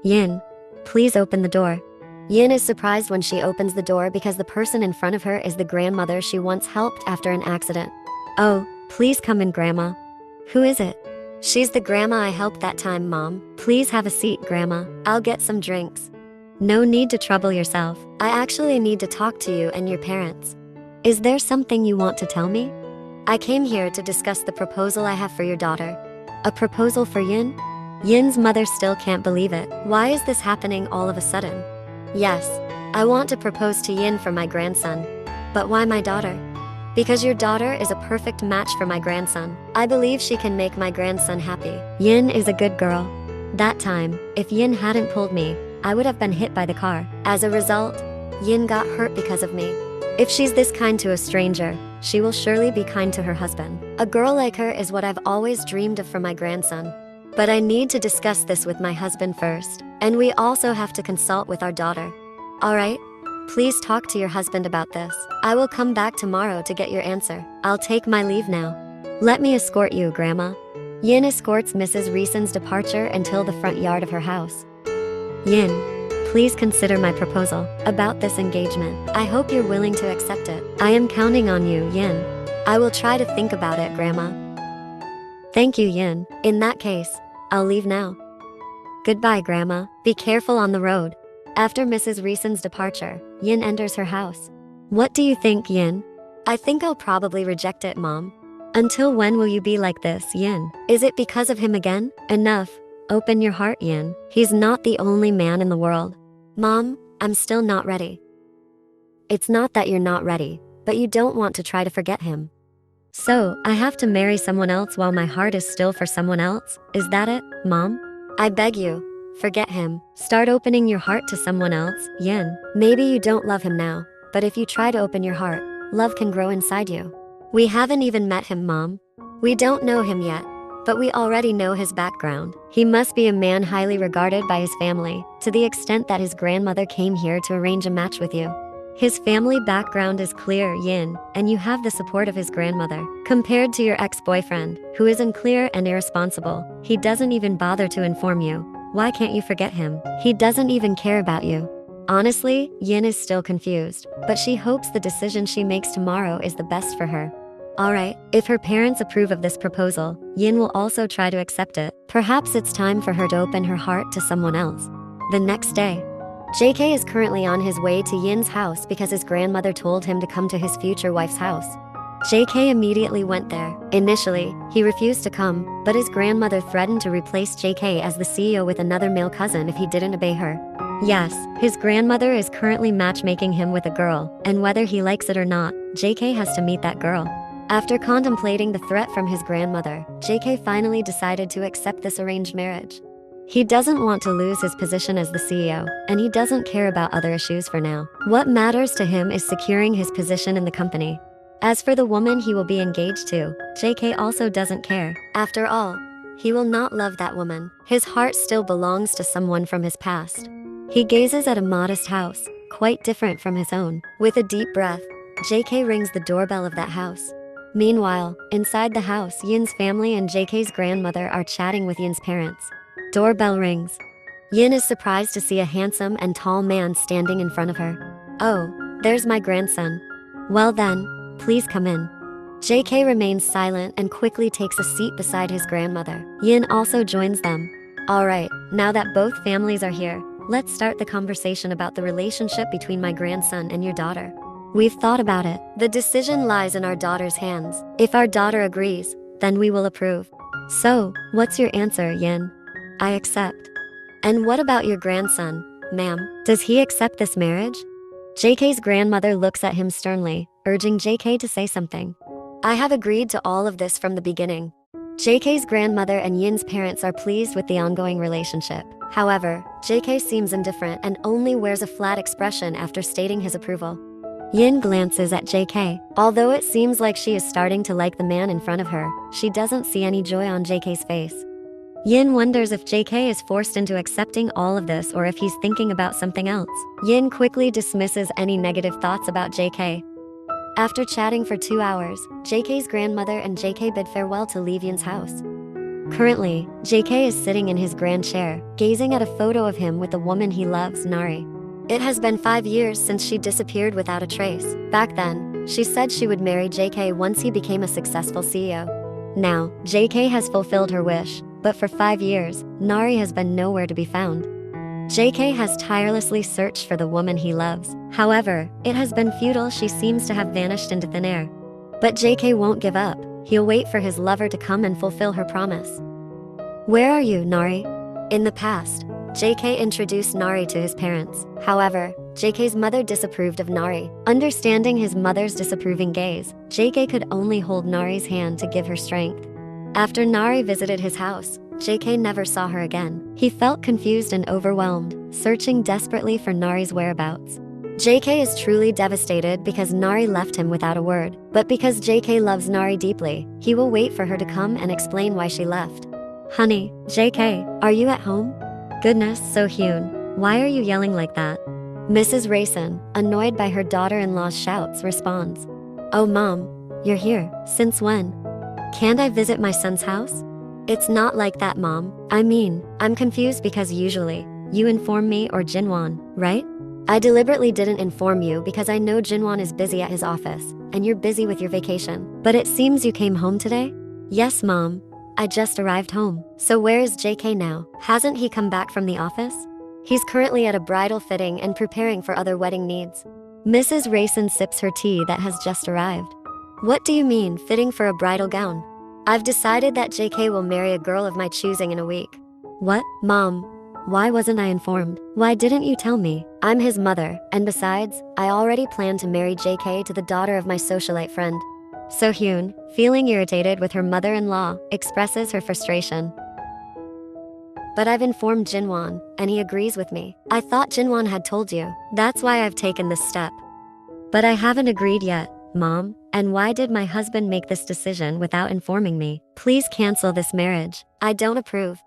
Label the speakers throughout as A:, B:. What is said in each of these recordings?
A: Yin, please open the door. Yin is surprised when she opens the door because the person in front of her is the grandmother she once helped after an accident. Oh, please come in, Grandma. Who is it? She's the grandma I helped that time, Mom. Please have a seat, Grandma. I'll get some drinks. No need to trouble yourself. I actually need to talk to you and your parents. Is there something you want to tell me? I came here to discuss the proposal I have for your daughter. A proposal for Yin? Yin's mother still can't believe it. Why is this happening all of a sudden? Yes, I want to propose to Yin for my grandson. But why my daughter? Because your daughter is a perfect match for my grandson. I believe she can make my grandson happy. Yin is a good girl. That time, if Yin hadn't pulled me, I would have been hit by the car. As a result, Yin got hurt because of me. If she's this kind to a stranger, she will surely be kind to her husband. A girl like her is what I've always dreamed of for my grandson. But I need to discuss this with my husband first. And we also have to consult with our daughter. Alright? Please talk to your husband about this. I will come back tomorrow to get your answer. I'll take my leave now. Let me escort you, Grandma. Yin escorts Mrs. Reeson's departure until the front yard of her house. Yin, please consider my proposal about this engagement. I hope you're willing to accept it. I am counting on you, Yin. I will try to think about it, Grandma. Thank you, Yin. In that case, I'll leave now. Goodbye, Grandma. Be careful on the road. After Mrs. Reeson's departure, Yin enters her house. What do you think, Yin? I think I'll probably reject it, Mom. Until when will you be like this, Yin? Is it because of him again? Enough. Open your heart, Yin. He's not the only man in the world. Mom, I'm still not ready. It's not that you're not ready, but you don't want to try to forget him. So, I have to marry someone else while my heart is still for someone else? Is that it, Mom? I beg you, forget him. Start opening your heart to someone else, Yin. Maybe you don't love him now, but if you try to open your heart, love can grow inside you. We haven't even met him, Mom. We don't know him yet, but we already know his background. He must be a man highly regarded by his family, to the extent that his grandmother came here to arrange a match with you. His family background is clear, Yin, and you have the support of his grandmother. Compared to your ex-boyfriend, who is unclear and irresponsible, he doesn't even bother to inform you. Why can't you forget him? He doesn't even care about you. Honestly, Yin is still confused, but she hopes the decision she makes tomorrow is the best for her. Alright, if her parents approve of this proposal, Yin will also try to accept it. Perhaps it's time for her to open her heart to someone else. The next day, JK is currently on his way to Yin's house because his grandmother told him to come to his future wife's house. JK immediately went there. Initially, he refused to come, but his grandmother threatened to replace JK as the CEO with another male cousin if he didn't obey her. Yes, his grandmother is currently matchmaking him with a girl, and whether he likes it or not, JK has to meet that girl. After contemplating the threat from his grandmother, JK finally decided to accept this arranged marriage. He doesn't want to lose his position as the CEO, and he doesn't care about other issues for now. What matters to him is securing his position in the company. As for the woman he will be engaged to, JK also doesn't care. After all, he will not love that woman. His heart still belongs to someone from his past. He gazes at a modest house, quite different from his own. With a deep breath, JK rings the doorbell of that house. Meanwhile, inside the house, Yin's family and JK's grandmother are chatting with Yin's parents. Doorbell rings. Yin is surprised to see a handsome and tall man standing in front of her. Oh, there's my grandson. Well then, please come in. JK remains silent and quickly takes a seat beside his grandmother. Yin also joins them. Alright, now that both families are here, let's start the conversation about the relationship between my grandson and your daughter. We've thought about it. The decision lies in our daughter's hands. If our daughter agrees, then we will approve. So, what's your answer, Yin? I accept. And what about your grandson, ma'am? Does he accept this marriage? JK's grandmother looks at him sternly, urging JK to say something. I have agreed to all of this from the beginning. JK's grandmother and Yin's parents are pleased with the ongoing relationship. However, JK seems indifferent and only wears a flat expression after stating his approval. Yin glances at JK. Although it seems like she is starting to like the man in front of her, she doesn't see any joy on JK's face. Yin wonders if JK is forced into accepting all of this or if he's thinking about something else. Yin quickly dismisses any negative thoughts about JK. After chatting for 2 hours, JK's grandmother and JK bid farewell to leave Yin's house. Currently, JK is sitting in his grand chair, gazing at a photo of him with the woman he loves, Nari. It has been 5 years since she disappeared without a trace. Back then, she said she would marry JK once he became a successful CEO. Now, JK has fulfilled her wish, but for 5 years, Nari has been nowhere to be found. JK has tirelessly searched for the woman he loves. However, it has been futile. She seems to have vanished into thin air. But JK won't give up. He'll wait for his lover to come and fulfill her promise. Where are you, Nari? In the past, JK introduced Nari to his parents. However, JK's mother disapproved of Nari. Understanding his mother's disapproving gaze, JK could only hold Nari's hand to give her strength. After Nari visited his house, JK never saw her again. He felt confused and overwhelmed, searching desperately for Nari's whereabouts. JK is truly devastated because Nari left him without a word. But because JK loves Nari deeply, he will wait for her to come and explain why she left. Honey, JK, are you at home? Goodness, So-hyun, why are you yelling like that? Mrs. Rayson, annoyed by her daughter-in-law's shouts, responds. Oh mom, you're here. Since when? Can't I visit my son's house? It's not like that, mom. I mean, I'm confused because usually, you inform me or Jinwon, right? I deliberately didn't inform you because I know Jinwon is busy at his office, and you're busy with your vacation. But it seems you came home today? Yes, mom. I just arrived home. So where is JK now? Hasn't he come back from the office? He's currently at a bridal fitting and preparing for other wedding needs. Mrs. Rayson sips her tea that has just arrived. What do you mean, fitting for a bridal gown? I've decided that JK will marry a girl of my choosing in a week. What? Mom, why wasn't I informed? Why didn't you tell me? I'm his mother, and besides, I already planned to marry JK to the daughter of my socialite friend. So-hyun, feeling irritated with her mother-in-law, expresses her frustration. But I've informed Jinwon, and he agrees with me. I thought Jinwon had told you. That's why I've taken this step. But I haven't agreed yet, Mom. And why did my husband make this decision without informing me? Please cancel this marriage. I don't approve.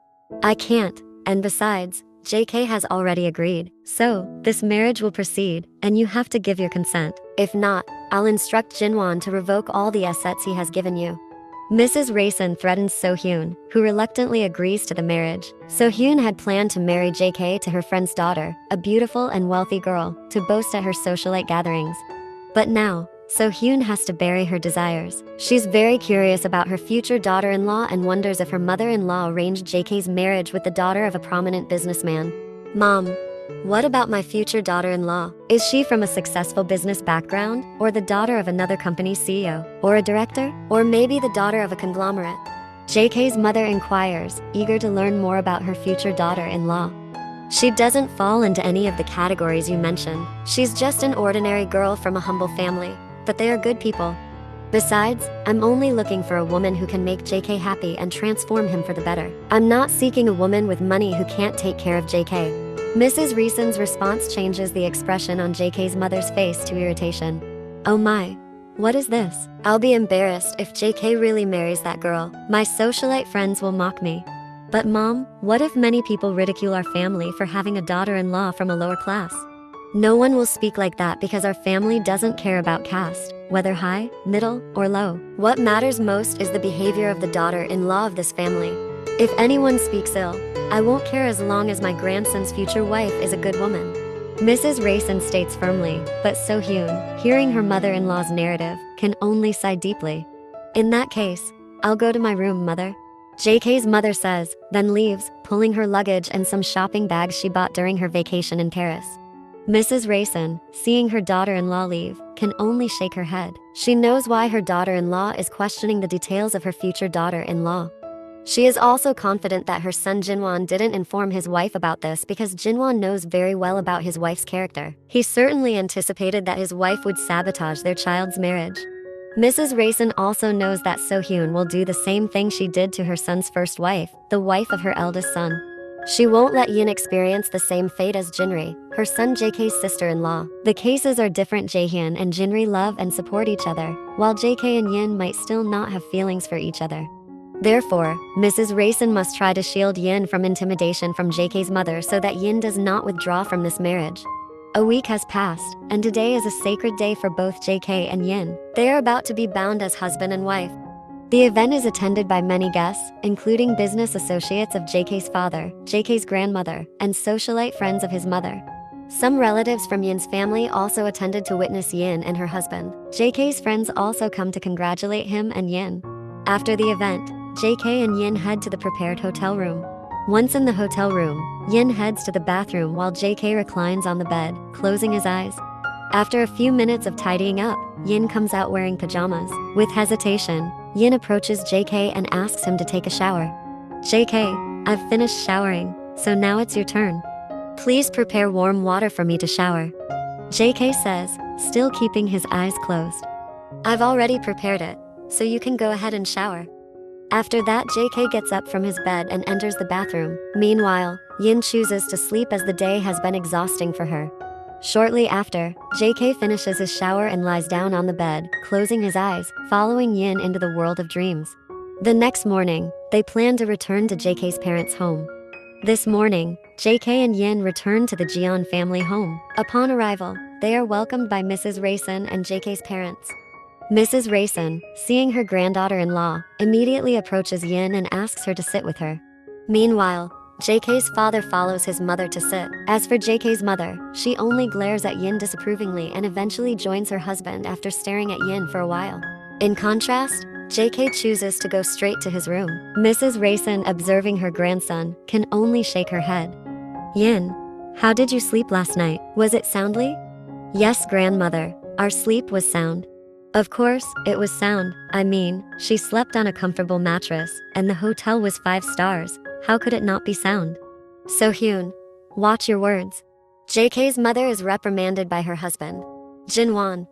A: I can't, and besides, JK has already agreed. So, this marriage will proceed, and you have to give your consent. If not, I'll instruct Jinwon to revoke all the assets he has given you. Mrs. Rayson threatens So-hyun, who reluctantly agrees to the marriage. So-hyun had planned to marry JK to her friend's daughter, a beautiful and wealthy girl, to boast at her socialite gatherings. But now, So-hyun has to bury her desires. She's very curious about her future daughter-in-law and wonders if her mother-in-law arranged JK's marriage with the daughter of a prominent businessman. Mom, what about my future daughter-in-law? Is she from a successful business background, or the daughter of another company's CEO, or a director, or maybe the daughter of a conglomerate? JK's mother inquires, eager to learn more about her future daughter-in-law. She doesn't fall into any of the categories you mentioned. She's just an ordinary girl from a humble family. But they are good people. Besides, I'm only looking for a woman who can make JK happy and transform him for the better. I'm not seeking a woman with money who can't take care of JK. Mrs. Reason's response changes the expression on JK's mother's face to irritation. Oh my, what is this? I'll be embarrassed if JK really marries that girl. My socialite friends will mock me. But Mom, what if many people ridicule our family for having a daughter-in-law from a lower class? No one will speak like that because our family doesn't care about caste, whether high, middle, or low. What matters most is the behavior of the daughter-in-law of this family. If anyone speaks ill, I won't care as long as my grandson's future wife is a good woman. Mrs. Rayson states firmly, but So-hyun, hearing her mother-in-law's narrative, can only sigh deeply. In that case, I'll go to my room, mother. JK's mother says, then leaves, pulling her luggage and some shopping bags she bought during her vacation in Paris. Mrs. Rayson, seeing her daughter-in-law leave, can only shake her head. She knows why her daughter-in-law is questioning the details of her future daughter-in-law. She is also confident that her son Jinwon didn't inform his wife about this because Jinwon knows very well about his wife's character. He certainly anticipated that his wife would sabotage their child's marriage. Mrs. Rayson also knows that So-hyun will do the same thing she did to her son's first wife, the wife of her eldest son. She won't let Yin experience the same fate as Jinri, her son JK's sister-in-law. The cases are different. Jaehyun and Jinri love and support each other, while JK and Yin might still not have feelings for each other. Therefore, Mrs. Rayson must try to shield Yin from intimidation from JK's mother so that Yin does not withdraw from this marriage. A week has passed, and today is a sacred day for both JK and Yin. They are about to be bound as husband and wife. The event is attended by many guests, including business associates of JK's father, JK's grandmother, and socialite friends of his mother. Some relatives from Yin's family also attended to witness Yin and her husband. JK's friends also come to congratulate him and Yin. After the event, JK and Yin head to the prepared hotel room. Once in the hotel room, Yin heads to the bathroom while JK reclines on the bed, closing his eyes. After a few minutes of tidying up, Yin comes out wearing pajamas. With hesitation, Yin approaches JK and asks him to take a shower. JK, I've finished showering, so now it's your turn. Please prepare warm water for me to shower. JK says, still keeping his eyes closed. I've already prepared it, so you can go ahead and shower. After that, JK gets up from his bed and enters the bathroom. Meanwhile, Yin chooses to sleep as the day has been exhausting for her. Shortly after, JK finishes his shower and lies down on the bed, closing his eyes, following Yin into the world of dreams. The next morning, they plan to return to JK's parents' home. This morning, JK and Yin return to the Jeon family home. Upon arrival, they are welcomed by Mrs. Rayson and JK's parents. Mrs. Rayson, seeing her granddaughter-in-law, immediately approaches Yin and asks her to sit with her. Meanwhile, JK's father follows his mother to sit. As for JK's mother, she only glares at Yin disapprovingly and eventually joins her husband after staring at Yin for a while. In contrast, JK chooses to go straight to his room. Mrs. Rayson, observing her grandson, can only shake her head. Yin, how did you sleep last night? Was it soundly? Yes, grandmother, our sleep was sound. Of course, it was sound. I mean, she slept on a comfortable mattress, and the hotel was 5 stars. How could it not be sound? So-hyun, watch your words. JK's mother is reprimanded by her husband. Jinwon,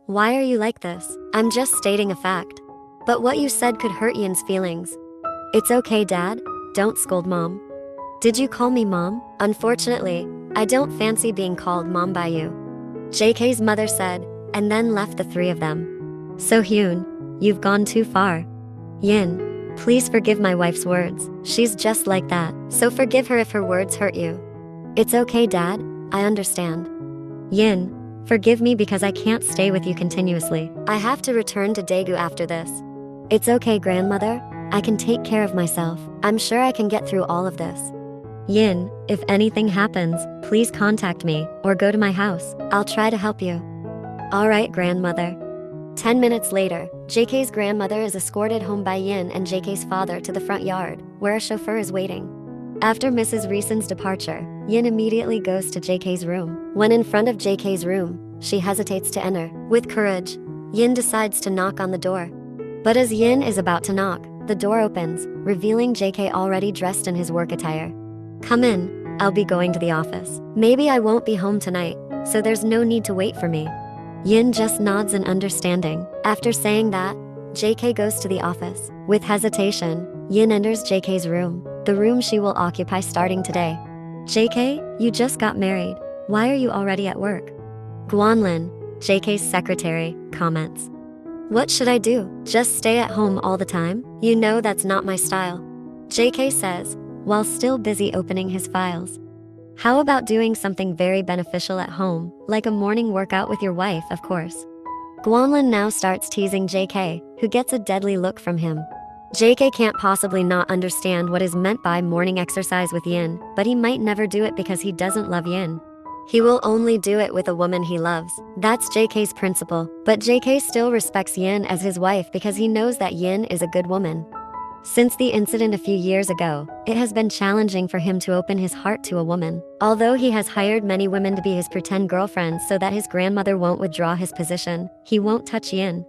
A: why are you like this? I'm just stating a fact. But what you said could hurt Yin's feelings. It's okay, Dad. Don't scold Mom. Did you call me Mom? Unfortunately, I don't fancy being called Mom by you. JK's mother said, and then left the three of them. So-hyun, you've gone too far. Yin, please forgive my wife's words. She's just like that, so forgive her if her words hurt you. It's okay, Dad. I understand. Yin, forgive me because I can't stay with you continuously. I have to return to Daegu after this. It's okay, grandmother. I can take care of myself. I'm sure I can get through all of this. Yin, if anything happens, please contact me or go to my house. I'll try to help you. Alright, grandmother. 10 minutes later, JK's grandmother is escorted home by Yin and JK's father to the front yard, where a chauffeur is waiting. After Mrs. Reason's departure, Yin immediately goes to JK's room. When in front of JK's room, she hesitates to enter. With courage, Yin decides to knock on the door. But as Yin is about to knock, the door opens, revealing JK already dressed in his work attire. Come in, I'll be going to the office. Maybe I won't be home tonight, so there's no need to wait for me. Yin just nods in understanding. After saying that, JK goes to the office. With hesitation, Yin enters JK's room, the room she will occupy starting today. JK, you just got married. Why are you already at work? Guanlin, JK's secretary, comments. What should I do? Just stay at home all the time? You know that's not my style. JK says, while still busy opening his files. How about doing something very beneficial at home, like a morning workout with your wife, of course. Guanlin now starts teasing JK, who gets a deadly look from him. JK can't possibly not understand what is meant by morning exercise with Yin, but he might never do it because he doesn't love Yin. He will only do it with a woman he loves. That's JK's principle, but JK still respects Yin as his wife because he knows that Yin is a good woman. Since the incident a few years ago, it has been challenging for him to open his heart to a woman. Although he has hired many women to be his pretend girlfriends so that his grandmother won't withdraw his position, he won't touch Yin.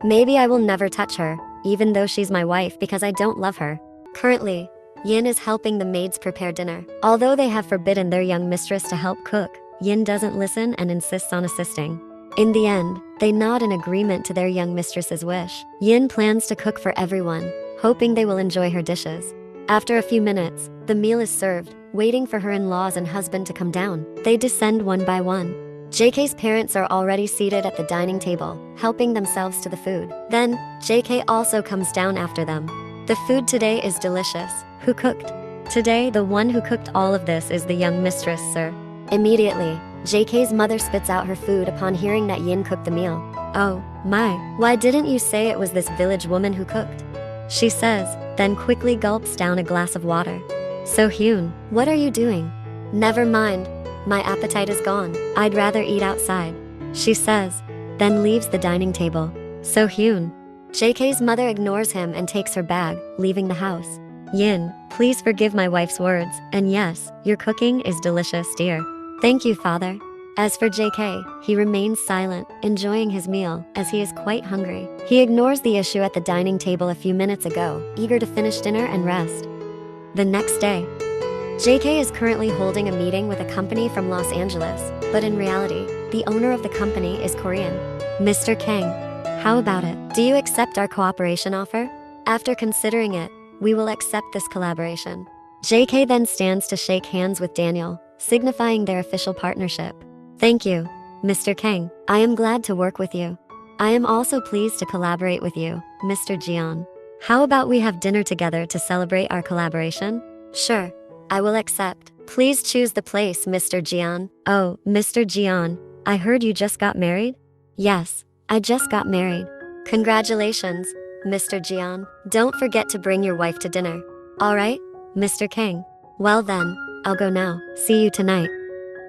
A: Maybe I will never touch her, even though she's my wife, because I don't love her. Currently, Yin is helping the maids prepare dinner. Although they have forbidden their young mistress to help cook, Yin doesn't listen and insists on assisting. In the end, they nod in agreement to their young mistress's wish. Yin plans to cook for everyone, hoping they will enjoy her dishes. After a few minutes, the meal is served, waiting for her in-laws and husband to come down. They descend one by one. JK's parents are already seated at the dining table, helping themselves to the food. Then, JK also comes down after them. The food today is delicious. Who cooked? Today, the one who cooked all of this is the young mistress, sir. Immediately, JK's mother spits out her food upon hearing that Yin cooked the meal. Oh, my. Why didn't you say it was this village woman who cooked? she says, then quickly gulps down a glass of water. So-hyun, what are you doing? Never mind. My appetite is gone. I'd rather eat outside, she says, then leaves the dining table. So-hyun. JK's mother ignores him and takes her bag, leaving the house. Yin, please forgive my wife's words, and yes, your cooking is delicious, dear. Thank you, father. As for JK, he remains silent, enjoying his meal, as he is quite hungry. He ignores the issue at the dining table a few minutes ago, eager to finish dinner and rest. The next day, JK is currently holding a meeting with a company from Los Angeles, but in reality, the owner of the company is Korean. Mr. Kang, how about it? Do you accept our cooperation offer? After considering it, we will accept this collaboration. JK then stands to shake hands with Daniel, signifying their official partnership. Thank you, Mr. Kang. I am glad to work with you. I am also pleased to collaborate with you, Mr. Jeon. How about we have dinner together to celebrate our collaboration? Sure, I will accept. Please choose the place, Mr. Jeon. Oh, Mr. Jeon, I heard you just got married? Yes, I just got married. Congratulations, Mr. Jeon. Don't forget to bring your wife to dinner. All right, Mr. Kang. Well then, I'll go now. See you tonight.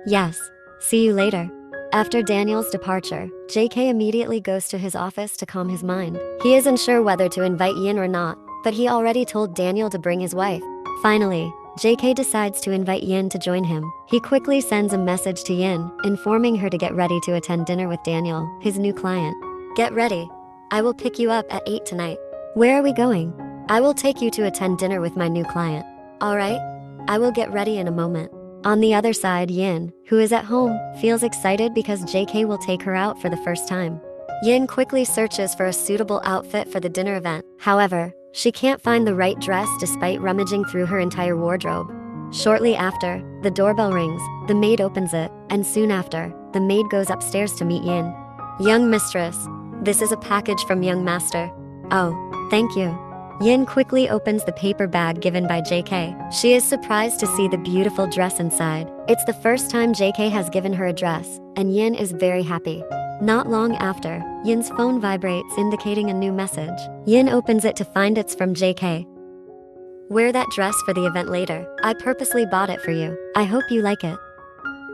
A: Yes, see you later. After Daniel's departure, JK immediately goes to his office to calm his mind. He isn't sure whether to invite Yin or not, but he already told Daniel to bring his wife. Finally, JK decides to invite Yin to join him. He quickly sends a message to Yin, informing her to get ready to attend dinner with Daniel, his new client. Get ready. I will pick you up at 8 tonight. Where are we going? I will take you to attend dinner with my new client. All right? I will get ready in a moment. On the other side, Yin, who is at home, feels excited because JK will take her out for the first time. Yin quickly searches for a suitable outfit for the dinner event. However, she can't find the right dress despite rummaging through her entire wardrobe. Shortly after, the doorbell rings, the maid opens it, and soon after, the maid goes upstairs to meet Yin. Young mistress, this is a package from young master. Oh, thank you. Yin quickly opens the paper bag given by JK. She is surprised to see the beautiful dress inside. It's the first time JK has given her a dress, and Yin is very happy. Not long after, Yin's phone vibrates, indicating a new message. Yin opens it to find it's from JK. Wear that dress for the event later. I purposely bought it for you. I hope you like it.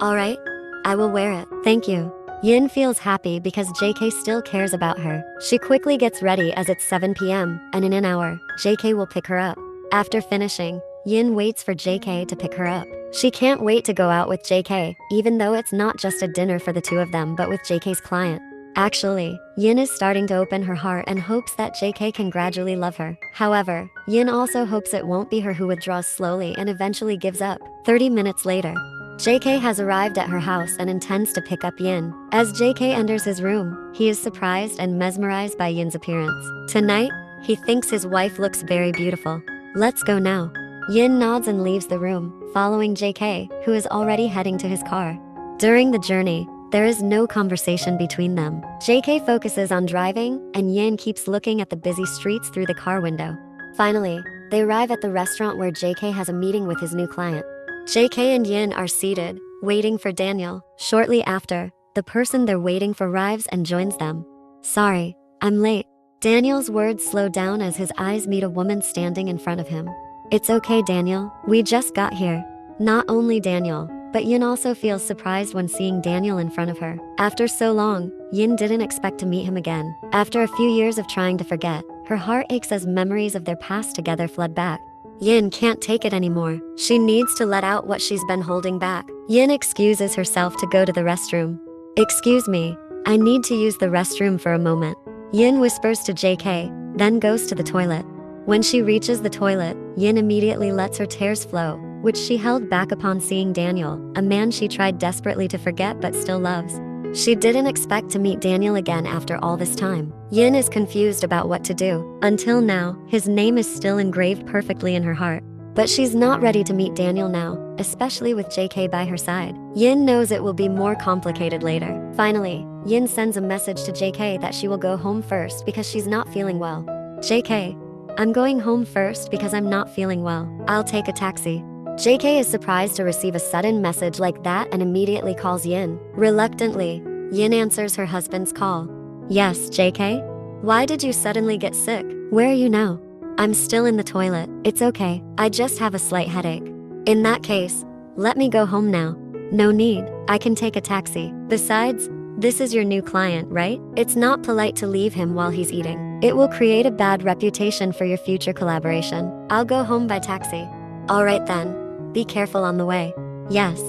A: Alright, I will wear it. Thank you. Yin feels happy because JK still cares about her. She quickly gets ready as it's 7 p.m., and in an hour, JK will pick her up. After finishing, Yin waits for JK to pick her up. She can't wait to go out with JK, even though it's not just a dinner for the two of them but with JK's client. Actually, Yin is starting to open her heart and hopes that JK can gradually love her. However, Yin also hopes it won't be her who withdraws slowly and eventually gives up. 30 minutes later, JK has arrived at her house and intends to pick up Yin. As JK enters his room, he is surprised and mesmerized by Yin's appearance. Tonight, he thinks his wife looks very beautiful. Let's go now. Yin nods and leaves the room, following JK, who is already heading to his car. During the journey, there is no conversation between them. JK focuses on driving, and Yin keeps looking at the busy streets through the car window. Finally, they arrive at the restaurant where JK has a meeting with his new client. JK and Yin are seated, waiting for Daniel. Shortly after, the person they're waiting for arrives and joins them. Sorry, I'm late. Daniel's words slow down as his eyes meet a woman standing in front of him. It's okay, Daniel. We just got here. Not only Daniel, but Yin also feels surprised when seeing Daniel in front of her. After so long, Yin didn't expect to meet him again. After a few years of trying to forget, her heart aches as memories of their past together flood back. Yin can't take it anymore. She needs to let out what she's been holding back. Yin excuses herself to go to the restroom. Excuse me, I need to use the restroom for a moment. Yin whispers to JK, then goes to the toilet. When she reaches the toilet, Yin immediately lets her tears flow, which she held back upon seeing Daniel, a man she tried desperately to forget but still loves. She didn't expect to meet Daniel again after all this time. Yin is confused about what to do. Until now, his name is still engraved perfectly in her heart. But she's not ready to meet Daniel now, especially with JK by her side. Yin knows it will be more complicated later. Finally, Yin sends a message to JK that she will go home first because she's not feeling well. JK, I'm going home first because I'm not feeling well. I'll take a taxi. JK is surprised to receive a sudden message like that and immediately calls Yin. Reluctantly, Yin answers her husband's call. Yes, JK? Why did you suddenly get sick? Where are you now? I'm still in the toilet. It's okay. I just have a slight headache. In that case, let me go home now. No need. I can take a taxi. Besides, this is your new client, right? It's not polite to leave him while he's eating. It will create a bad reputation for your future collaboration. I'll go home by taxi. Alright then. Be careful on the way. Yes.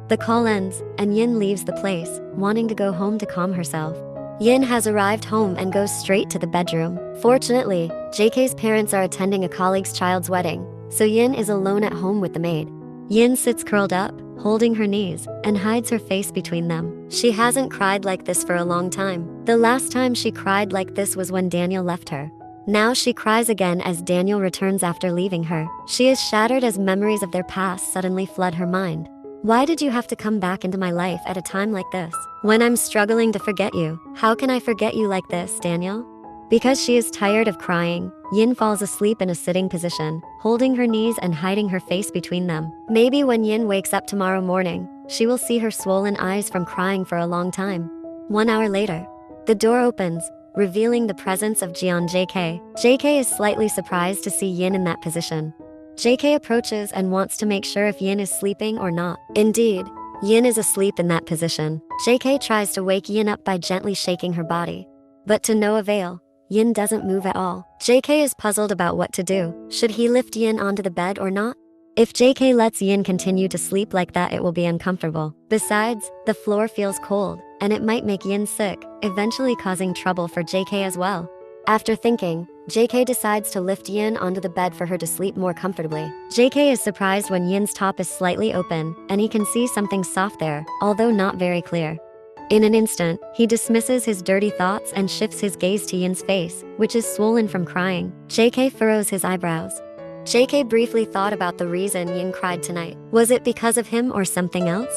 A: The call ends, and Yin leaves the place, wanting to go home to calm herself. Yin has arrived home and goes straight to the bedroom. Fortunately, JK's parents are attending a colleague's child's wedding, so Yin is alone at home with the maid. Yin sits curled up, holding her knees, and hides her face between them. She hasn't cried like this for a long time. The last time she cried like this was when Daniel left her. Now she cries again as Daniel returns after leaving her. She is shattered as memories of their past suddenly flood her mind. Why did you have to come back into my life at a time like this? When I'm struggling to forget you, how can I forget you like this, Daniel? Because she is tired of crying, Yin falls asleep in a sitting position, holding her knees and hiding her face between them. Maybe when Yin wakes up tomorrow morning, she will see her swollen eyes from crying for a long time. 1 hour later, the door opens, revealing the presence of Jian JK. JK is slightly surprised to see Yin in that position. JK approaches and wants to make sure if Yin is sleeping or not. Indeed, Yin is asleep in that position. JK tries to wake Yin up by gently shaking her body. But to no avail, Yin doesn't move at all. JK is puzzled about what to do. Should he lift Yin onto the bed or not? If JK lets Yin continue to sleep like that, it will be uncomfortable. Besides, the floor feels cold, and it might make Yin sick, eventually causing trouble for JK as well. After thinking, JK decides to lift Yin onto the bed for her to sleep more comfortably. JK is surprised when Yin's top is slightly open, and he can see something soft there, although not very clear. In an instant, he dismisses his dirty thoughts and shifts his gaze to Yin's face, which is swollen from crying. JK furrows his eyebrows. JK briefly thought about the reason Yin cried tonight. Was it because of him or something else?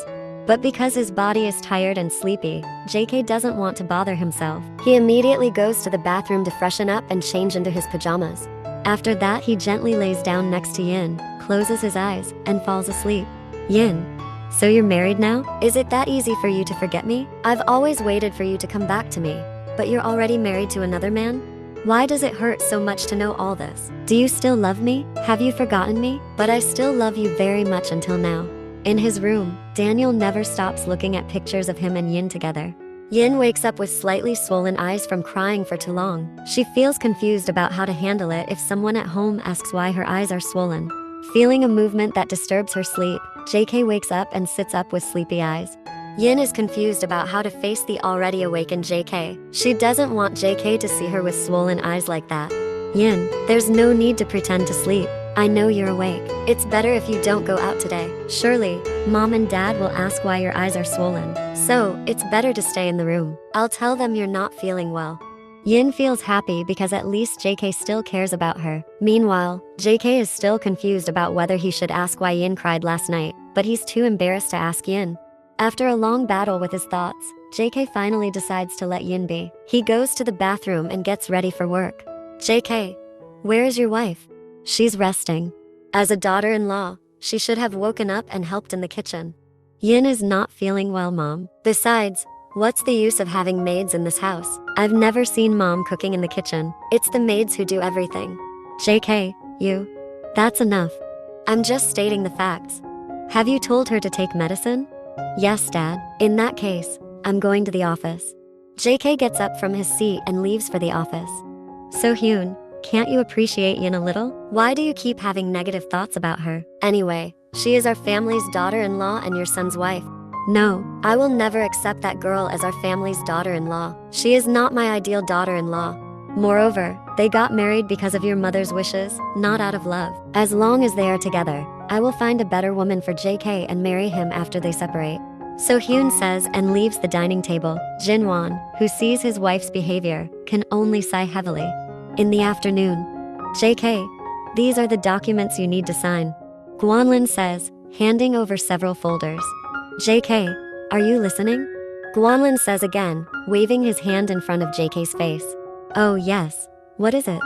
A: But because his body is tired and sleepy, JK doesn't want to bother himself. He immediately goes to the bathroom to freshen up and change into his pajamas. After that, he gently lays down next to Yin, closes his eyes, and falls asleep. Yin, so you're married now? Is it that easy for you to forget me? I've always waited for you to come back to me, but you're already married to another man? Why does it hurt so much to know all this? Do you still love me? Have you forgotten me? But I still love you very much until now. In his room, Daniel never stops looking at pictures of him and Yin together. Yin wakes up with slightly swollen eyes from crying for too long. She feels confused about how to handle it if someone at home asks why her eyes are swollen. Feeling a movement that disturbs her sleep, JK wakes up and sits up with sleepy eyes. Yin is confused about how to face the already awakened JK. She doesn't want JK to see her with swollen eyes like that. Yin, there's no need to pretend to sleep. I know you're awake. It's better if you don't go out today. Surely, Mom and Dad will ask why your eyes are swollen. So, it's better to stay in the room. I'll tell them you're not feeling well. Yin feels happy because at least JK still cares about her. Meanwhile, JK is still confused about whether he should ask why Yin cried last night, but he's too embarrassed to ask Yin. After a long battle with his thoughts, JK finally decides to let Yin be. He goes to the bathroom and gets ready for work. JK, where is your wife? She's resting. As a daughter-in-law, she should have woken up and helped in the kitchen. Yin is not feeling well, Mom. Besides, what's the use of having maids in this house? I've never seen Mom cooking in the kitchen. It's the maids who do everything. JK, you. That's enough. I'm just stating the facts. Have you told her to take medicine? Yes, Dad. In that case, I'm going to the office. JK gets up from his seat and leaves for the office. So Hyun, can't you appreciate Yin a little? Why do you keep having negative thoughts about her? Anyway, she is our family's daughter-in-law and your son's wife. No, I will never accept that girl as our family's daughter-in-law. She is not my ideal daughter-in-law. Moreover, they got married because of your mother's wishes, not out of love. As long as they are together, I will find a better woman for JK and marry him after they separate. So Hyun says and leaves the dining table. Jinwon, who sees his wife's behavior, can only sigh heavily. In the afternoon, JK, these are the documents you need to sign. Guanlin says, handing over several folders. JK, are you listening? Guanlin says again, waving his hand in front of JK's face. Oh yes, what is it?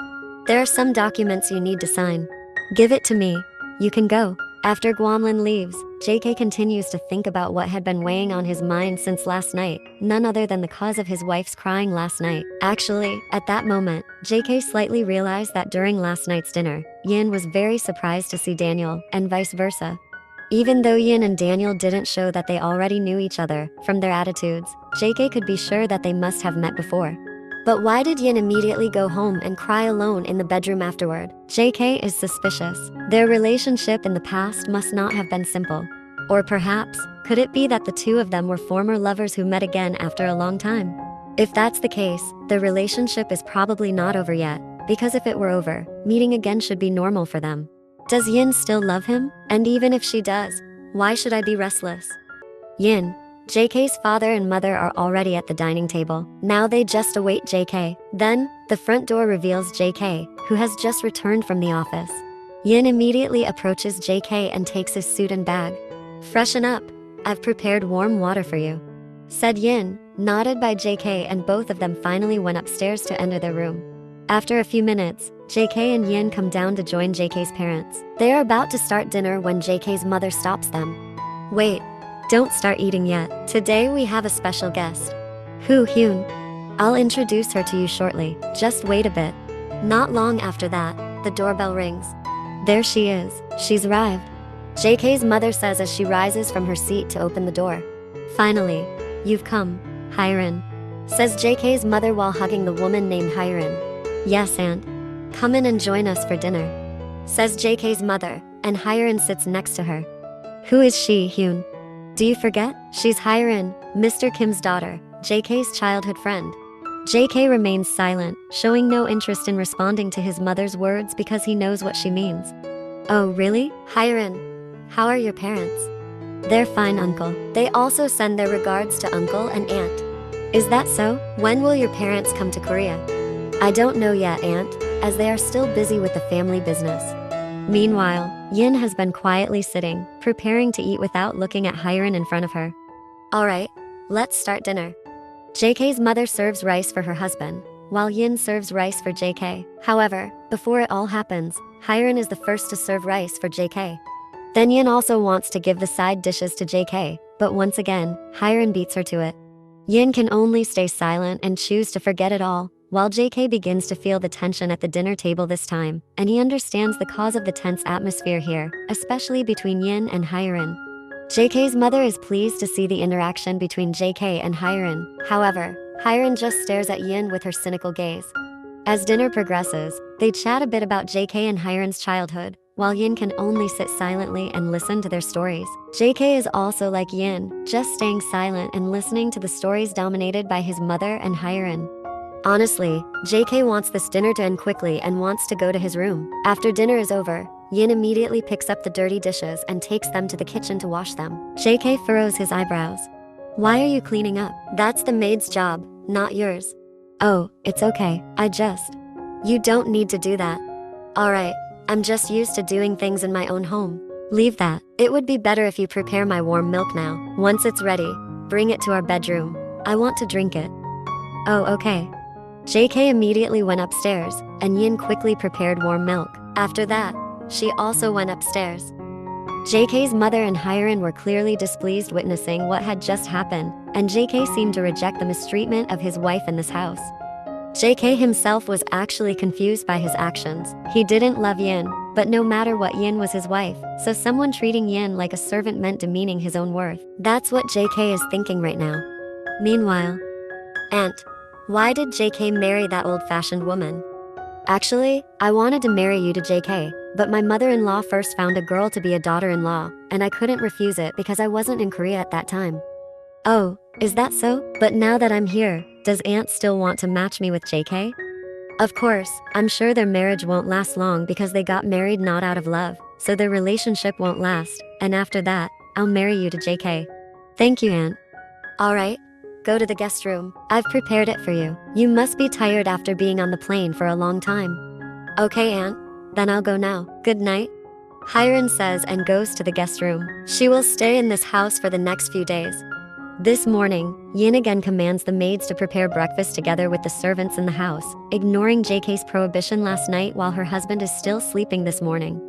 A: There are some documents you need to sign. Give it to me, you can go. After Guanlin leaves, JK continues to think about what had been weighing on his mind since last night, none other than the cause of his wife's crying last night. Actually, at that moment, JK slightly realized that during last night's dinner, Yin was very surprised to see Daniel, and vice versa. Even though Yin and Daniel didn't show that they already knew each other, from their attitudes, JK could be sure that they must have met before. But why did Yin immediately go home and cry alone in the bedroom afterward? JK is suspicious. Their relationship in the past must not have been simple. Or perhaps, could it be that the two of them were former lovers who met again after a long time? If that's the case, their relationship is probably not over yet, because if it were over, meeting again should be normal for them. Does Yin still love him? And even if she does, why should I be restless? Yin. JK's father and mother are already at the dining table. Now they just await JK. Then, the front door reveals JK, who has just returned from the office. Yin immediately approaches JK and takes his suit and bag. "Freshen up. I've prepared warm water for you," said Yin, nodded by JK, and both of them finally went upstairs to enter their room. After a few minutes, JK and Yin come down to join JK's parents. They are about to start dinner when JK's mother stops them. "Wait. Don't start eating yet. Today we have a special guest. Who Hyun? I'll introduce her to you shortly. Just wait a bit." Not long after that, the doorbell rings. There she is. She's arrived, JK's mother says as she rises from her seat to open the door. "Finally, you've come, Hyun," says JK's mother while hugging the woman named Hyun. "Yes, Aunt. Come in and join us for dinner," says JK's mother, and Hyun sits next to her. "Who is she, Hyun? Do you forget? She's Hyun, Mr. Kim's daughter, JK's childhood friend." JK remains silent, showing no interest in responding to his mother's words because he knows what she means. "Oh, really? Hyun, how are your parents?" "They're fine, Uncle. They also send their regards to Uncle and Aunt." "Is that so? When will your parents come to Korea?" "I don't know yet, Aunt, as they are still busy with the family business." Meanwhile, Yin has been quietly sitting, preparing to eat without looking at Hyun in front of her. "Alright, let's start dinner." JK's mother serves rice for her husband, while Yin serves rice for JK. However, before it all happens, Hyun is the first to serve rice for JK. Then Yin also wants to give the side dishes to JK, but once again, Hyun beats her to it. Yin can only stay silent and choose to forget it all, while JK begins to feel the tension at the dinner table this time, and he understands the cause of the tense atmosphere here, especially between Yin and Hyun. JK's mother is pleased to see the interaction between JK and Hyun. However, Hyun just stares at Yin with her cynical gaze. As dinner progresses, they chat a bit about JK and Hyun's childhood, while Yin can only sit silently and listen to their stories. JK is also like Yin, just staying silent and listening to the stories dominated by his mother and Hyun. Honestly, JK wants this dinner to end quickly and wants to go to his room. After dinner is over, Yin immediately picks up the dirty dishes and takes them to the kitchen to wash them. JK furrows his eyebrows. "Why are you cleaning up? That's the maid's job, not yours." "Oh, it's okay, You don't need to do that." "Alright, I'm just used to doing things in my own home." "Leave that. It would be better if you prepare my warm milk now. Once it's ready, bring it to our bedroom. I want to drink it." "Oh, okay." JK immediately went upstairs, and Yin quickly prepared warm milk. After that, she also went upstairs. JK's mother and Hyun were clearly displeased witnessing what had just happened, and JK seemed to reject the mistreatment of his wife in this house. JK himself was actually confused by his actions. He didn't love Yin, but no matter what, Yin was his wife, so someone treating Yin like a servant meant demeaning his own worth. That's what JK is thinking right now. Meanwhile, Aunt, why did JK marry that old-fashioned woman? Actually, I wanted to marry you to JK, but my mother-in-law first found a girl to be a daughter-in-law, and I couldn't refuse it because I wasn't in Korea at that time. Oh, is that so? But now that I'm here, does Aunt still want to match me with JK? Of course, I'm sure their marriage won't last long because they got married not out of love, so their relationship won't last, and after that, I'll marry you to JK. Thank you, Aunt. Alright. Go to the guest room. I've prepared it for you. You must be tired after being on the plane for a long time. Okay, Aunt. Then I'll go now. Good night. Hyun says and goes to the guest room. She will stay in this house for the next few days. This morning, Yin again commands the maids to prepare breakfast together with the servants in the house, ignoring JK's prohibition last night while her husband is still sleeping this morning.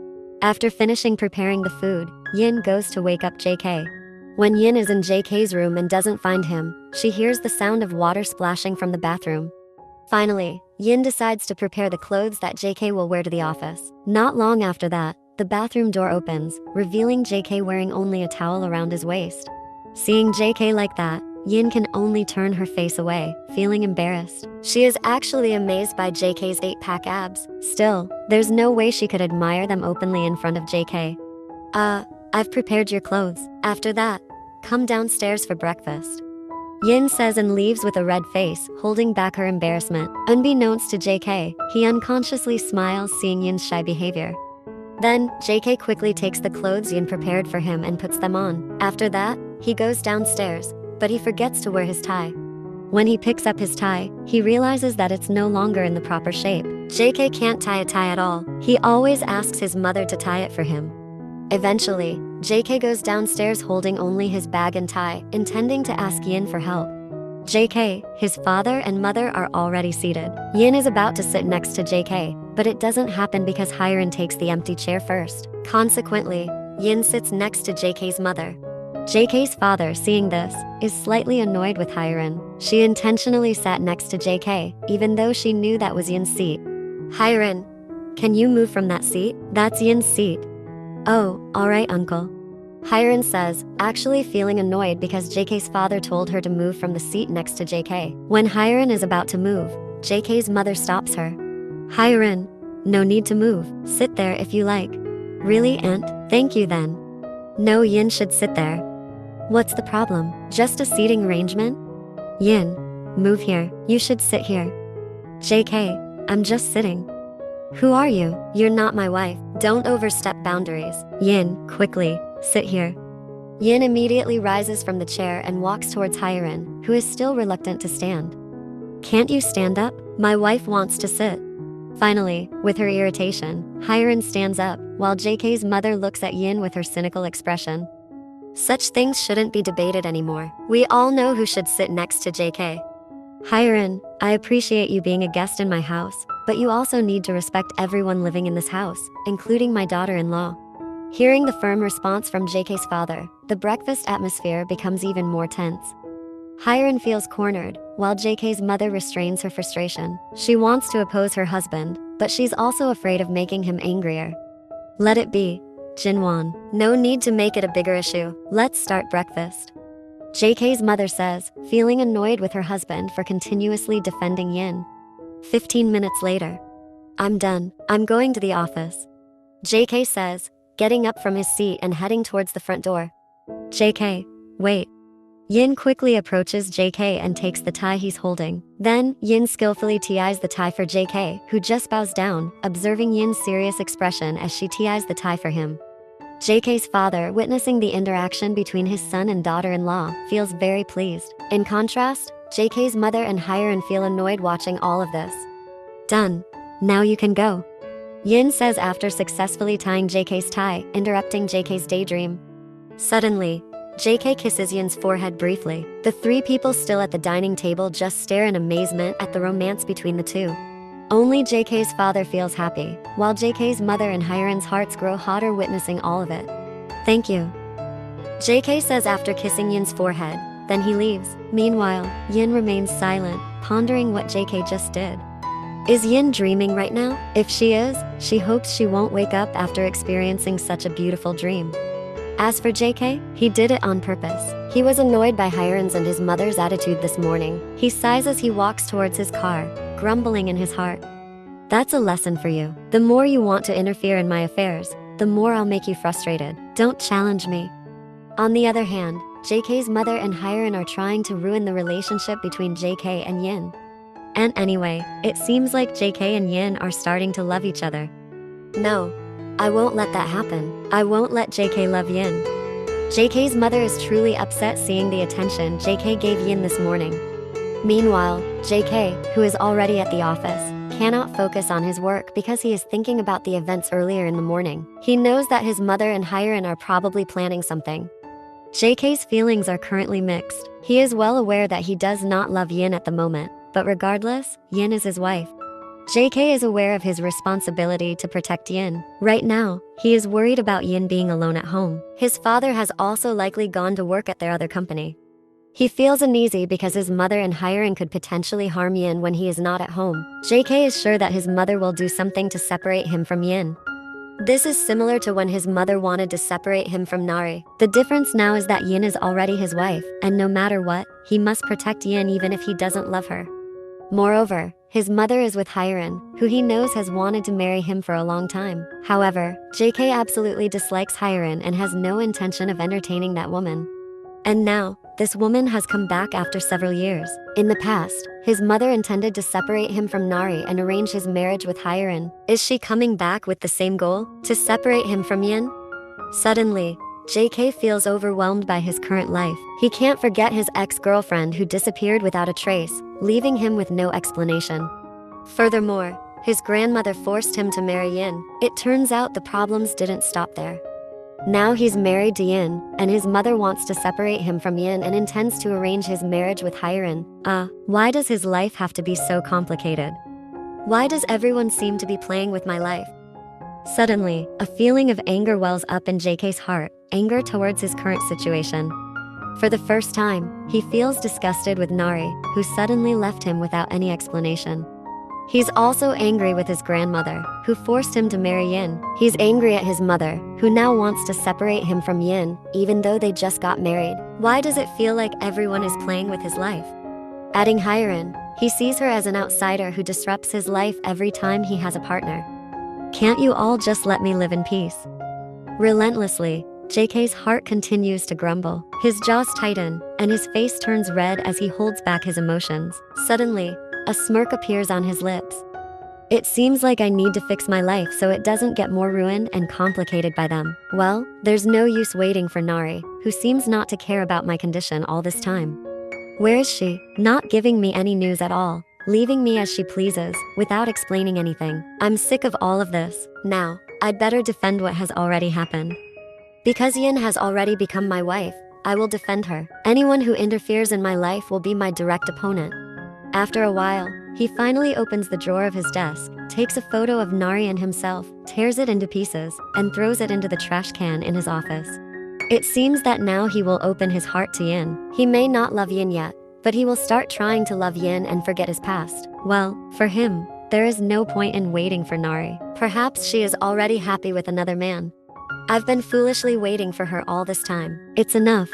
A: After finishing preparing the food, Yin goes to wake up JK. When Yin is in JK's room and doesn't find him, she hears the sound of water splashing from the bathroom. Finally, Yin decides to prepare the clothes that JK will wear to the office. Not long after that, the bathroom door opens, revealing JK wearing only a towel around his waist. Seeing JK like that, Yin can only turn her face away, feeling embarrassed. She is actually amazed by JK's 8-pack abs. Still, there's no way she could admire them openly in front of JK. I've prepared your clothes. After that, come downstairs for breakfast. Yin says and leaves with a red face, holding back her embarrassment. Unbeknownst to JK, he unconsciously smiles seeing Yin's shy behavior. Then, JK quickly takes the clothes Yin prepared for him and puts them on. After that, he goes downstairs, but he forgets to wear his tie. When he picks up his tie, he realizes that it's no longer in the proper shape. JK can't tie a tie at all. He always asks his mother to tie it for him. Eventually, JK goes downstairs holding only his bag and tie, intending to ask Yin for help. JK, his father and mother are already seated. Yin is about to sit next to JK, but it doesn't happen because Hyerin takes the empty chair first. Consequently, Yin sits next to JK's mother. JK's father, seeing this, is slightly annoyed with Hyerin. She intentionally sat next to JK, even though she knew that was Yin's seat. Hyerin, can you move from that seat? That's Yin's seat. Oh, alright uncle. Hyerin says, actually feeling annoyed because JK's father told her to move from the seat next to JK. When Hyerin is about to move, JK's mother stops her. Hyerin, no need to move. Sit there if you like. Really, aunt? Thank you then. No, Yin should sit there. What's the problem? Just a seating arrangement? Yin, move here. You should sit here. JK, I'm just sitting. Who are you? You're not my wife. Don't overstep boundaries. Yin, quickly, sit here. Yin immediately rises from the chair and walks towards Hyerin, who is still reluctant to stand. Can't you stand up? My wife wants to sit. Finally, with her irritation, Hyerin stands up, while JK's mother looks at Yin with her cynical expression. Such things shouldn't be debated anymore. We all know who should sit next to JK. Hyerin, I appreciate you being a guest in my house, but you also need to respect everyone living in this house, including my daughter-in-law. Hearing the firm response from JK's father, the breakfast atmosphere becomes even more tense. Hyerin feels cornered, while JK's mother restrains her frustration. She wants to oppose her husband, but she's also afraid of making him angrier. Let it be, Jinwon. No need to make it a bigger issue. Let's start breakfast. JK's mother says, feeling annoyed with her husband for continuously defending Yin. 15 minutes later. I'm done. I'm going to the office. JK says, getting up from his seat and heading towards the front door. JK, wait. Yin quickly approaches JK and takes the tie he's holding. Then, Yin skillfully ties the tie for JK, who just bows down, observing Yin's serious expression as she ties the tie for him. JK's father, witnessing the interaction between his son and daughter-in-law, feels very pleased. In contrast, JK's mother and Hyerin feel annoyed watching all of this. Done. Now you can go. Yin says after successfully tying JK's tie, interrupting JK's daydream. Suddenly, JK kisses Yin's forehead briefly. The three people still at the dining table just stare in amazement at the romance between the two. Only JK's father feels happy, while JK's mother and Hyerin's hearts grow hotter witnessing all of it. Thank you. JK says after kissing Yin's forehead, then he leaves. Meanwhile, Yin remains silent, pondering what JK just did. Is Yin dreaming right now? If she is, she hopes she won't wake up after experiencing such a beautiful dream. As for JK, he did it on purpose. He was annoyed by Hyerin's and his mother's attitude this morning. He sighs as he walks towards his car, grumbling in his heart. That's a lesson for you. The more you want to interfere in my affairs, the more I'll make you frustrated. Don't challenge me. On the other hand, JK's mother and Hyerin are trying to ruin the relationship between JK and Yin. And anyway, it seems like JK and Yin are starting to love each other. No, I won't let that happen. I won't let JK love Yin. JK's mother is truly upset seeing the attention JK gave Yin this morning. Meanwhile, JK, who is already at the office, cannot focus on his work because he is thinking about the events earlier in the morning. He knows that his mother and Hyerin are probably planning something. JK's feelings are currently mixed. He is well aware that he does not love Yin at the moment, but regardless, Yin is his wife. JK is aware of his responsibility to protect Yin. Right now, he is worried about Yin being alone at home. His father has also likely gone to work at their other company. He feels uneasy because his mother and Hiren could potentially harm Yin when he is not at home. JK is sure that his mother will do something to separate him from Yin. This is similar to when his mother wanted to separate him from Nari. The difference now is that Yin is already his wife, and no matter what, he must protect Yin even if he doesn't love her. Moreover, his mother is with Hiren, who he knows has wanted to marry him for a long time. However, JK absolutely dislikes Hiren and has no intention of entertaining that woman. And now, this woman has come back after several years. In the past, his mother intended to separate him from Nari and arrange his marriage with Hiren. Is she coming back with the same goal? To separate him from Yin? Suddenly, JK feels overwhelmed by his current life. He can't forget his ex-girlfriend who disappeared without a trace, leaving him with no explanation. Furthermore, his grandmother forced him to marry Yin. It turns out the problems didn't stop there. Now he's married to Yin, and his mother wants to separate him from Yin and intends to arrange his marriage with Hiren. Why does his life have to be so complicated? Why does everyone seem to be playing with my life? Suddenly, a feeling of anger wells up in JK's heart, anger towards his current situation. For the first time, he feels disgusted with Nari, who suddenly left him without any explanation. He's also angry with his grandmother, who forced him to marry Yin. He's angry at his mother, who now wants to separate him from Yin, even though they just got married. Why does it feel like everyone is playing with his life? Adding Hiren, he sees her as an outsider who disrupts his life every time he has a partner. Can't you all just let me live in peace? Relentlessly, JK's heart continues to grumble. His jaws tighten, and his face turns red as he holds back his emotions. Suddenly, a smirk appears on his lips. It seems like I need to fix my life so it doesn't get more ruined and complicated by them. Well, there's no use waiting for Nari, who seems not to care about my condition all this time. Where is she? Not giving me any news at all, leaving me as she pleases, without explaining anything. I'm sick of all of this. Now, I'd better defend what has already happened. Because Yin has already become my wife, I will defend her. Anyone who interferes in my life will be my direct opponent. After a while, he finally opens the drawer of his desk, takes a photo of Nari and himself, tears it into pieces, and throws it into the trash can in his office. It seems that now he will open his heart to Yin. He may not love Yin yet, but he will start trying to love Yin and forget his past. Well, for him, there is no point in waiting for Nari. Perhaps she is already happy with another man. I've been foolishly waiting for her all this time. It's enough.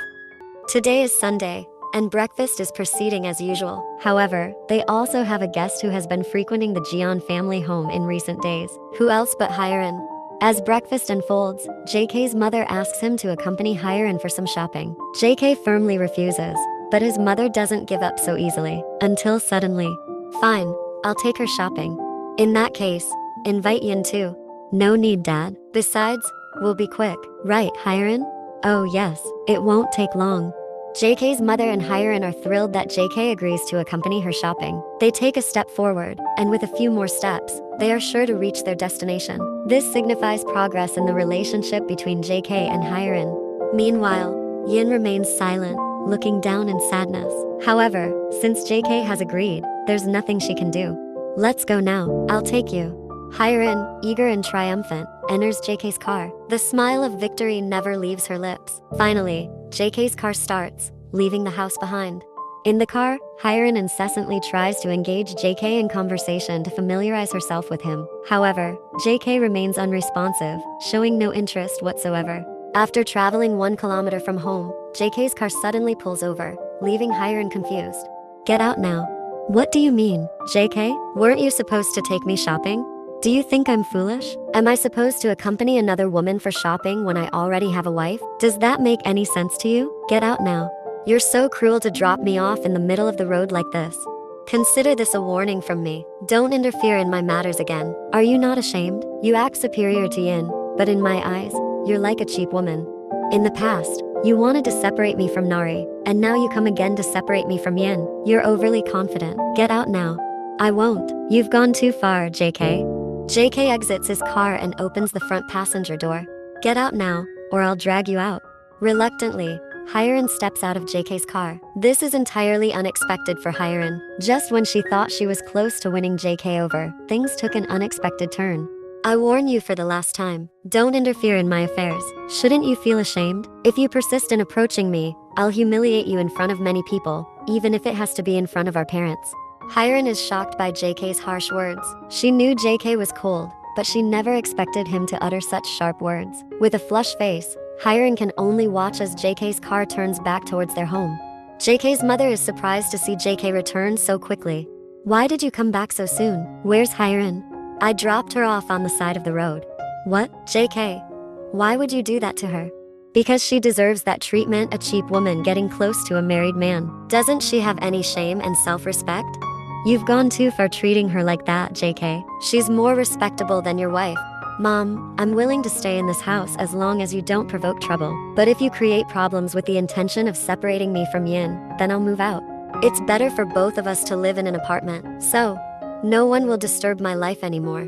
A: Today is Sunday, and breakfast is proceeding as usual. However, they also have a guest who has been frequenting the Jeon family home in recent days. Who else but Hiren? As breakfast unfolds, JK's mother asks him to accompany Hiren for some shopping. JK firmly refuses, but his mother doesn't give up so easily, until suddenly, fine, I'll take her shopping. In that case, invite Yin too. No need, Dad. Besides, we'll be quick. Right, Hiren? Oh yes, it won't take long. JK's mother and Hiren are thrilled that JK agrees to accompany her shopping. They take a step forward, and with a few more steps, they are sure to reach their destination. This signifies progress in the relationship between JK and Hiren. Meanwhile, Yin remains silent, looking down in sadness. However, since JK has agreed, there's nothing she can do. Let's go now, I'll take you. Hiren, eager and triumphant, enters JK's car. The smile of victory never leaves her lips. Finally, JK's car starts, leaving the house behind. In the car, Hiren incessantly tries to engage JK in conversation to familiarize herself with him. However, JK remains unresponsive, showing no interest whatsoever. After traveling 1 kilometer from home, JK's car suddenly pulls over, leaving Hiren confused. Get out now. What do you mean, JK? Weren't you supposed to take me shopping? Do you think I'm foolish? Am I supposed to accompany another woman for shopping when I already have a wife? Does that make any sense to you? Get out now. You're so cruel to drop me off in the middle of the road like this. Consider this a warning from me. Don't interfere in my matters again. Are you not ashamed? You act superior to Yin, but in my eyes, you're like a cheap woman. In the past, you wanted to separate me from Nari, and now you come again to separate me from Yin. You're overly confident. Get out now. I won't. You've gone too far, JK. JK exits his car and opens the front passenger door. Get out now, or I'll drag you out. Reluctantly, Hyeren steps out of JK's car. This is entirely unexpected for Hyeren. Just when she thought she was close to winning JK over, things took an unexpected turn. I warn you for the last time, don't interfere in my affairs. Shouldn't you feel ashamed? If you persist in approaching me, I'll humiliate you in front of many people, even if it has to be in front of our parents. Hyeren is shocked by JK's harsh words. She knew JK was cold, but she never expected him to utter such sharp words. With a flushed face, Hyeren can only watch as JK's car turns back towards their home. JK's mother is surprised to see JK return so quickly. Why did you come back so soon? Where's Hyeren? I dropped her off on the side of the road. What? JK? Why would you do that to her? Because she deserves that treatment, a cheap woman getting close to a married man. Doesn't she have any shame and self-respect? You've gone too far treating her like that, JK. She's more respectable than your wife. Mom, I'm willing to stay in this house as long as you don't provoke trouble. But if you create problems with the intention of separating me from Yin, then I'll move out. It's better for both of us to live in an apartment, so no one will disturb my life anymore.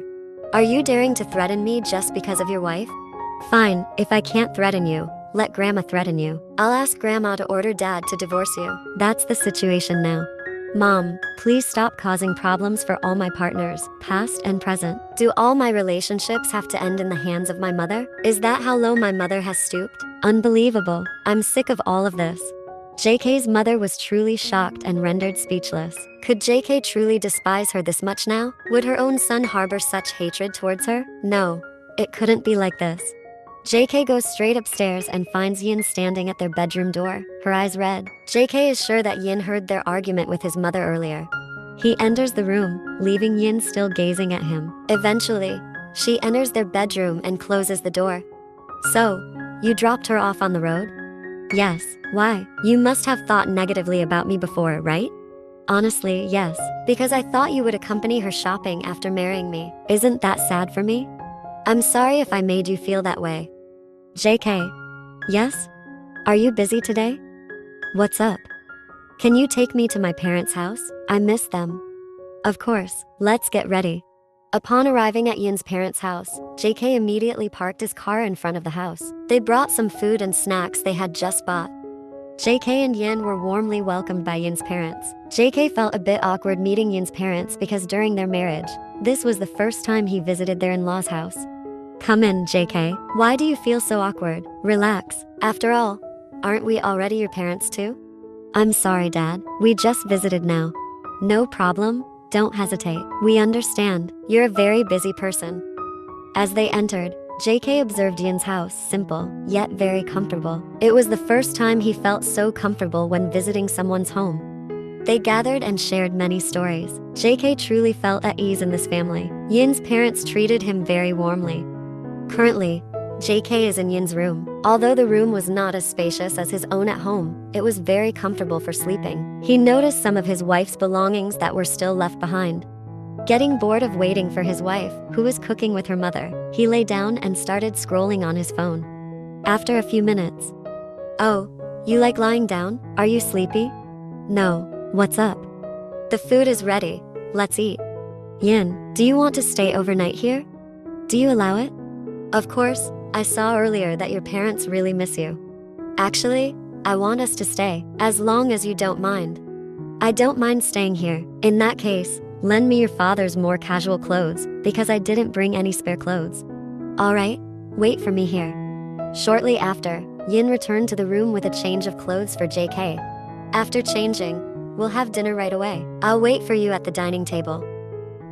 A: Are you daring to threaten me just because of your wife? Fine, if I can't threaten you, let Grandma threaten you. I'll ask Grandma to order Dad to divorce you. That's the situation now. Mom, please stop causing problems for all my partners, past and present. Do all my relationships have to end in the hands of my mother? Is that how low my mother has stooped? Unbelievable. I'm sick of all of this. JK's mother was truly shocked and rendered speechless. Could JK truly despise her this much now? Would her own son harbor such hatred towards her? No, it couldn't be like this. JK goes straight upstairs and finds Yin standing at their bedroom door, her eyes red. JK is sure that Yin heard their argument with his mother earlier. He enters the room, leaving Yin still gazing at him. Eventually, she enters their bedroom and closes the door. So, you dropped her off on the road? Yes. Why? You must have thought negatively about me before, right? Honestly, yes. Because I thought you would accompany her shopping after marrying me. Isn't that sad for me? I'm sorry if I made you feel that way. JK. Yes? Are you busy today? What's up? Can you take me to my parents' house? I miss them. Of course. Let's get ready. Upon arriving at Yin's parents' house, JK immediately parked his car in front of the house. They brought some food and snacks they had just bought. JK and Yin were warmly welcomed by Yin's parents. JK felt a bit awkward meeting Yin's parents because during their marriage, this was the first time he visited their in-laws' house. Come in, JK. Why do you feel so awkward? Relax. After all, aren't we already your parents too? I'm sorry, Dad. We just visited now. No problem. Don't hesitate. We understand. You're a very busy person. As they entered, JK observed Yin's house, simple, yet very comfortable. It was the first time he felt so comfortable when visiting someone's home. They gathered and shared many stories. JK truly felt at ease in this family. Yin's parents treated him very warmly. Currently, JK is in Yin's room. Although the room was not as spacious as his own at home, it was very comfortable for sleeping. He noticed some of his wife's belongings that were still left behind. Getting bored of waiting for his wife, who was cooking with her mother, he lay down and started scrolling on his phone. After a few minutes, "Oh, you like lying down? Are you sleepy?" "No, what's up?" "The food is ready, let's eat." "Yin, do you want to stay overnight here? Do you allow it?" "Of course, I saw earlier that your parents really miss you." "Actually, I want us to stay, as long as you don't mind." "I don't mind staying here. In that case, lend me your father's more casual clothes, because I didn't bring any spare clothes." "Alright, wait for me here." Shortly after, Yin returned to the room with a change of clothes for JK. "After changing, we'll have dinner right away. I'll wait for you at the dining table."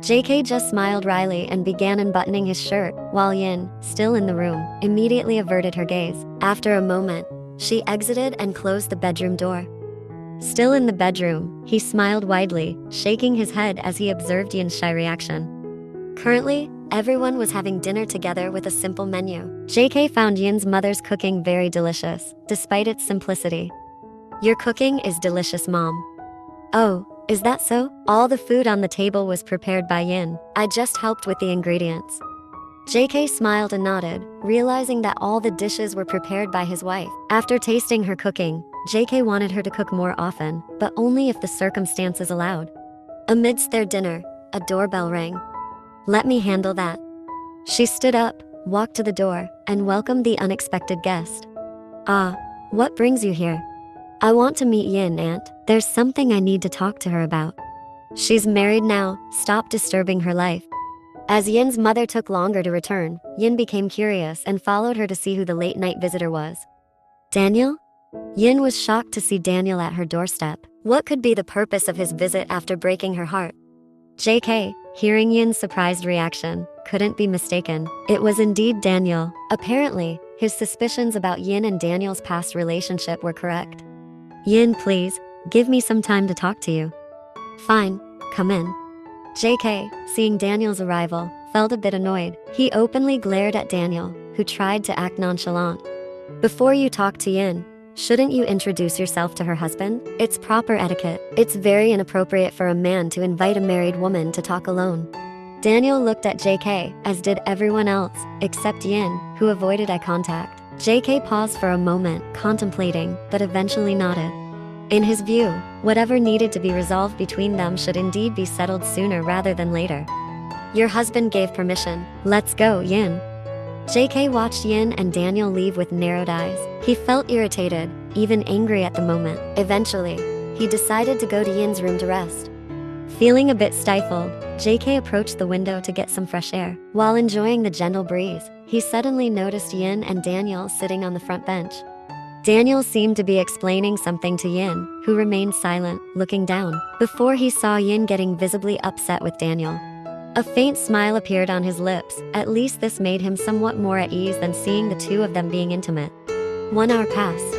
A: JK just smiled wryly and began unbuttoning his shirt, while Yin, still in the room, immediately averted her gaze. After a moment, she exited and closed the bedroom door. Still in the bedroom, he smiled widely, shaking his head as he observed Yin's shy reaction. Currently, everyone was having dinner together with a simple menu. JK found Yin's mother's cooking very delicious, despite its simplicity. "Your cooking is delicious, Mom." "Oh, is that so?" All the food on the table was prepared by Yin. "I just helped with the ingredients." JK smiled and nodded, realizing that all the dishes were prepared by his wife. After tasting her cooking, JK wanted her to cook more often, but only if the circumstances allowed. Amidst their dinner, a doorbell rang. "Let me handle that." She stood up, walked to the door, and welcomed the unexpected guest. "Ah, What brings you here? I want to meet Yin, Aunt. There's something I need to talk to her about. She's married now, stop disturbing her life. As Yin's mother took longer to return, Yin became curious and followed her to see who the late-night visitor was. Daniel? Yin was shocked to see Daniel at her doorstep. What could be the purpose of his visit after breaking her heart? JK, hearing Yin's surprised reaction, couldn't be mistaken. It was indeed Daniel. Apparently, his suspicions about Yin and Daniel's past relationship were correct. Yin, please, give me some time to talk to you. Fine, come in. JK, seeing Daniel's arrival, felt a bit annoyed. He openly glared at Daniel, who tried to act nonchalant. Before you talk to Yin, shouldn't you introduce yourself to her husband? It's proper etiquette. It's very inappropriate for a man to invite a married woman to talk alone. Daniel looked at JK, as did everyone else, except Yin, who avoided eye contact. JK paused for a moment, contemplating, but eventually nodded. In his view, whatever needed to be resolved between them should indeed be settled sooner rather than later. Your husband gave permission. Let's go, Yin. JK watched Yin and Daniel leave with narrowed eyes. He felt irritated, even angry at the moment. Eventually, he decided to go to Yin's room to rest. Feeling a bit stifled, JK approached the window to get some fresh air. While enjoying the gentle breeze, he suddenly noticed Yin and Daniel sitting on the front bench. Daniel seemed to be explaining something to Yin, who remained silent, looking down, before he saw Yin getting visibly upset with Daniel. A faint smile appeared on his lips. At least this made him somewhat more at ease than seeing the two of them being intimate. 1 hour passed.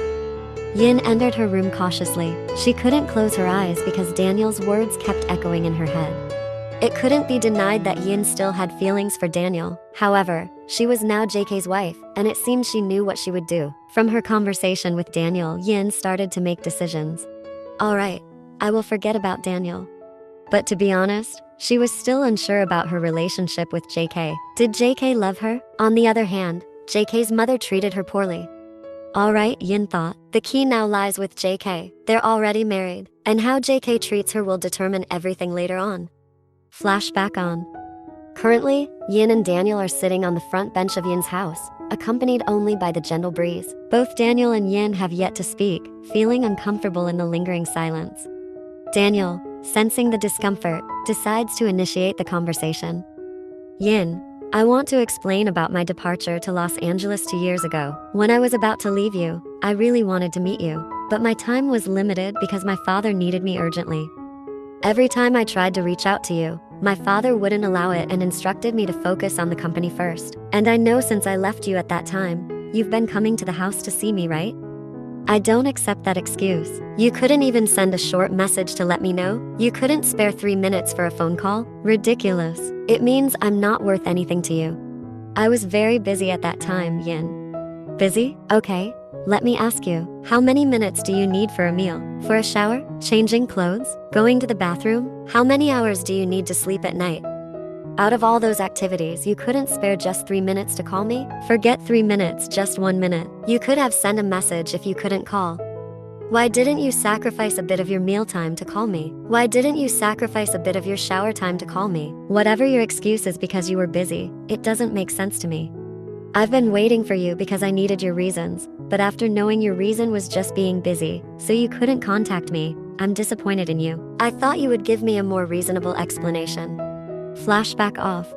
A: Yin entered her room cautiously. She couldn't close her eyes because Daniel's words kept echoing in her head. It couldn't be denied that Yin still had feelings for Daniel. However, she was now JK's wife, and it seemed she knew what she would do. From her conversation with Daniel, Yin started to make decisions. Alright, I will forget about Daniel. But to be honest, she was still unsure about her relationship with JK. Did JK love her? On the other hand, JK's mother treated her poorly. Alright, Yin thought. The key now lies with JK. They're already married, and how JK treats her will determine everything later on. Flashback on. Currently, Yin and Daniel are sitting on the front bench of Yin's house, accompanied only by the gentle breeze. Both Daniel and Yin have yet to speak, feeling uncomfortable in the lingering silence. Daniel, sensing the discomfort, decides to initiate the conversation. Yin, I want to explain about my departure to Los Angeles 2 years ago. When I was about to leave you, I really wanted to meet you, but my time was limited because my father needed me urgently. Every time I tried to reach out to you, my father wouldn't allow it and instructed me to focus on the company first. And I know since I left you at that time, you've been coming to the house to see me, right? I don't accept that excuse. You couldn't even send a short message to let me know? You couldn't spare 3 minutes for a phone call? Ridiculous. It means I'm not worth anything to you. I was very busy at that time, Yin. Busy? Okay. Let me ask you, how many minutes do you need for a meal? For a shower? Changing clothes? Going to the bathroom? How many hours do you need to sleep at night? Out of all those activities, you couldn't spare just 3 minutes to call me? Forget 3 minutes, just 1 minute. You could have sent a message if you couldn't call. Why didn't you sacrifice a bit of your meal time to call me? Why didn't you sacrifice a bit of your shower time to call me? Whatever your excuse is because you were busy, it doesn't make sense to me. I've been waiting for you because I needed your reasons, but after knowing your reason was just being busy, so you couldn't contact me, I'm disappointed in you. I thought you would give me a more reasonable explanation. Flashback off.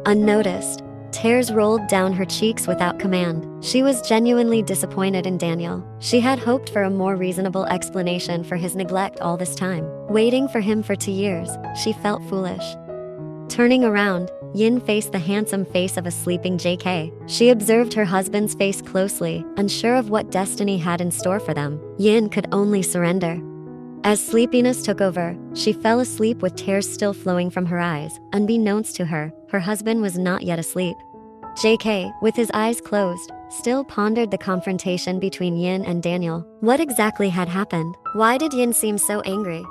A: Unnoticed, tears rolled down her cheeks without command. She was genuinely disappointed in Daniel. She had hoped for a more reasonable explanation for his neglect all this time. Waiting for him for 2 years, she felt foolish. Turning around, Yin faced the handsome face of a sleeping JK. She observed her husband's face closely, unsure of what destiny had in store for them. Yin could only surrender. As sleepiness took over, she fell asleep with tears still flowing from her eyes. Unbeknownst to her, her husband was not yet asleep. JK, with his eyes closed, still pondered the confrontation between Yin and Daniel. What exactly had happened? Why did Yin seem so angry?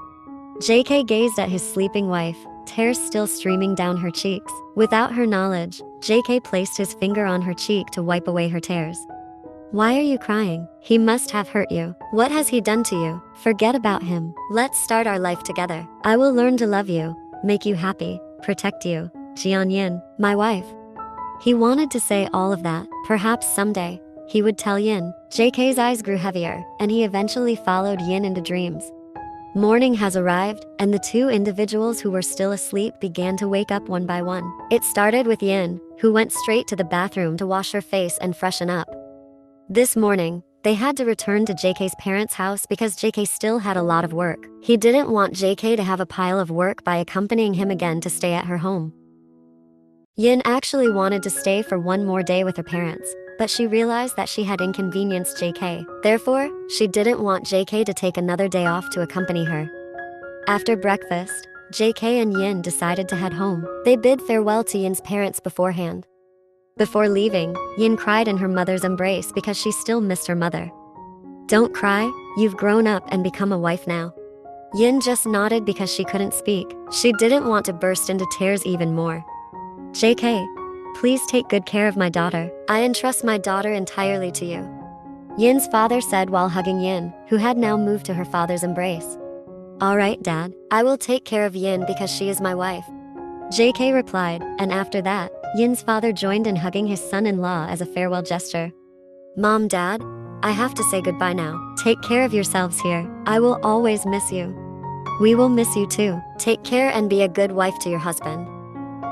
A: JK gazed at his sleeping wife, tears still streaming down her cheeks. Without her knowledge, JK placed his finger on her cheek to wipe away her tears. Why are you crying? He must have hurt you. What has he done to you? Forget about him. Let's start our life together. I will learn to love you, make you happy, protect you. Jian Yin, my wife. He wanted to say all of that. Perhaps someday, he would tell Yin. JK's eyes grew heavier, and he eventually followed Yin into dreams. Morning has arrived, and the two individuals who were still asleep began to wake up one by one. It started with Yin, who went straight to the bathroom to wash her face and freshen up. This morning, they had to return to JK's parents' house because JK still had a lot of work. He didn't want JK to have a pile of work by accompanying him again to stay at her home. Yin actually wanted to stay for one more day with her parents, but she realized that she had inconvenienced JK. Therefore, she didn't want JK to take another day off to accompany her. After breakfast, JK and Yin decided to head home. They bid farewell to Yin's parents beforehand. Before leaving, Yin cried in her mother's embrace because she still missed her mother. "Don't cry, you've grown up and become a wife now." Yin just nodded because she couldn't speak. She didn't want to burst into tears even more. "JK, please take good care of my daughter. I entrust my daughter entirely to you," Yin's father said while hugging Yin, who had now moved to her father's embrace. "All right, Dad. I will take care of Yin because she is my wife," JK replied, and after that, Yin's father joined in hugging his son-in-law as a farewell gesture. "Mom, Dad, I have to say goodbye now. Take care of yourselves here. I will always miss you." "We will miss you too. Take care and be a good wife to your husband."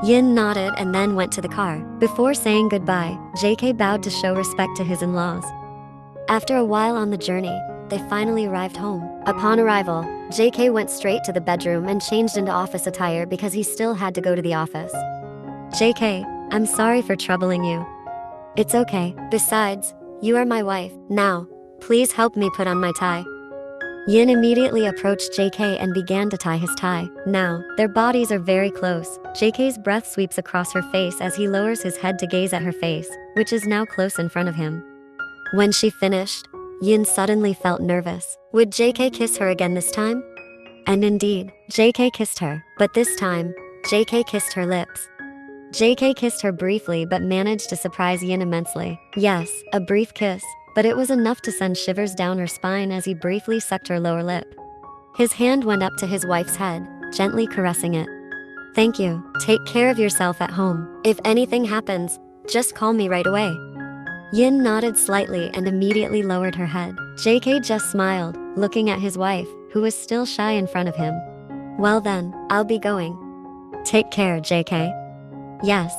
A: Yin nodded and then went to the car. Before saying goodbye, JK bowed to show respect to his in-laws. After a while on the journey, they finally arrived home. Upon arrival, JK went straight to the bedroom and changed into office attire because he still had to go to the office. "JK, I'm sorry for troubling you." "It's okay. Besides, you are my wife. Now, please help me put on my tie." Yin immediately approached JK and began to tie his tie. Now, their bodies are very close. JK's breath sweeps across her face as he lowers his head to gaze at her face, which is now close in front of him. When she finished, Yin suddenly felt nervous. Would JK kiss her again this time? And indeed, JK kissed her, but this time, JK kissed her lips. JK kissed her briefly but managed to surprise Yin immensely. Yes, a brief kiss, but it was enough to send shivers down her spine as he briefly sucked her lower lip. His hand went up to his wife's head, gently caressing it. "Thank you. Take care of yourself at home. If anything happens, just call me right away." Yin nodded slightly and immediately lowered her head. JK just smiled, looking at his wife, who was still shy in front of him. "Well then, I'll be going. Take care, JK." "Yes."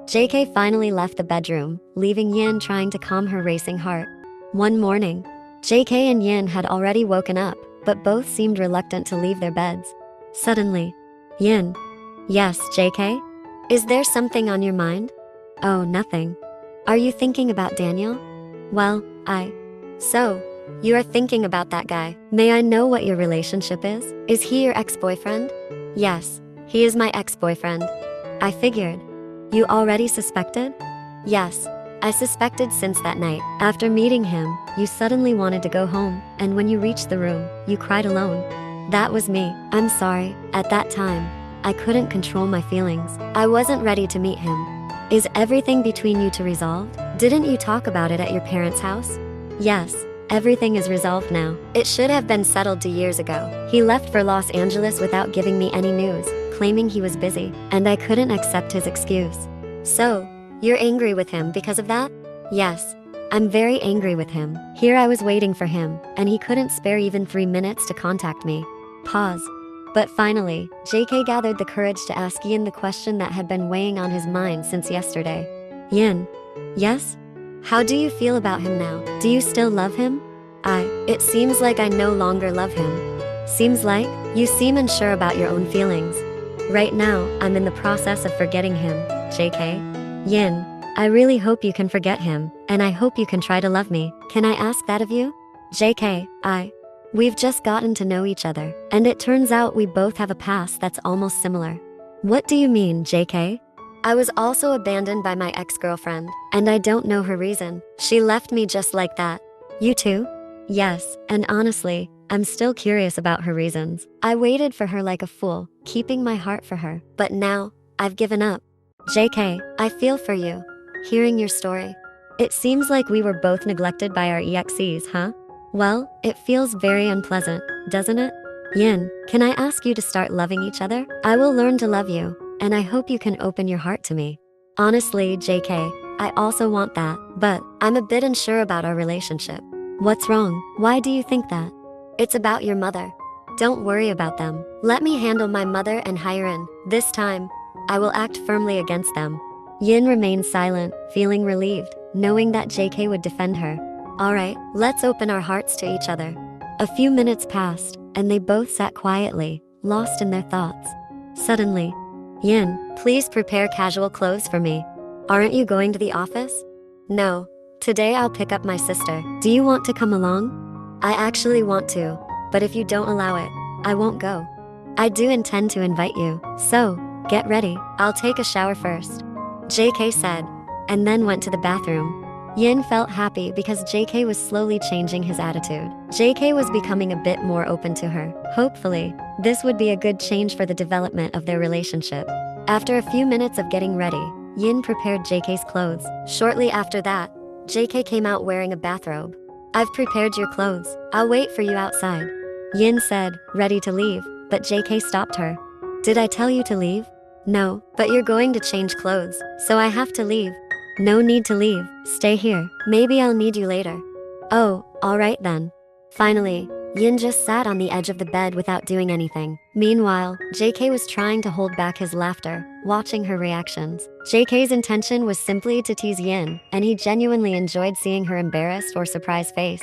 A: JK finally left the bedroom, leaving Yin trying to calm her racing heart. One morning, JK and Yin had already woken up, but both seemed reluctant to leave their beds. Suddenly, Yin. "Yes, JK? Is there something on your mind?" "Oh, nothing. Are you thinking about Daniel?" "Well, So, you are thinking about that guy. May I know what your relationship is? Is he your ex-boyfriend?" "Yes, he is my ex-boyfriend." "I figured. You already suspected?" "Yes, I suspected since that night. After meeting him, you suddenly wanted to go home, and when you reached the room, you cried alone." "That was me. I'm sorry. At that time, I couldn't control my feelings. I wasn't ready to meet him." "Is everything between you two resolved? Didn't you talk about it at your parents' house?" "Yes, everything is resolved now. It should have been settled 2 years ago. He left for Los Angeles without giving me any news, claiming he was busy, and I couldn't accept his excuse." "So, you're angry with him because of that?" "Yes, I'm very angry with him. Here I was waiting for him, and he couldn't spare even 3 minutes to contact me." Pause. But finally, JK gathered the courage to ask Yin the question that had been weighing on his mind since yesterday. "Yin. Yes? How do you feel about him now? Do you still love him?" It seems like I no longer love him." "Seems like? You seem unsure about your own feelings." "Right now, I'm in the process of forgetting him, JK. Yin, I really hope you can forget him, and I hope you can try to love me. Can I ask that of you?" JK, We've just gotten to know each other, and it turns out we both have a past that's almost similar." "What do you mean, JK?" "I was also abandoned by my ex-girlfriend, and I don't know her reason. She left me just like that." "You too?" "Yes, and honestly, I'm still curious about her reasons. I waited for her like a fool, keeping my heart for her, but now, I've given up." "JK, I feel for you, hearing your story. It seems like we were both neglected by our exes, huh? Well, it feels very unpleasant, doesn't it?" "Yin, can I ask you to start loving each other? I will learn to love you, and I hope you can open your heart to me." "Honestly, JK, I also want that, but I'm a bit unsure about our relationship. What's wrong? Why do you think that? It's about your mother. Don't worry about them. Let me handle my mother and Hyran. This time, I will act firmly against them. Yin remained silent, feeling relieved, knowing that JK would defend her. Alright, let's open our hearts to each other. A few minutes passed, and they both sat quietly, lost in their thoughts. Suddenly, Yin, please prepare casual clothes for me. Aren't you going to the office? No. Today I'll pick up my sister. Do you want to come along? I actually want to, but if you don't allow it, I won't go. I do intend to invite you, so get ready. I'll take a shower first, JK said, and then went to the bathroom. Yin felt happy because JK was slowly changing his attitude. JK was becoming a bit more open to her. Hopefully, this would be a good change for the development of their relationship. After a few minutes of getting ready, Yin prepared JK's clothes. Shortly after that, JK came out wearing a bathrobe. I've prepared your clothes. I'll wait for you outside, Yin said, ready to leave, but JK stopped her. Did I tell you to leave? No, but you're going to change clothes, so I have to leave. No need to leave. Stay here. Maybe I'll need you later. Oh, alright then. Finally, Yin just sat on the edge of the bed without doing anything. Meanwhile, JK was trying to hold back his laughter, watching her reactions. JK's intention was simply to tease Yin, and he genuinely enjoyed seeing her embarrassed or surprised face.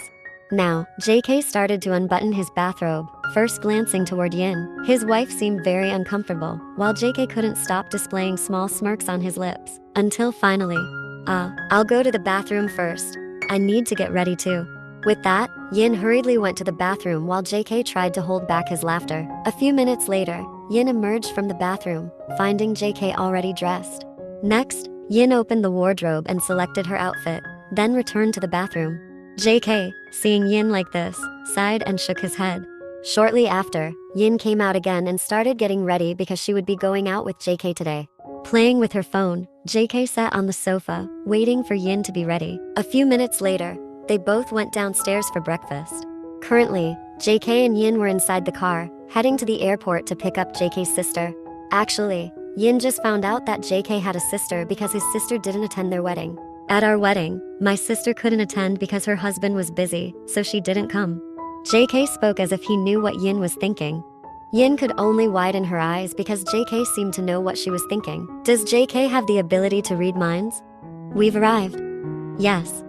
A: Now, JK started to unbutton his bathrobe, first glancing toward Yin. His wife seemed very uncomfortable, while JK couldn't stop displaying small smirks on his lips, until finally, I'll go to the bathroom first. I need to get ready too. With that, Yin hurriedly went to the bathroom while JK tried to hold back his laughter. A few minutes later, Yin emerged from the bathroom, finding JK already dressed. Next, Yin opened the wardrobe and selected her outfit, then returned to the bathroom. JK, seeing Yin like this, sighed and shook his head. Shortly after, Yin came out again and started getting ready because she would be going out with JK today. Playing with her phone, JK sat on the sofa, waiting for Yin to be ready. A few minutes later, they both went downstairs for breakfast. Currently, JK and Yin were inside the car, heading to the airport to pick up JK's sister. Actually, Yin just found out that JK had a sister because his sister didn't attend their wedding. At our wedding, my sister couldn't attend because her husband was busy, so she didn't come. JK spoke as if he knew what Yin was thinking. Yin could only widen her eyes because JK seemed to know what she was thinking. Does JK have the ability to read minds? We've arrived. Yes.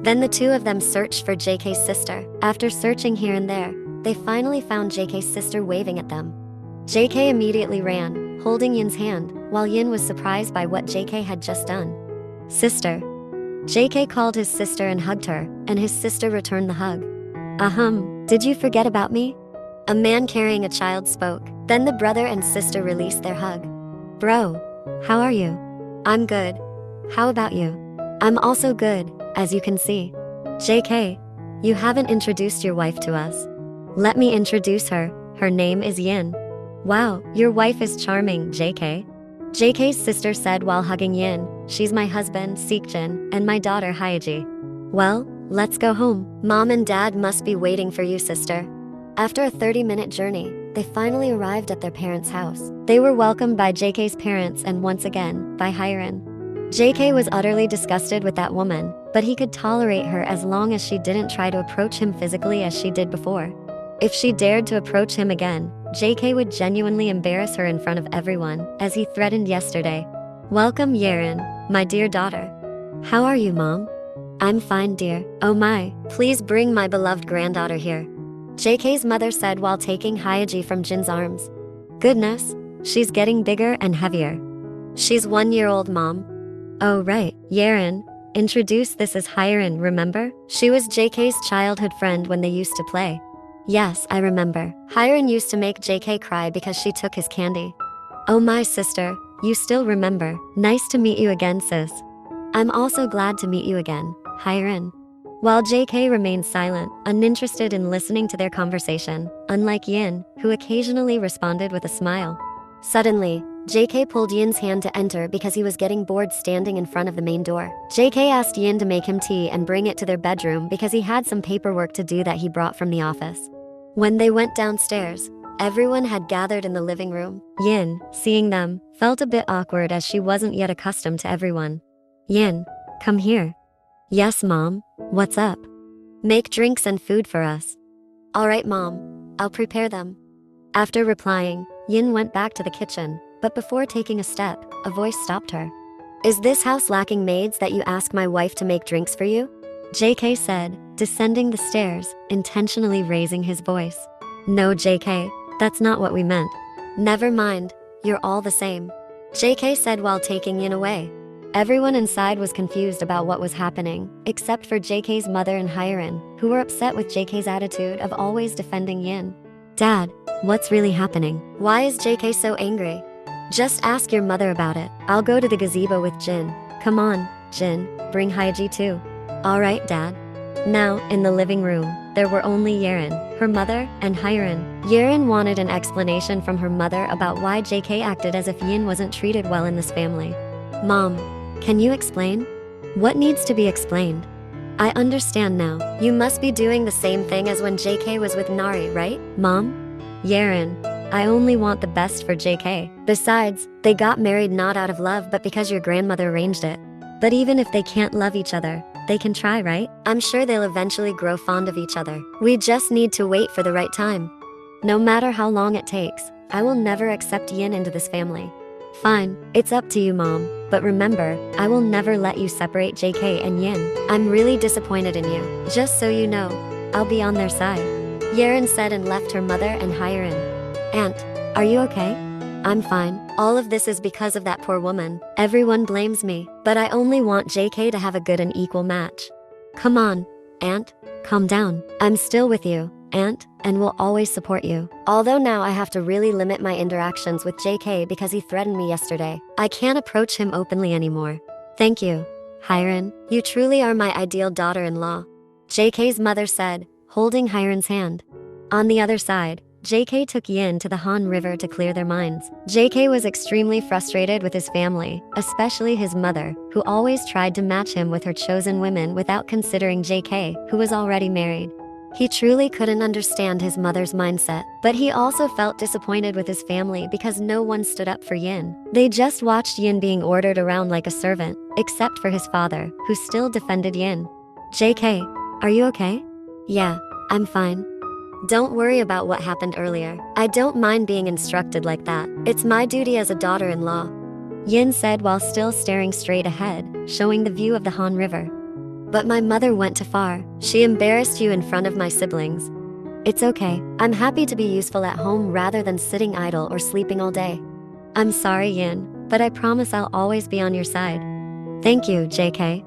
A: Then the two of them searched for JK's sister. After searching here and there, they finally found JK's sister waving at them. JK immediately ran, holding Yin's hand, while Yin was surprised by what JK had just done. Sister. JK called his sister and hugged her, and his sister returned the hug. Did you forget about me? A man carrying a child spoke. Then the brother and sister released their hug. Bro, how are you? I'm good. How about you? I'm also good, as you can see. JK, you haven't introduced your wife to us. Let me introduce her. Her name is Yin. Wow, your wife is charming, JK. JK's sister said while hugging Yin. She's my husband, Seekjin, and my daughter, Hyaji. Well, let's go home. Mom and Dad must be waiting for you, sister. After a 30-minute journey, they finally arrived at their parents' house. They were welcomed by JK's parents and once again, by Hyran. JK was utterly disgusted with that woman, but he could tolerate her as long as she didn't try to approach him physically as she did before. If she dared to approach him again, JK would genuinely embarrass her in front of everyone, as he threatened yesterday. Welcome, Yeren, my dear daughter. How are you, Mom? I'm fine, dear. Oh my, please bring my beloved granddaughter here, JK's mother said while taking Hyaji from Jin's arms. Goodness, she's getting bigger and heavier. She's 1 year old, Mom. Oh right, Yeren. Introduce this as Hyran, remember? She was JK's childhood friend when they used to play. Yes, I remember. Hyran used to make JK cry because she took his candy. Oh my sister, you still remember. Nice to meet you again, sis. I'm also glad to meet you again, Hyran. While JK remained silent, uninterested in listening to their conversation, unlike Yin, who occasionally responded with a smile. Suddenly, JK pulled Yin's hand to enter because he was getting bored standing in front of the main door. JK asked Yin to make him tea and bring it to their bedroom because he had some paperwork to do that he brought from the office. When they went downstairs, everyone had gathered in the living room. Yin, seeing them, felt a bit awkward as she wasn't yet accustomed to everyone. Yin, come here. Yes, Mom. What's up? Make drinks and food for us. All right, Mom. I'll prepare them. After replying, Yin went back to the kitchen, but before taking a step, a voice stopped her. Is this house lacking maids that you ask my wife to make drinks for you? JK said, descending the stairs, intentionally raising his voice. No, JK, that's not what we meant. Never mind, you're all the same. JK said while taking Yin away. Everyone inside was confused about what was happening, except for JK's mother and Hyerin, who were upset with JK's attitude of always defending Yin. Dad, what's really happening? Why is JK so angry? Just ask your mother about it. I'll go to the gazebo with Jin. Come on, Jin, bring Hyiji too. Alright, Dad. Now, in the living room, there were only Yerin, her mother, and Hyerin. Yerin wanted an explanation from her mother about why JK acted as if Yin wasn't treated well in this family. Mom, can you explain? What needs to be explained? I understand now. You must be doing the same thing as when JK was with Nari, right? Mom? Yerin, I only want the best for JK. Besides, they got married not out of love but because your grandmother arranged it. But even if they can't love each other, they can try, right? I'm sure they'll eventually grow fond of each other. We just need to wait for the right time. No matter how long it takes, I will never accept Yin into this family. Fine, it's up to you, Mom. But remember, I will never let you separate JK and Yin. I'm really disappointed in you. Just so you know, I'll be on their side. Yerin said and left her mother and Hyerin. Aunt, are you okay? I'm fine. All of this is because of that poor woman. Everyone blames me, but I only want JK to have a good and equal match. Come on, Aunt, calm down. I'm still with you, Aunt, and will always support you. Although now I have to really limit my interactions with JK because he threatened me yesterday. I can't approach him openly anymore. Thank you, Hyerin. You truly are my ideal daughter-in-law. JK's mother said, holding Hyerin's hand. On the other side, JK took Yin to the Han River to clear their minds. JK was extremely frustrated with his family, especially his mother, who always tried to match him with her chosen women without considering JK, who was already married. He truly couldn't understand his mother's mindset, but he also felt disappointed with his family because no one stood up for Yin. They just watched Yin being ordered around like a servant, except for his father, who still defended Yin. JK, are you okay? Yeah, I'm fine. Don't worry about what happened earlier. I don't mind being instructed like that. It's my duty as a daughter-in-law. Yin said while still staring straight ahead, showing the view of the Han River. But my mother went too far. She embarrassed you in front of my siblings. It's okay. I'm happy to be useful at home rather than sitting idle or sleeping all day. I'm sorry, Yin, but I promise I'll always be on your side. Thank you, JK.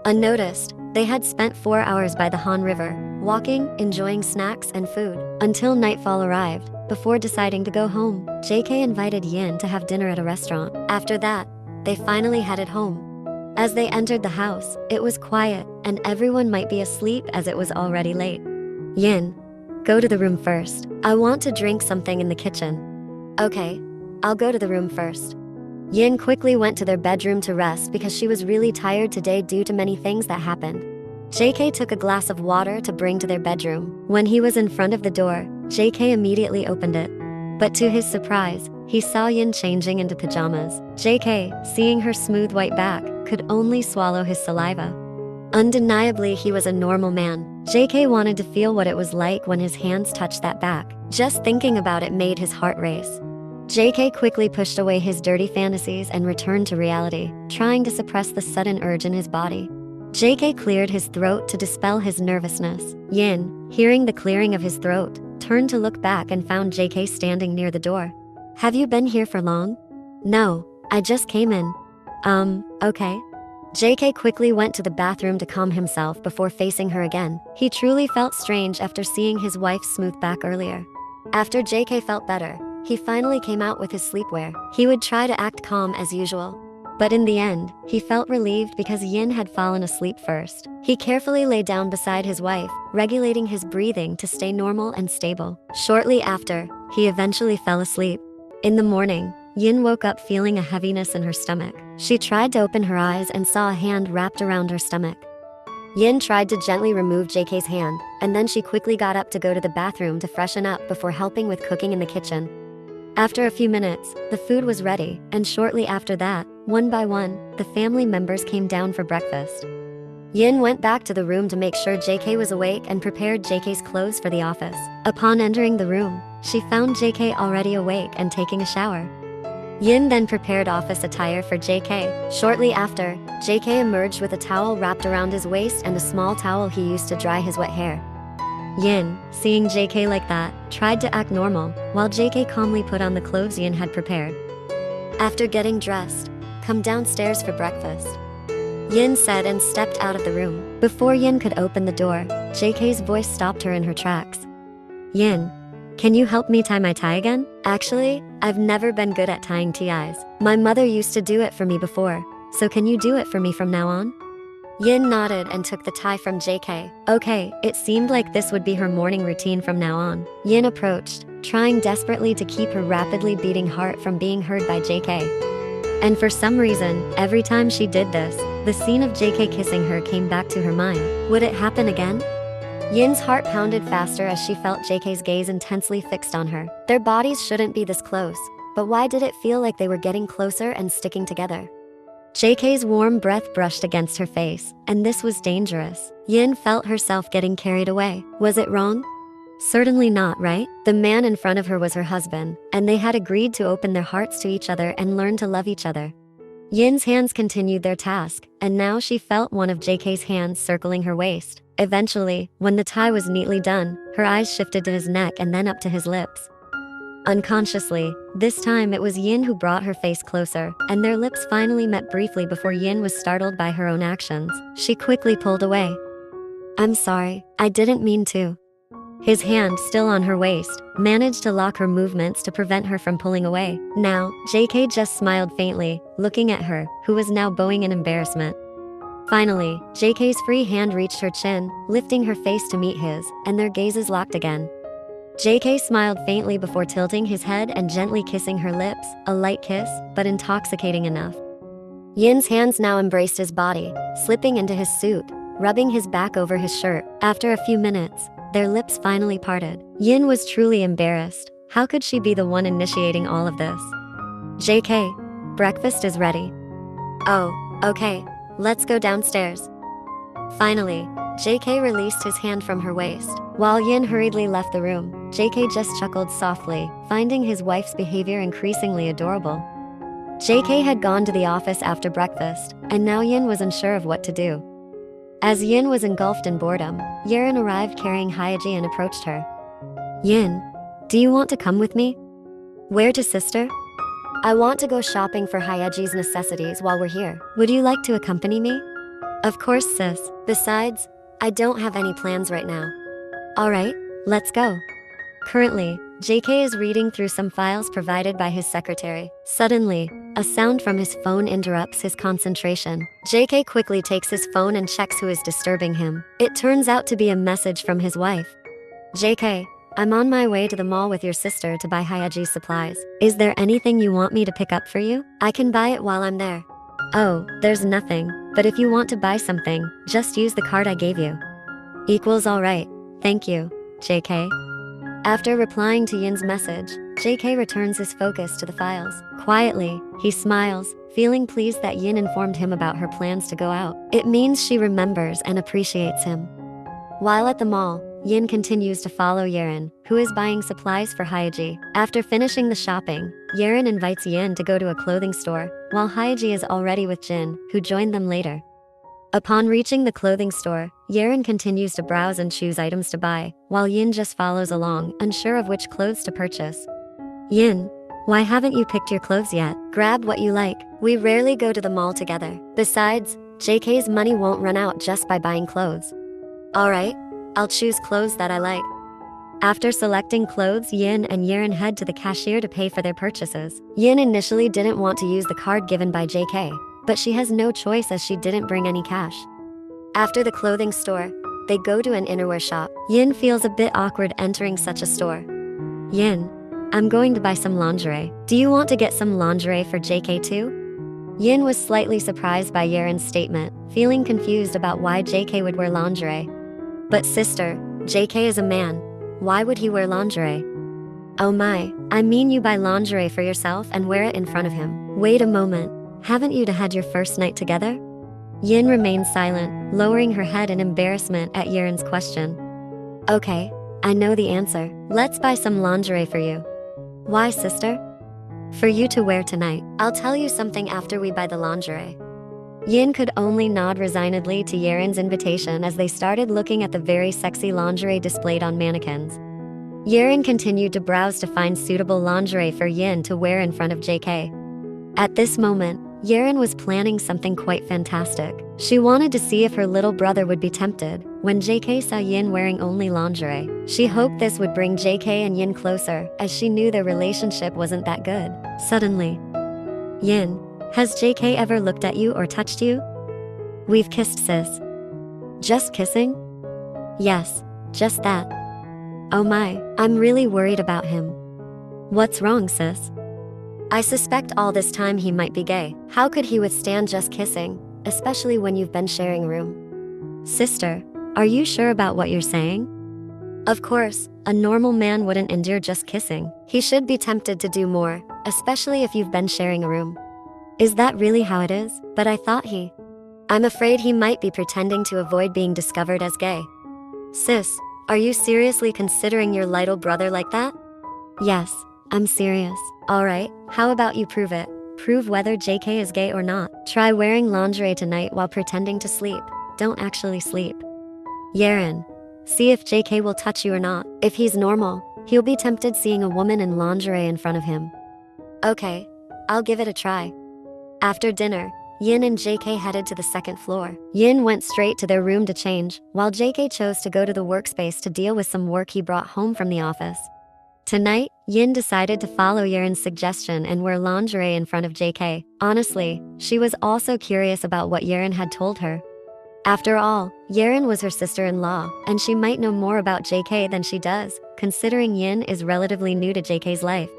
A: Unnoticed, they had spent 4 hours by the Han River, walking, enjoying snacks and food, until nightfall arrived. Before deciding to go home, JK invited Yin to have dinner at a restaurant. After that, they finally headed home. As they entered the house, it was quiet, and everyone might be asleep as it was already late. Yin, go to the room first. I want to drink something in the kitchen. Okay, I'll go to the room first. Yin quickly went to their bedroom to rest because she was really tired today due to many things that happened. JK took a glass of water to bring to their bedroom. When he was in front of the door, JK immediately opened it. But to his surprise, he saw Yin changing into pajamas. JK, seeing her smooth white back, could only swallow his saliva. Undeniably, he was a normal man. JK wanted to feel what it was like when his hands touched that back. Just thinking about it made his heart race. JK quickly pushed away his dirty fantasies and returned to reality, trying to suppress the sudden urge in his body. JK cleared his throat to dispel his nervousness. Yin, hearing the clearing of his throat, turned to look back and found JK standing near the door. Have you been here for long? No, I just came in. Okay. JK quickly went to the bathroom to calm himself before facing her again. He truly felt strange after seeing his wife's smooth back earlier. After JK felt better, he finally came out with his sleepwear. He would try to act calm as usual. But in the end, he felt relieved because Yin had fallen asleep first. He carefully lay down beside his wife, regulating his breathing to stay normal and stable. Shortly after, he eventually fell asleep. In the morning, Yin woke up feeling a heaviness in her stomach. She tried to open her eyes and saw a hand wrapped around her stomach. Yin tried to gently remove JK's hand, and then she quickly got up to go to the bathroom to freshen up before helping with cooking in the kitchen. After a few minutes, the food was ready, and shortly after that, One by one, the family members came down for breakfast. Yin went back to the room to make sure JK was awake and prepared JK's clothes for the office. Upon entering the room, she found JK already awake and taking a shower. Yin then prepared office attire for JK. Shortly after, JK emerged with a towel wrapped around his waist and a small towel he used to dry his wet hair. Yin, seeing JK like that, tried to act normal, while JK calmly put on the clothes Yin had prepared. After getting dressed, come downstairs for breakfast, Yin said and stepped out of the room. Before Yin could open the door, JK's voice stopped her in her tracks. Yin, can you help me tie my tie again? Actually, I've never been good at tying ties. My mother used to do it for me before, so can you do it for me from now on? Yin nodded and took the tie from JK. Okay, it seemed like this would be her morning routine from now on. Yin approached, trying desperately to keep her rapidly beating heart from being heard by JK. And for some reason, every time she did this, the scene of JK kissing her came back to her mind. Would it happen again? Yin's heart pounded faster as she felt JK's gaze intensely fixed on her. Their bodies shouldn't be this close, but why did it feel like they were getting closer and sticking together? JK's warm breath brushed against her face, and this was dangerous. Yin felt herself getting carried away. Was it wrong? Certainly not, right? The man in front of her was her husband, and they had agreed to open their hearts to each other and learn to love each other. Yin's hands continued their task, and now she felt one of JK's hands circling her waist. Eventually, when the tie was neatly done, her eyes shifted to his neck and then up to his lips. Unconsciously, this time it was Yin who brought her face closer, and their lips finally met briefly before Yin was startled by her own actions. She quickly pulled away. I'm sorry, I didn't mean to. His hand, still on her waist, managed to lock her movements to prevent her from pulling away. Now, JK just smiled faintly, looking at her, who was now bowing in embarrassment. Finally, JK's free hand reached her chin, lifting her face to meet his, and their gazes locked again. JK smiled faintly before tilting his head and gently kissing her lips, a light kiss, but intoxicating enough. Yin's hands now embraced his body, slipping into his suit, rubbing his back over his shirt. After a few minutes, their lips finally parted. Yin was truly embarrassed. How could she be the one initiating all of this? JK, breakfast is ready. Oh, okay, let's go downstairs. Finally, JK released his hand from her waist. While Yin hurriedly left the room, JK just chuckled softly, finding his wife's behavior increasingly adorable. JK had gone to the office after breakfast, and now Yin was unsure of what to do. As Yin was engulfed in boredom, Yerin arrived carrying Hyaji and approached her. Yin, do you want to come with me? Where to, sister? I want to go shopping for Hyaji's necessities while we're here. Would you like to accompany me? Of course, sis. Besides, I don't have any plans right now. Alright, let's go. Currently, JK is reading through some files provided by his secretary. Suddenly, a sound from his phone interrupts his concentration. JK quickly takes his phone and checks who is disturbing him. It turns out to be a message from his wife. JK, I'm on my way to the mall with your sister to buy Hyaji's supplies. Is there anything you want me to pick up for you? I can buy it while I'm there. Oh, there's nothing, but if you want to buy something, just use the card I gave you. Equals alright, thank you, JK. After replying to Yin's message, JK returns his focus to the files. Quietly, he smiles, feeling pleased that Yin informed him about her plans to go out. It means she remembers and appreciates him. While at the mall, Yin continues to follow Yerin, who is buying supplies for Hyaji. After finishing the shopping, Yerin invites Yin to go to a clothing store, while Hyaji is already with Jin, who joined them later. Upon reaching the clothing store, Yerin continues to browse and choose items to buy, while Yin just follows along, unsure of which clothes to purchase. Yin, why haven't you picked your clothes yet? Grab what you like. We rarely go to the mall together. Besides, JK's money won't run out just by buying clothes. Alright, I'll choose clothes that I like. After selecting clothes, Yin and Yerin head to the cashier to pay for their purchases. Yin initially didn't want to use the card given by JK, but she has no choice as she didn't bring any cash. After the clothing store, they go to an innerwear shop. Yin feels a bit awkward entering such a store. Yin, I'm going to buy some lingerie. Do you want to get some lingerie for JK too? Yin was slightly surprised by Yerin's statement, feeling confused about why JK would wear lingerie. But sister, JK is a man. Why would he wear lingerie? Oh my, I mean you buy lingerie for yourself and wear it in front of him. Wait a moment. haven't you had your first night together? Yin remained silent, lowering her head in embarrassment at Yeren's question. Okay, I know the answer. Let's buy some lingerie for you. Why, sister? For you to wear tonight. I'll tell you something after we buy the lingerie. Yin could only nod resignedly to Yeren's invitation as they started looking at the very sexy lingerie displayed on mannequins. Yeren continued to browse to find suitable lingerie for Yin to wear in front of JK. At this moment, Yeren was planning something quite fantastic. She wanted to see if her little brother would be tempted. When JK saw Yin wearing only lingerie, she hoped this would bring JK and Yin closer, as she knew their relationship wasn't that good. Suddenly, Yin, has JK ever looked at you or touched you? We've kissed, sis. Just kissing? Yes, just that. Oh my, I'm really worried about him. What's wrong, sis? I suspect all this time he might be gay. How could he withstand just kissing, especially when you've been sharing a room? Sister, are you sure about what you're saying? Of course, a normal man wouldn't endure just kissing. He should be tempted to do more, especially if you've been sharing a room. Is that really how it is? But I thought I'm afraid he might be pretending to avoid being discovered as gay. Sis, are you seriously considering your little brother like that? Yes, I'm serious. Alright, how about you prove it? Prove whether JK is gay or not. Try wearing lingerie tonight while pretending to sleep. Don't actually sleep. Yeren, see if JK will touch you or not. If he's normal, he'll be tempted seeing a woman in lingerie in front of him. Okay, I'll give it a try. After dinner, Yin and JK headed to the second floor. Yin went straight to their room to change, while JK chose to go to the workspace to deal with some work he brought home from the office. Tonight, Yin decided to follow Yeren's suggestion and wear lingerie in front of JK. Honestly, she was also curious about what Yeren had told her. After all, Yeren was her sister-in-law, and she might know more about JK than she does, considering Yin is relatively new to JK's life.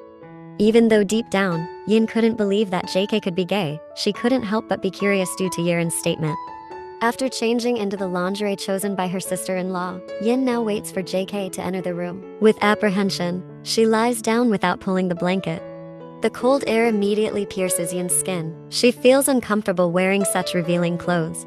A: Even though deep down, Yin couldn't believe that JK could be gay, she couldn't help but be curious due to Yeren's statement. After changing into the lingerie chosen by her sister-in-law, Yin now waits for JK to enter the room. With apprehension, she lies down without pulling the blanket. The cold air immediately pierces Yin's skin. She feels uncomfortable wearing such revealing clothes.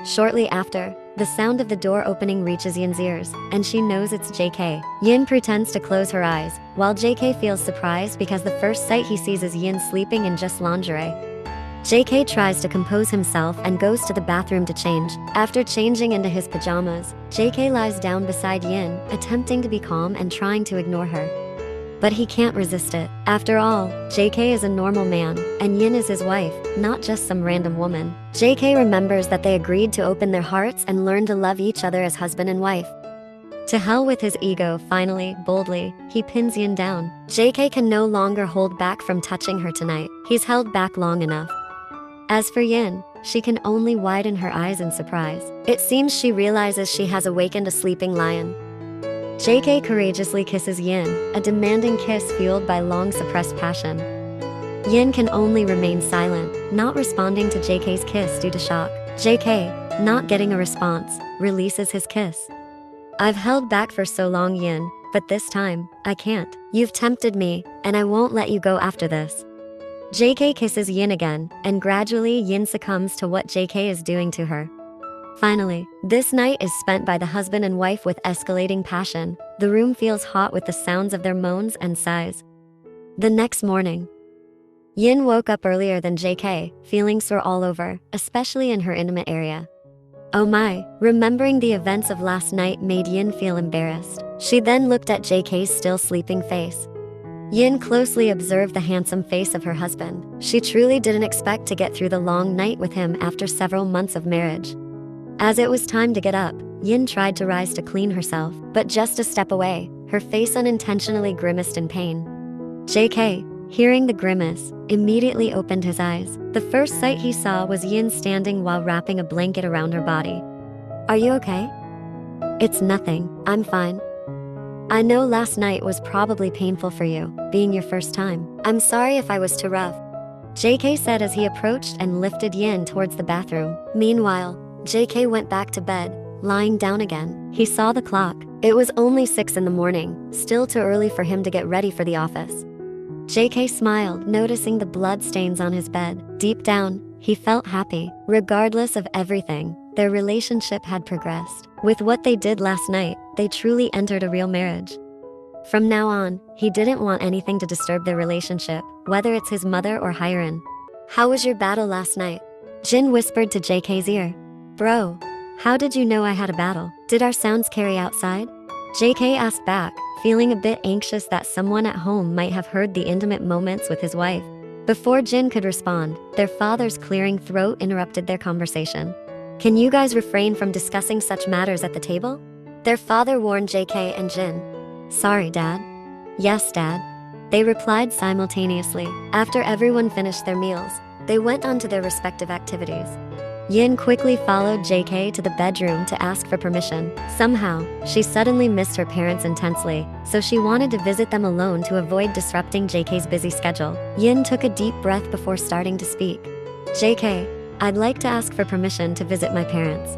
A: Shortly after, the sound of the door opening reaches Yin's ears, and she knows it's JK. Yin pretends to close her eyes, while JK feels surprised because the first sight he sees is Yin sleeping in just lingerie. JK tries to compose himself and goes to the bathroom to change. After changing into his pajamas, JK lies down beside Yin, attempting to be calm and trying to ignore her. But he can't resist it. After all, JK is a normal man, and Yin is his wife, not just some random woman. JK remembers that they agreed to open their hearts and learn to love each other as husband and wife. To hell with his ego, finally, boldly, he pins Yin down. JK can no longer hold back from touching her tonight. He's held back long enough. As for Yin, she can only widen her eyes in surprise. It seems she realizes she has awakened a sleeping lion. JK courageously kisses Yin, a demanding kiss fueled by long-suppressed passion. Yin can only remain silent, not responding to JK's kiss due to shock. JK, not getting a response, releases his kiss. I've held back for so long, Yin, but this time, I can't. You've tempted me, and I won't let you go after this. JK kisses Yin again, and gradually Yin succumbs to what JK is doing to her. Finally, this night is spent by the husband and wife with escalating passion. The room feels hot with the sounds of their moans and sighs. The next morning, Yin woke up earlier than JK, feeling sore all over, especially in her intimate area. Oh my, remembering the events of last night made Yin feel embarrassed. She then looked at JK's still sleeping face. Yin closely observed the handsome face of her husband. She truly didn't expect to get through the long night with him after several months of marriage. As it was time to get up, Yin tried to rise to clean herself, but just a step away, her face unintentionally grimaced in pain. JK, hearing the grimace, immediately opened his eyes. The first sight he saw was Yin standing while wrapping a blanket around her body. Are you okay? It's nothing, I'm fine. I know last night was probably painful for you, being your first time. I'm sorry if I was too rough, JK said as he approached and lifted Yin towards the bathroom. Meanwhile, JK went back to bed, lying down again. He saw the clock. It was only 6 in the morning, still too early for him to get ready for the office. JK smiled, noticing the blood stains on his bed. Deep down, he felt happy. Regardless of everything, their relationship had progressed. With what they did last night, they truly entered a real marriage. From now on, he didn't want anything to disturb their relationship, whether it's his mother or Hyran. How was your battle last night? Jin whispered to JK's ear. Bro, how did you know I had a battle? Did our sounds carry outside? JK asked back, feeling a bit anxious that someone at home might have heard the intimate moments with his wife. Before Jin could respond, their father's clearing throat interrupted their conversation. Can you guys refrain from discussing such matters at the table? Their father warned JK and Jin. Sorry, Dad. Yes, Dad. They replied simultaneously. After everyone finished their meals, they went on to their respective activities. Yin quickly followed JK to the bedroom to ask for permission. Somehow, she suddenly missed her parents intensely, so she wanted to visit them alone to avoid disrupting JK's busy schedule. Yin took a deep breath before starting to speak. JK, I'd like to ask for permission to visit my parents.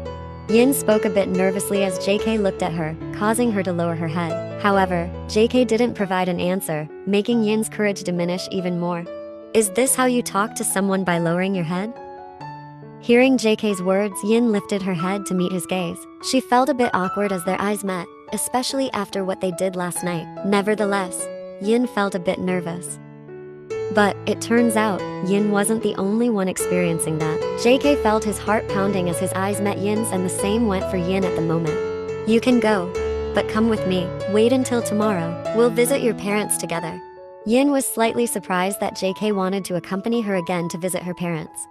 A: Yin spoke a bit nervously as JK looked at her, causing her to lower her head. However, JK didn't provide an answer, making Yin's courage diminish even more. Is this how you talk to someone, by lowering your head? Hearing JK's words, Yin lifted her head to meet his gaze. She felt a bit awkward as their eyes met, especially after what they did last night. Nevertheless, Yin felt a bit nervous. But it turns out, Yin wasn't the only one experiencing that. JK felt his heart pounding as his eyes met Yin's, and the same went for Yin at the moment. You can go, but come with me. Wait until tomorrow. We'll visit your parents together. Yin was slightly surprised that JK wanted to accompany her again to visit her parents.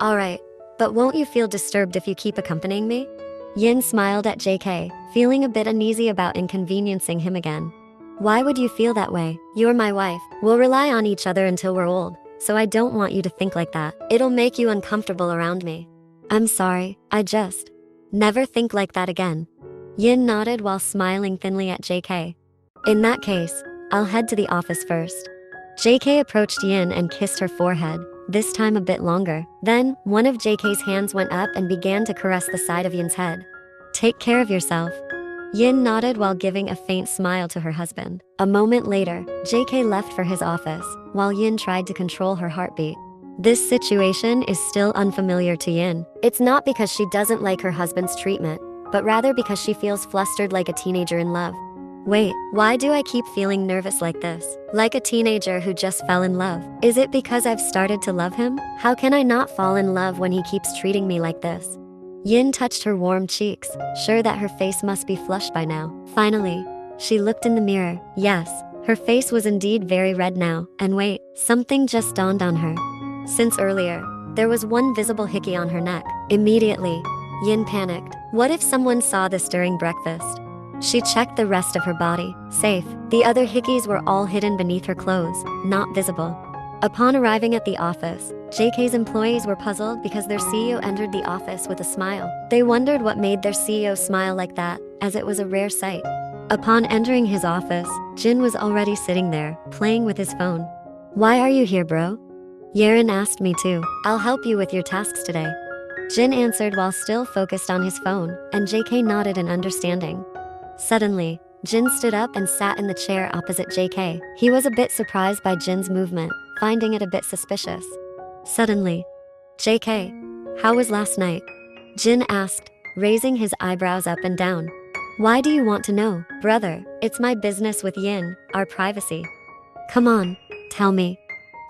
A: Alright, but won't you feel disturbed if you keep accompanying me? Yin smiled at JK, feeling a bit uneasy about inconveniencing him again. Why would you feel that way? You're my wife. We'll rely on each other until we're old, so I don't want you to think like that. It'll make you uncomfortable around me. I'm sorry, I just never think like that again. Yin nodded while smiling thinly at JK. In that case, I'll head to the office first. JK approached Yin and kissed her forehead, this time a bit longer. Then, one of JK's hands went up and began to caress the side of Yin's head. Take care of yourself. Yin nodded while giving a faint smile to her husband. A moment later, JK left for his office, while Yin tried to control her heartbeat. This situation is still unfamiliar to Yin. It's not because she doesn't like her husband's treatment, but rather because she feels flustered like a teenager in love. Wait, why do I keep feeling nervous like this? Like a teenager who just fell in love. Is it because I've started to love him? How can I not fall in love when he keeps treating me like this? Yin touched her warm cheeks, sure that her face must be flushed by now. Finally, she looked in the mirror. Yes, her face was indeed very red now. And wait, something just dawned on her. Since earlier, there was one visible hickey on her neck. Immediately, Yin panicked. What if someone saw this during breakfast? She checked the rest of her body. Safe. The other hickeys were all hidden beneath her clothes, not visible. Upon arriving at the office, JK's employees were puzzled because their CEO entered the office with a smile. They wondered what made their CEO smile like that, as it was a rare sight. Upon entering his office, Jin was already sitting there, playing with his phone. Why are you here, bro? Yeren asked me too. I'll help you with your tasks today. Jin answered while still focused on his phone, and JK nodded in understanding. Suddenly, Jin stood up and sat in the chair opposite JK. He was a bit surprised by Jin's movement, finding it a bit suspicious. Suddenly, JK, how was last night? Jin asked, raising his eyebrows up and down. Why do you want to know? Brother, it's my business with Yin, our privacy. Come on, tell me.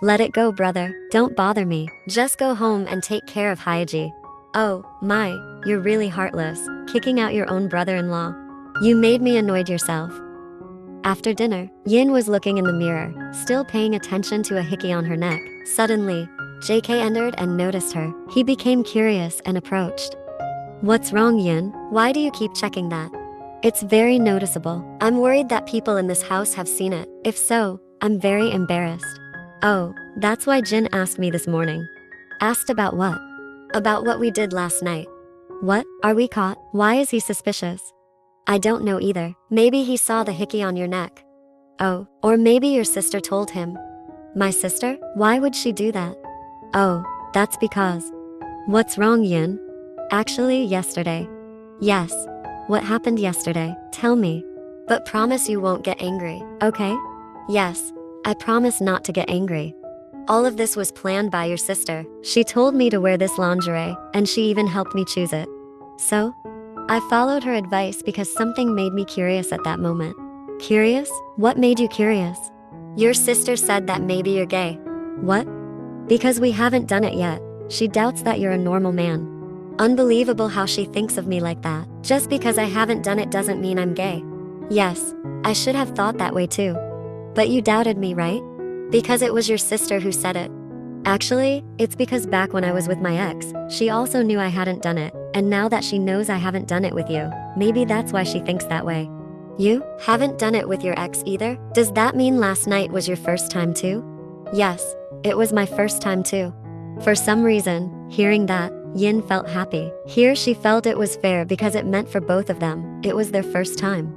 A: Let it go, brother. Don't bother me. Just go home and take care of Hyaji. Oh, my, you're really heartless, kicking out your own brother-in-law. You made me annoyed yourself. After dinner, Yin was looking in the mirror, still paying attention to a hickey on her neck. Suddenly, JK entered and noticed her. He became curious and approached. What's wrong, Yin? Why do you keep checking that? It's very noticeable. I'm worried that people in this house have seen it. If so, I'm very embarrassed. Oh, that's why Jin asked me this morning. Asked about what? About what we did last night. What? Are we caught? Why is he suspicious? I don't know either. Maybe he saw the hickey on your neck. Oh, or maybe your sister told him. My sister? Why would she do that? Oh, that's because. What's wrong, Yin? Actually, yesterday. Yes. What happened yesterday? Tell me. But promise you won't get angry, okay? Yes. I promise not to get angry. All of this was planned by your sister. She told me to wear this lingerie, and she even helped me choose it. So, I followed her advice because something made me curious at that moment. Curious? What made you curious? Your sister said that maybe you're gay. What? Because we haven't done it yet. She doubts that you're a normal man. Unbelievable how she thinks of me like that. Just because I haven't done it doesn't mean I'm gay. Yes, I should have thought that way too. But you doubted me, right? Because it was your sister who said it. Actually, it's because back when I was with my ex, she also knew I hadn't done it, and now that she knows I haven't done it with you, maybe that's why she thinks that way. You haven't done it with your ex either? Does that mean last night was your first time too? Yes, it was my first time too. For some reason, hearing that, Yin felt happy. Here she felt it was fair because it meant for both of them, it was their first time.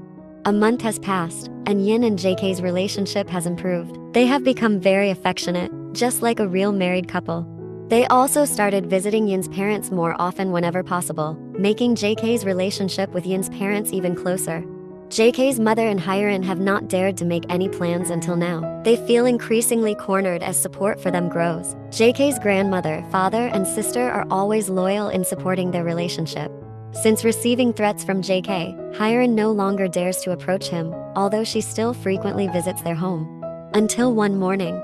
A: A month has passed, and Yin and JK's relationship has improved. They have become very affectionate, just like a real married couple. They also started visiting Yin's parents more often whenever possible, making JK's relationship with Yin's parents even closer. JK's mother and Hyun have not dared to make any plans until now. They feel increasingly cornered as support for them grows. JK's grandmother, father, and sister are always loyal in supporting their relationship. Since receiving threats from JK, Hyun no longer dares to approach him, although she still frequently visits their home. Until one morning,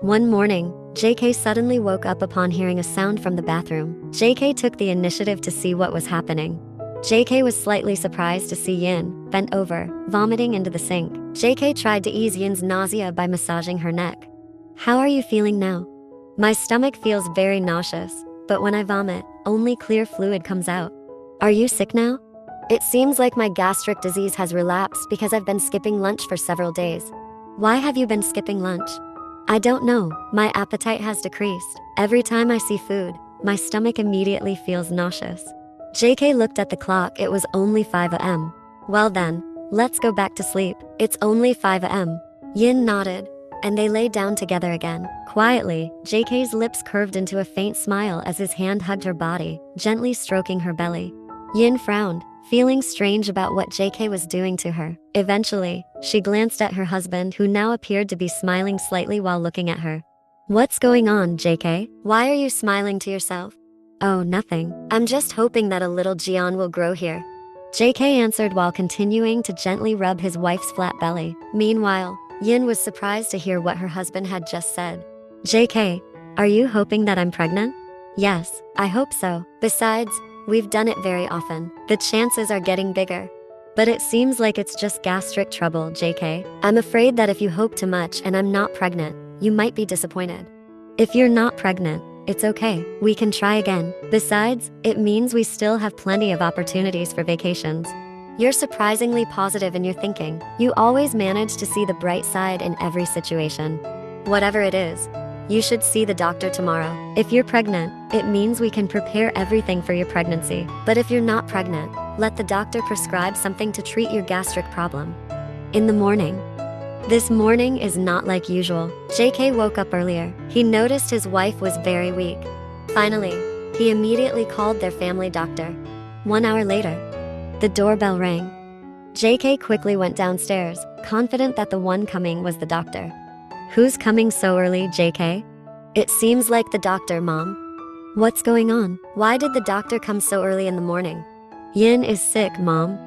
A: JK suddenly woke up upon hearing a sound from the bathroom. JK took the initiative to see what was happening. JK was slightly surprised to see Yin, bent over, vomiting into the sink. JK tried to ease Yin's nausea by massaging her neck. How are you feeling now? My stomach feels very nauseous, but when I vomit, only clear fluid comes out. Are you sick now? It seems like my gastric disease has relapsed because I've been skipping lunch for several days. Why have you been skipping lunch? I don't know, my appetite has decreased. Every time I see food, my stomach immediately feels nauseous. JK looked at the clock, it was only 5 a.m. Well then, let's go back to sleep. It's only 5 a.m. Yin nodded, and they lay down together again. Quietly, JK's lips curved into a faint smile as his hand hugged her body, gently stroking her belly. Yin frowned, feeling strange about what JK was doing to her. Eventually, she glanced at her husband, who now appeared to be smiling slightly while looking at her. What's going on, JK? Why are you smiling to yourself? Oh, nothing. I'm just hoping that a little Jian will grow here. JK answered while continuing to gently rub his wife's flat belly. Meanwhile, Yin was surprised to hear what her husband had just said. JK, are you hoping that I'm pregnant? Yes, I hope so. Besides, we've done it very often. The chances are getting bigger. But it seems like it's just gastric trouble, JK. I'm afraid that if you hope too much and I'm not pregnant, you might be disappointed. If you're not pregnant, it's okay, we can try again. Besides, it means we still have plenty of opportunities for vacations. You're surprisingly positive in your thinking. You always manage to see the bright side in every situation. Whatever it is, you should see the doctor tomorrow. If you're pregnant, it means we can prepare everything for your pregnancy. But if you're not pregnant, let the doctor prescribe something to treat your gastric problem. In the morning. This morning is not like usual. JK woke up earlier. He noticed his wife was very weak. Finally, he immediately called their family doctor. 1 hour later, the doorbell rang. JK quickly went downstairs, confident that the one coming was the doctor. Who's coming so early, JK? It seems like the doctor, Mom. What's going on? Why did the doctor come so early in the morning? Yin is sick, Mom.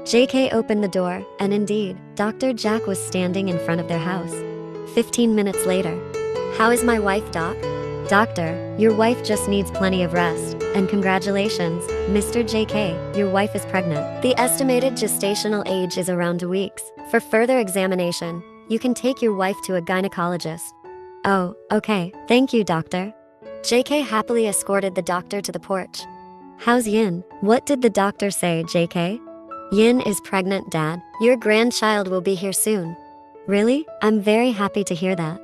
A: JK opened the door, and indeed, Dr. Jack was standing in front of their house. 15 minutes later. How is my wife, Doc? Doctor, your wife just needs plenty of rest. And congratulations, Mr. JK, your wife is pregnant. The estimated gestational age is around 2 weeks. For further examination, you can take your wife to a gynecologist. Oh, okay, thank you, doctor. JK happily escorted the doctor to the porch. How's Yin? What did the doctor say, JK? Yin is pregnant, Dad. Your grandchild will be here soon. Really? I'm very happy to hear that.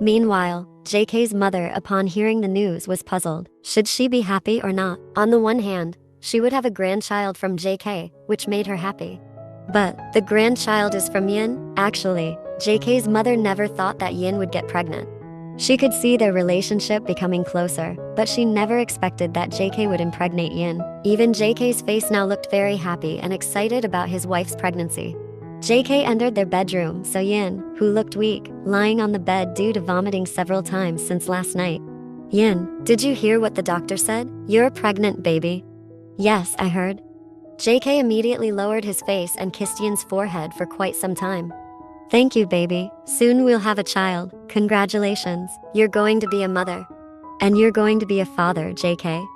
A: Meanwhile, JK's mother, upon hearing the news, was puzzled. Should she be happy or not? On the one hand, she would have a grandchild from JK, which made her happy. But the grandchild is from Yin? Actually, JK's mother never thought that Yin would get pregnant. She could see their relationship becoming closer, but she never expected that JK would impregnate Yin. Even JK's face now looked very happy and excited about his wife's pregnancy. JK entered their bedroom, so Yin, who looked weak, lying on the bed due to vomiting several times since last night. Yin, did you hear what the doctor said? You're a pregnant baby. Yes, I heard. JK immediately lowered his face and kissed Yin's forehead for quite some time. Thank you, baby. Soon we'll have a child. Congratulations. You're going to be a mother. And you're going to be a father, JK.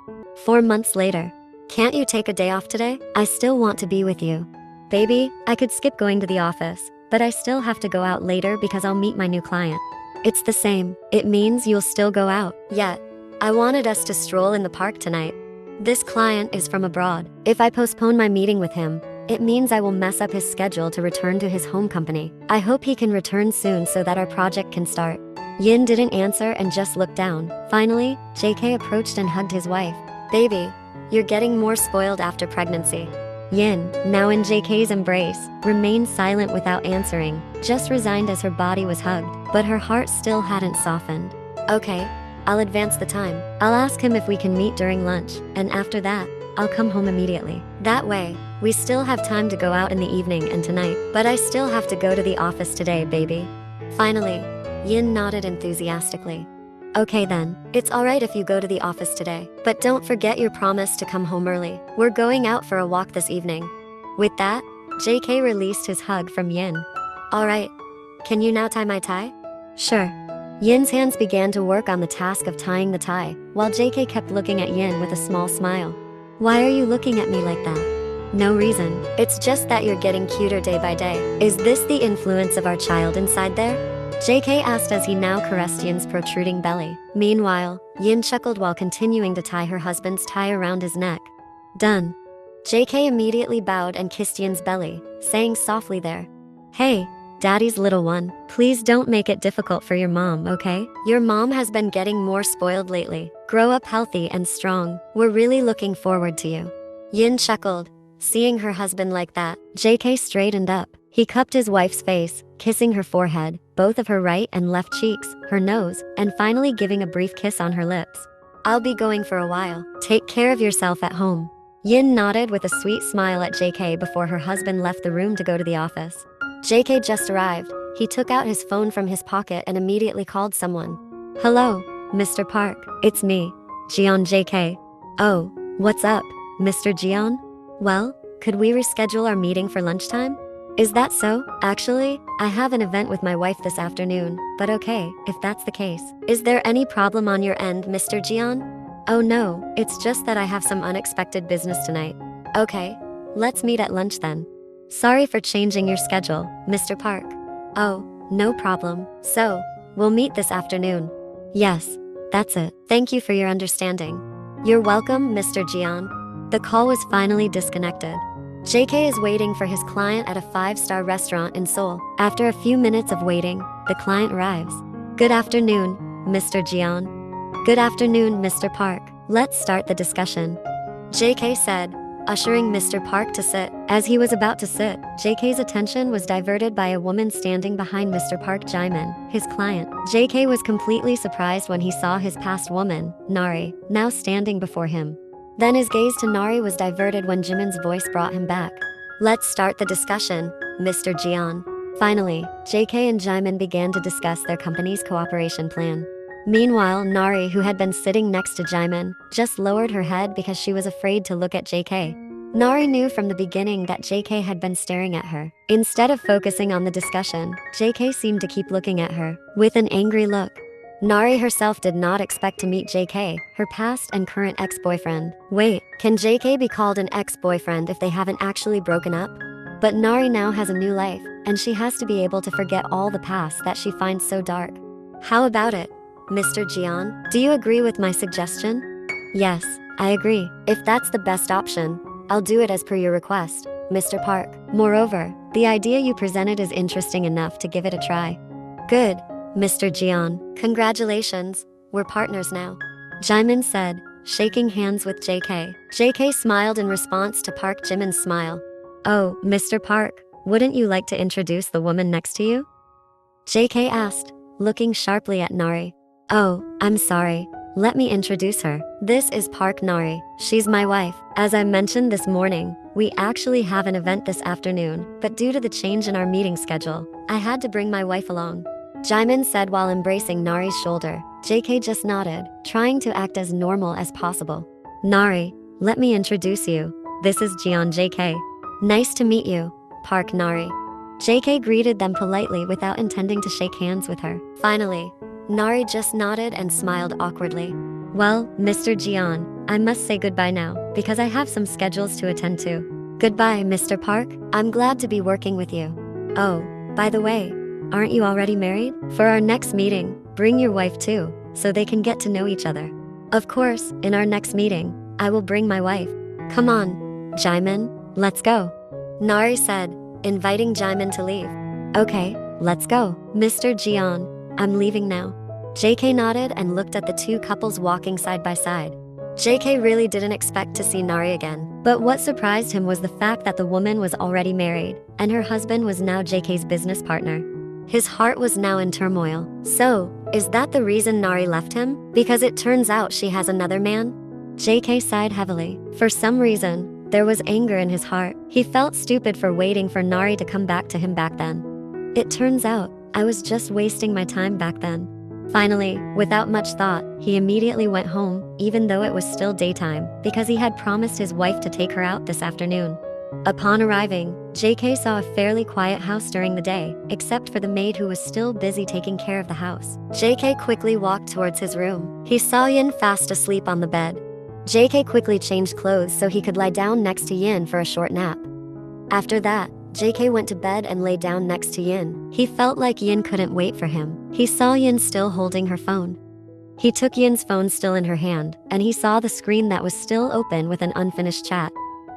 A: 4 months later. Can't you take a day off today? I still want to be with you. Baby, I could skip going to the office, but I still have to go out later because I'll meet my new client. It's the same. It means you'll still go out. Yet, I wanted us to stroll in the park tonight. This client is from abroad. If I postpone my meeting with him, it means I will mess up his schedule to return to his home company. I hope he can return soon so that our project can start. Yin didn't answer and just looked down. Finally, JK approached and hugged his wife. Baby, you're getting more spoiled after pregnancy. Yin, now in JK's embrace, remained silent without answering, just resigned as her body was hugged, but her heart still hadn't softened. Okay, I'll advance the time. I'll ask him if we can meet during lunch, and after that, I'll come home immediately. That way, we still have time to go out in the evening and tonight, but I still have to go to the office today, baby. Finally, Yin nodded enthusiastically. Okay then, it's alright if you go to the office today, but don't forget your promise to come home early. We're going out for a walk this evening. With that, JK released his hug from Yin. Alright, can you now tie my tie? Sure. Yin's hands began to work on the task of tying the tie, while JK kept looking at Yin with a small smile. Why are you looking at me like that? No reason. It's just that you're getting cuter day by day. Is this the influence of our child inside there? JK asked as he now caressed Yin's protruding belly. Meanwhile, Yin chuckled while continuing to tie her husband's tie around his neck. Done. JK immediately bowed and kissed Yin's belly, saying softly there. Hey, daddy's little one, please don't make it difficult for your mom, okay? Your mom has been getting more spoiled lately. Grow up healthy and strong. We're really looking forward to you. Yin chuckled. Seeing her husband like that, JK straightened up. He cupped his wife's face, kissing her forehead, both of her right and left cheeks, her nose, and finally giving a brief kiss on her lips. I'll be going for a while. Take care of yourself at home. Yin nodded with a sweet smile at JK before her husband left the room to go to the office. JK just arrived. He took out his phone from his pocket and immediately called someone. Hello, Mr. Park. It's me, Jian JK. Oh, what's up, Mr. Jian? Well, could we reschedule our meeting for lunchtime? Is that so? Actually, I have an event with my wife this afternoon, but okay, if that's the case. Is there any problem on your end, Mr. Jian? Oh no, it's just that I have some unexpected business tonight. Okay, let's meet at lunch then. Sorry for changing your schedule, Mr. Park. Oh, no problem. So, we'll meet this afternoon. Yes, that's it. Thank you for your understanding. You're welcome, Mr. Jian. The call was finally disconnected. JK is waiting for his client at a 5-star restaurant in Seoul. After a few minutes of waiting, the client arrives. Good afternoon, Mr. Jian. Good afternoon, Mr. Park. Let's start the discussion. JK said, ushering Mr. Park to sit. As he was about to sit, JK's attention was diverted by a woman standing behind Mr. Park Jaemin, his client. JK was completely surprised when he saw his past woman, Nari, now standing before him. Then his gaze to Nari was diverted when Jimin's voice brought him back. Let's start the discussion, Mr. Jian. Finally, JK and Jaemin began to discuss their company's cooperation plan. Meanwhile, Nari, who had been sitting next to Jaemin, just lowered her head because she was afraid to look at JK. Nari knew from the beginning that JK had been staring at her. Instead of focusing on the discussion, JK seemed to keep looking at her, with an angry look. Nari herself did not expect to meet JK, her past and current ex-boyfriend. Wait, can JK be called an ex-boyfriend if they haven't actually broken up? But Nari now has a new life, and she has to be able to forget all the past that she finds so dark. How about it, Mr. Jian? Do you agree with my suggestion? Yes, I agree. If that's the best option, I'll do it as per your request, Mr. Park. Moreover, the idea you presented is interesting enough to give it a try. Good. Mr. Jian, congratulations, we're partners now. Jaemin said, shaking hands with JK. JK smiled in response to Park Jimin's smile. Oh, Mr. Park, wouldn't you like to introduce the woman next to you? JK asked, looking sharply at Nari. Oh, I'm sorry. Let me introduce her. This is Park Nari. She's my wife. As I mentioned this morning, we actually have an event this afternoon, but due to the change in our meeting schedule, I had to bring my wife along. Jimin said while embracing Nari's shoulder. JK just nodded, trying to act as normal as possible. Nari, let me introduce you. This is Jian JK. Nice to meet you, Park Nari. JK greeted them politely without intending to shake hands with her. Finally, Nari just nodded and smiled awkwardly. Well, Mr. Jian, I must say goodbye now, because I have some schedules to attend to. Goodbye, Mr. Park. I'm glad to be working with you. Oh, by the way, aren't you already married? For our next meeting, bring your wife too, so they can get to know each other. Of course, in our next meeting, I will bring my wife. Come on, Jimin, let's go. Nari said, inviting Jimin to leave. Okay, let's go. Mr. Jian, I'm leaving now. JK nodded and looked at the two couples walking side by side. JK really didn't expect to see Nari again, but what surprised him was the fact that the woman was already married, and her husband was now JK's business partner. His heart was now in turmoil. So, is that the reason Nari left him? Because it turns out she has another man? JK sighed heavily. For some reason, there was anger in his heart. He felt stupid for waiting for Nari to come back to him back then. It turns out, I was just wasting my time back then. Finally, without much thought, he immediately went home, even though it was still daytime, because he had promised his wife to take her out this afternoon. Upon arriving, JK saw a fairly quiet house during the day, except for the maid who was still busy taking care of the house. JK quickly walked towards his room. He saw Yin fast asleep on the bed. JK quickly changed clothes so he could lie down next to Yin for a short nap. After that, JK went to bed and lay down next to Yin. He felt like Yin couldn't wait for him. He saw Yin still holding her phone. He took Yin's phone still in her hand, and he saw the screen that was still open with an unfinished chat.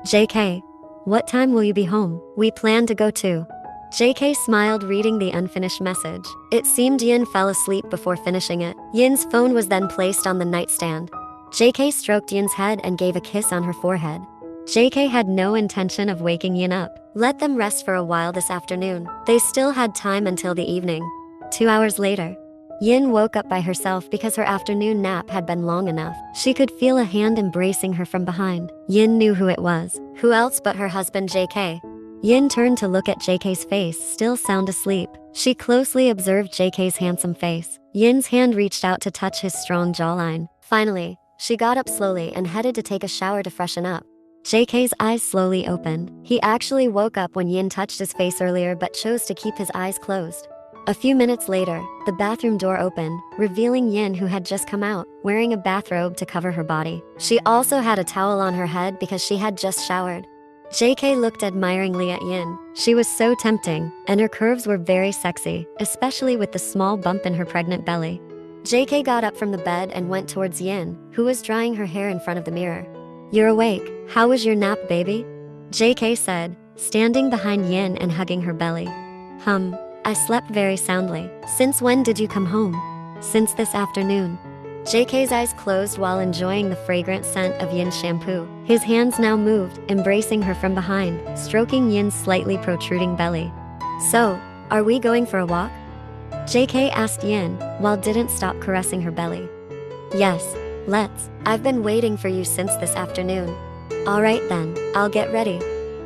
A: JK, what time will you be home? We plan to go too. JK smiled reading the unfinished message. It seemed Yin fell asleep before finishing it. Yin's phone was then placed on the nightstand. JK stroked Yin's head and gave a kiss on her forehead. JK had no intention of waking Yin up. Let them rest for a while this afternoon. They still had time until the evening. 2 hours later, Yin woke up by herself because her afternoon nap had been long enough. She could feel a hand embracing her from behind. Yin knew who it was. Who else but her husband JK? Yin turned to look at JK's face, still sound asleep. She closely observed JK's handsome face. Yin's hand reached out to touch his strong jawline. Finally, she got up slowly and headed to take a shower to freshen up. JK's eyes slowly opened. He actually woke up when Yin touched his face earlier but chose to keep his eyes closed. A few minutes later, the bathroom door opened, revealing Yin, who had just come out, wearing a bathrobe to cover her body. She also had a towel on her head because she had just showered. JK looked admiringly at Yin. She was so tempting, and her curves were very sexy, especially with the small bump in her pregnant belly. JK got up from the bed and went towards Yin, who was drying her hair in front of the mirror. You're awake. How was your nap, baby? JK said, standing behind Yin and hugging her belly. I slept very soundly. Since when did you come home? Since this afternoon. JK's eyes closed while enjoying the fragrant scent of Yin's shampoo. His hands now moved, embracing her from behind, stroking Yin's slightly protruding belly. So, are we going for a walk? JK asked Yin, while didn't stop caressing her belly. Yes, let's. I've been waiting for you since this afternoon. Alright then, I'll get ready.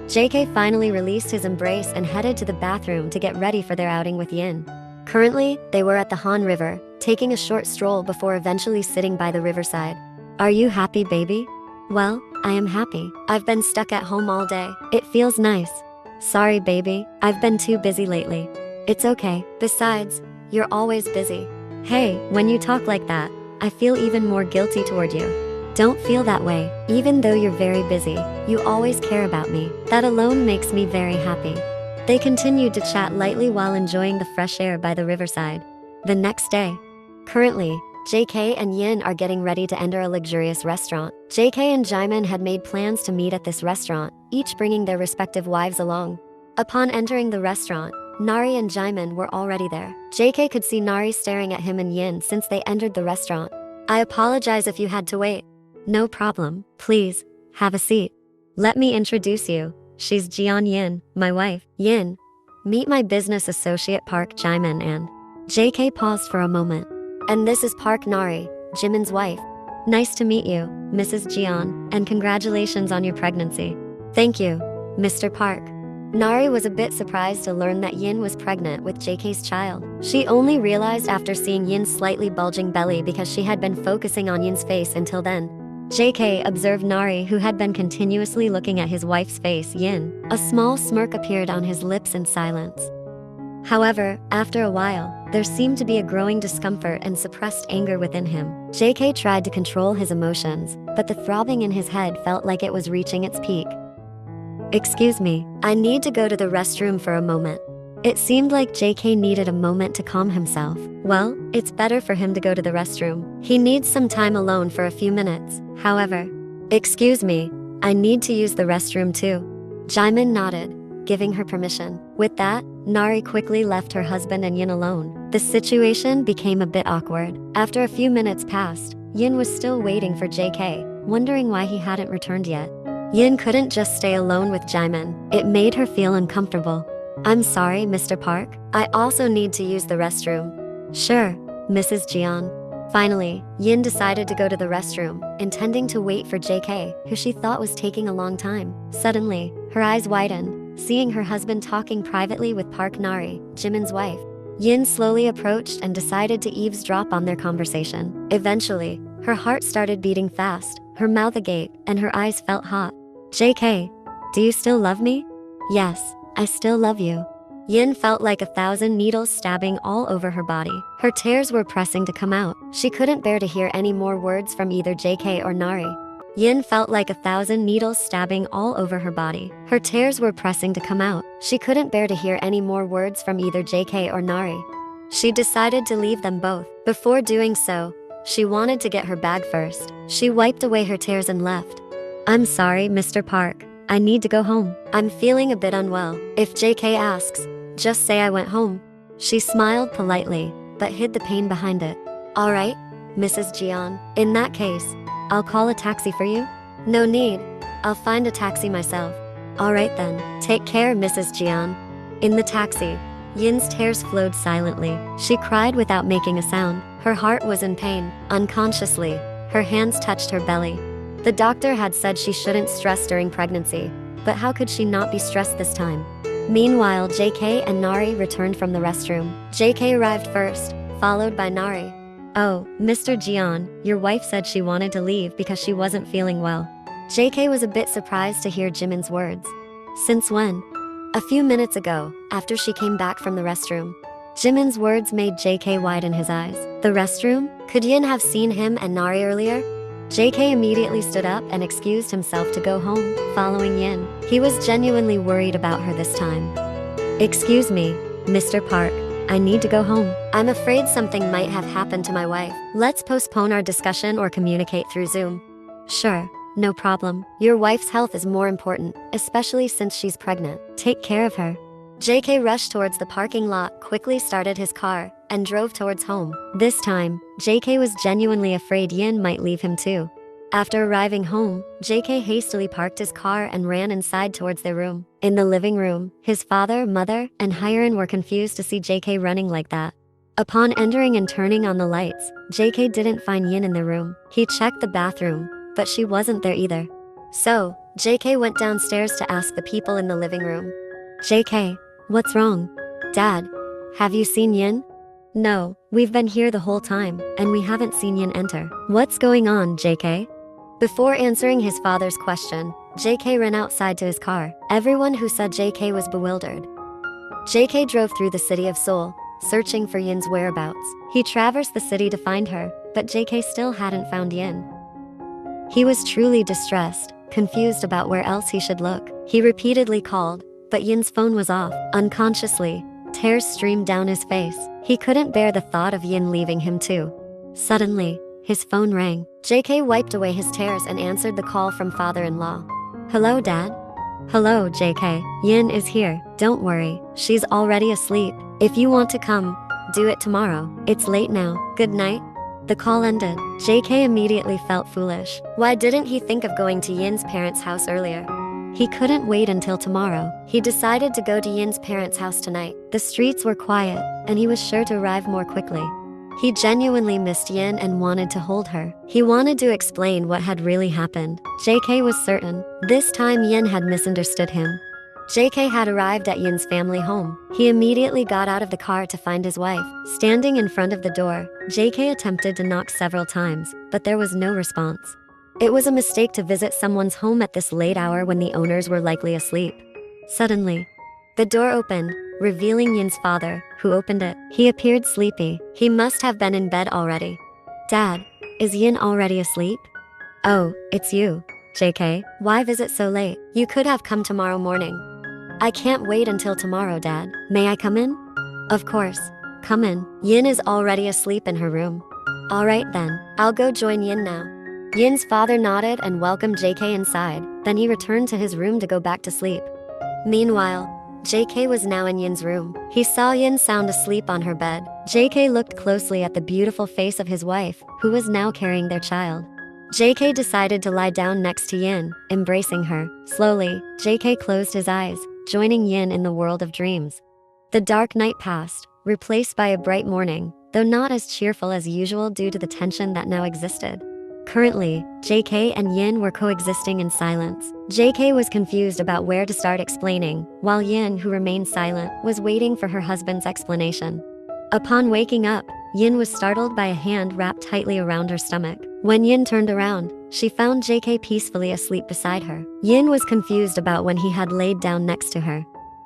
A: JK finally released his embrace and headed to the bathroom to get ready for their outing with Yin. Currently, they were at the Han River, taking a short stroll before eventually sitting by the riverside. Are you happy, baby? Well, I am happy. I've been stuck at home all day. It feels nice. Sorry, baby, I've been too busy lately. It's okay. Besides, you're always busy. Hey, when you talk like that, I feel even more guilty toward you. Don't feel that way. Even though you're very busy, you always care about me. That alone makes me very happy. They continued to chat lightly while enjoying the fresh air by the riverside. The next day. Currently, JK and Yin are getting ready to enter a luxurious restaurant. JK and Jimin had made plans to meet at this restaurant, each bringing their respective wives along. Upon entering the restaurant, Nari and Jimin were already there. JK could see Nari staring at him and Yin since they entered the restaurant. I apologize if you had to wait. No problem. Please, have a seat. Let me introduce you. She's Jian Yin, my wife. Yin, meet my business associate Park Jimin and... JK paused for a moment. And this is Park Nari, Jimin's wife. Nice to meet you, Mrs. Jian, and congratulations on your pregnancy. Thank you, Mr. Park. Nari was a bit surprised to learn that Yin was pregnant with JK's child. She only realized after seeing Yin's slightly bulging belly because she had been focusing on Yin's face until then. JK observed Nari, who had been continuously looking at his wife's face, Yin. A small smirk appeared on his lips in silence. However, after a while, there seemed to be a growing discomfort and suppressed anger within him. JK tried to control his emotions, but the throbbing in his head felt like it was reaching its peak. Excuse me, I need to go to the restroom for a moment. It seemed like JK needed a moment to calm himself. Well, it's better for him to go to the restroom. He needs some time alone for a few minutes, however. Excuse me, I need to use the restroom too. Jaemin nodded, giving her permission. With that, Nari quickly left her husband and Yin alone. The situation became a bit awkward. After a few minutes passed, Yin was still waiting for JK, wondering why he hadn't returned yet. Yin couldn't just stay alone with Jaemin. It made her feel uncomfortable. I'm sorry, Mr. Park. I also need to use the restroom. Sure, Mrs. Jian. Finally, Yin decided to go to the restroom, intending to wait for JK, who she thought was taking a long time. Suddenly, her eyes widened, seeing her husband talking privately with Park Nari, Jimin's wife. Yin slowly approached and decided to eavesdrop on their conversation. Eventually, her heart started beating fast, her mouth agape, and her eyes felt hot. JK, do you still love me? Yes, I still love you. Yin felt like 1,000 needles stabbing all over her body. Her tears were pressing to come out. She couldn't bear to hear any more words from either JK or Nari. Yin felt like 1,000 needles stabbing all over her body. Her tears were pressing to come out. She couldn't bear to hear any more words from either JK or Nari. She decided to leave them both. Before doing so, she wanted to get her bag first. She wiped away her tears and left. I'm sorry, Mr. Park. I need to go home. I'm feeling a bit unwell. If JK asks, just say I went home. She smiled politely, but hid the pain behind it. All right, Mrs. Jian. In that case, I'll call a taxi for you? No need. I'll find a taxi myself. All right then. Take care, Mrs. Jian. In the taxi, Yin's tears flowed silently. She cried without making a sound. Her heart was in pain. Unconsciously, her hands touched her belly. The doctor had said she shouldn't stress during pregnancy, but how could she not be stressed this time? Meanwhile, JK and Nari returned from the restroom. JK arrived first, followed by Nari. Oh, Mr. Jian, your wife said she wanted to leave because she wasn't feeling well. JK was a bit surprised to hear Jimin's words. Since when? A few minutes ago, after she came back from the restroom. Jimin's words made JK widen his eyes. The restroom? Could Yin have seen him and Nari earlier? JK immediately stood up and excused himself to go home, following Yin. He was genuinely worried about her this time. Excuse me, Mr. Park. I need to go home. I'm afraid something might have happened to my wife. Let's postpone our discussion or communicate through Zoom. Sure, no problem. Your wife's health is more important, especially since she's pregnant. Take care of her. JK rushed towards the parking lot, quickly started his car, and drove towards home. This time, JK was genuinely afraid Yin might leave him too. After arriving home, JK hastily parked his car and ran inside towards their room. In the living room, his father, mother, and Hyerin were confused to see JK running like that. Upon entering and turning on the lights, JK didn't find Yin in the room. He checked the bathroom, but she wasn't there either. So, JK went downstairs to ask the people in the living room. JK, what's wrong? Dad, have you seen Yin? No, we've been here the whole time, and we haven't seen Yin enter. What's going on, JK? Before answering his father's question, JK ran outside to his car. Everyone who saw JK was bewildered. JK drove through the city of Seoul, searching for Yin's whereabouts. He traversed the city to find her, but JK still hadn't found Yin. He was truly distressed, confused about where else he should look. He repeatedly called, but Yin's phone was off. Unconsciously, tears streamed down his face. He couldn't bear the thought of Yin leaving him too. Suddenly, his phone rang. JK wiped away his tears and answered the call from father-in-law. Hello, Dad? Hello, JK. Yin is here. Don't worry, she's already asleep. If you want to come, do it tomorrow. It's late now. Good night. The call ended. JK immediately felt foolish. Why didn't he think of going to Yin's parents' house earlier? He couldn't wait until tomorrow. He decided to go to Yin's parents' house tonight. The streets were quiet, and he was sure to arrive more quickly. He genuinely missed Yin and wanted to hold her. He wanted to explain what had really happened. JK was certain. This time Yin had misunderstood him. JK had arrived at Yin's family home. He immediately got out of the car to find his wife. Standing in front of the door, JK attempted to knock several times, but there was no response. It was a mistake to visit someone's home at this late hour when the owners were likely asleep. Suddenly, the door opened, revealing Yin's father, who opened it. He appeared sleepy. He must have been in bed already. Dad, is Yin already asleep? Oh, it's you, JK. Why visit so late? You could have come tomorrow morning. I can't wait until tomorrow, Dad. May I come in? Of course. Come in. Yin is already asleep in her room. Alright then, I'll go join Yin now. Yin's father nodded and welcomed JK inside, then he returned to his room to go back to sleep. Meanwhile, JK was now in Yin's room. He saw Yin sound asleep on her bed. JK looked closely at the beautiful face of his wife, who was now carrying their child. JK decided to lie down next to Yin, embracing her. Slowly, JK closed his eyes, joining Yin in the world of dreams. The dark night passed, replaced by a bright morning, though not as cheerful as usual due to the tension that now existed. Currently, JK and Yin were coexisting in silence. JK was confused about where to start explaining, while Yin, who remained silent, was waiting for her husband's explanation. Upon waking up, Yin was startled by a hand wrapped tightly around her stomach. When Yin turned around, she found JK peacefully asleep beside her. Yin was confused about when he had laid down next to her.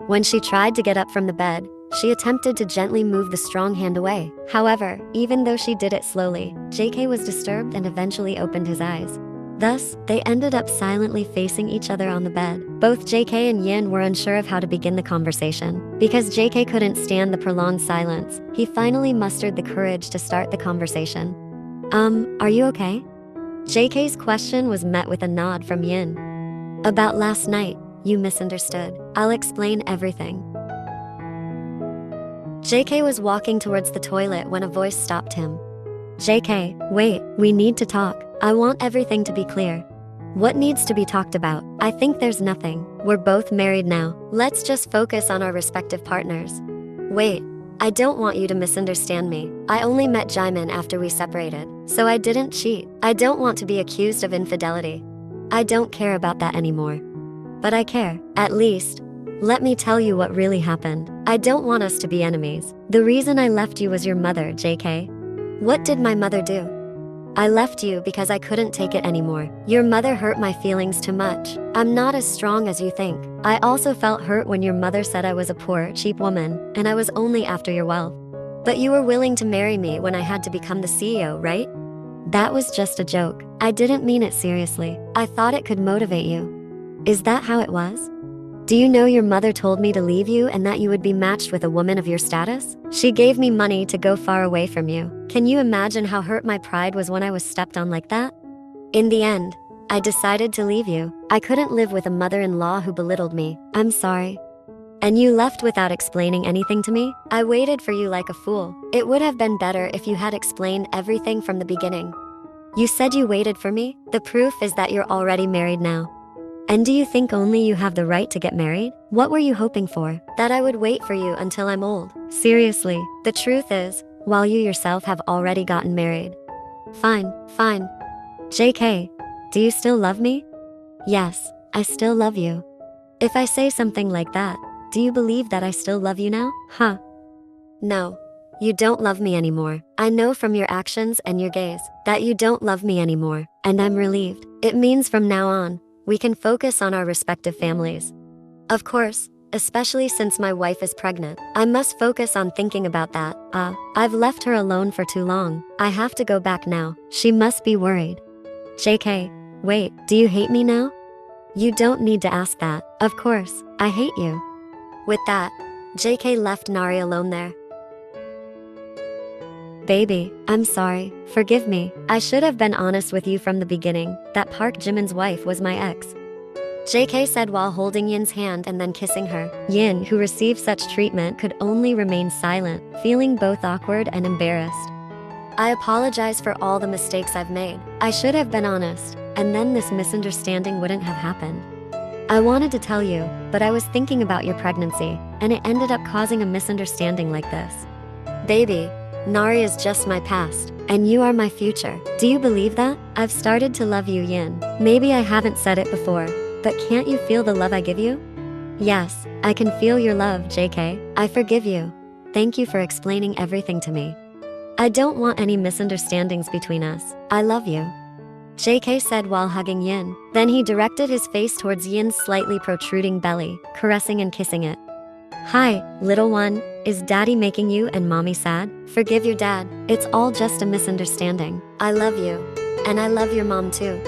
A: When she tried to get up from the bed, she attempted to gently move the strong hand away. However, even though she did it slowly, JK was disturbed and eventually opened his eyes. Thus, they ended up silently facing each other on the bed. Both JK and Yin were unsure of how to begin the conversation. Because JK couldn't stand the prolonged silence, he finally mustered the courage to start the conversation. Are you okay? JK's question was met with a nod from Yin. About last night, you misunderstood. I'll explain everything. JK was walking towards the toilet when a voice stopped him. JK, wait, we need to talk. I want everything to be clear. What needs to be talked about? I think there's nothing. We're both married now. Let's just focus on our respective partners. Wait, I don't want you to misunderstand me. I only met Jaimin after we separated, so I didn't cheat. I don't want to be accused of infidelity. I don't care about that anymore. But I care. At least, let me tell you what really happened. I don't want us to be enemies. The reason I left you was your mother, JK. What did my mother do? I left you because I couldn't take it anymore. Your mother hurt my feelings too much. I'm not as strong as you think. I also felt hurt when your mother said I was a poor, cheap woman, and I was only after your wealth. But you were willing to marry me when I had to become the CEO, right? That was just a joke. I didn't mean it seriously. I thought it could motivate you. Is that how it was? Do you know your mother told me to leave you and that you would be matched with a woman of your status? She gave me money to go far away from you. Can you imagine how hurt my pride was when I was stepped on like that? In the end, I decided to leave you. I couldn't live with a mother-in-law who belittled me. I'm sorry. And you left without explaining anything to me? I waited for you like a fool. It would have been better if you had explained everything from the beginning. You said you waited for me? The proof is that you're already married now. And do you think only you have the right to get married? What were you hoping for? That I would wait for you until I'm old? Seriously, the truth is, while you yourself have already gotten married. Fine. JK, do you still love me? Yes, I still love you. If I say something like that, do you believe that I still love you now? Huh? No, you don't love me anymore. I know from your actions and your gaze that you don't love me anymore, and I'm relieved. It means from now on, we can focus on our respective families. Of course, especially since my wife is pregnant. I must focus on thinking about that. I've left her alone for too long. I have to go back now. She must be worried. JK, wait, do you hate me now? You don't need to ask that. Of course, I hate you. With that, JK left Nari alone there. Baby, I'm sorry. Forgive me. I should have been honest with you from the beginning, that Park Jimin's wife was my ex. JK said while holding Yin's hand and then kissing her. Yin, who received such treatment, could only remain silent, feeling both awkward and embarrassed. I apologize for all the mistakes I've made. I should have been honest, and then this misunderstanding wouldn't have happened. I wanted to tell you, but I was thinking about your pregnancy, and it ended up causing a misunderstanding like this. Baby, Nari is just my past, and you are my future. Do you believe that? I've started to love you, Yin. Maybe I haven't said it before, but can't you feel the love I give you? Yes, I can feel your love, JK. I forgive you. Thank you for explaining everything to me. I don't want any misunderstandings between us. I love you, JK said while hugging Yin. Then he directed his face towards Yin's slightly protruding belly, caressing and kissing it. Hi, little one. Is daddy making you and mommy sad? Forgive your dad. It's all just a misunderstanding. I love you. And I love your mom too.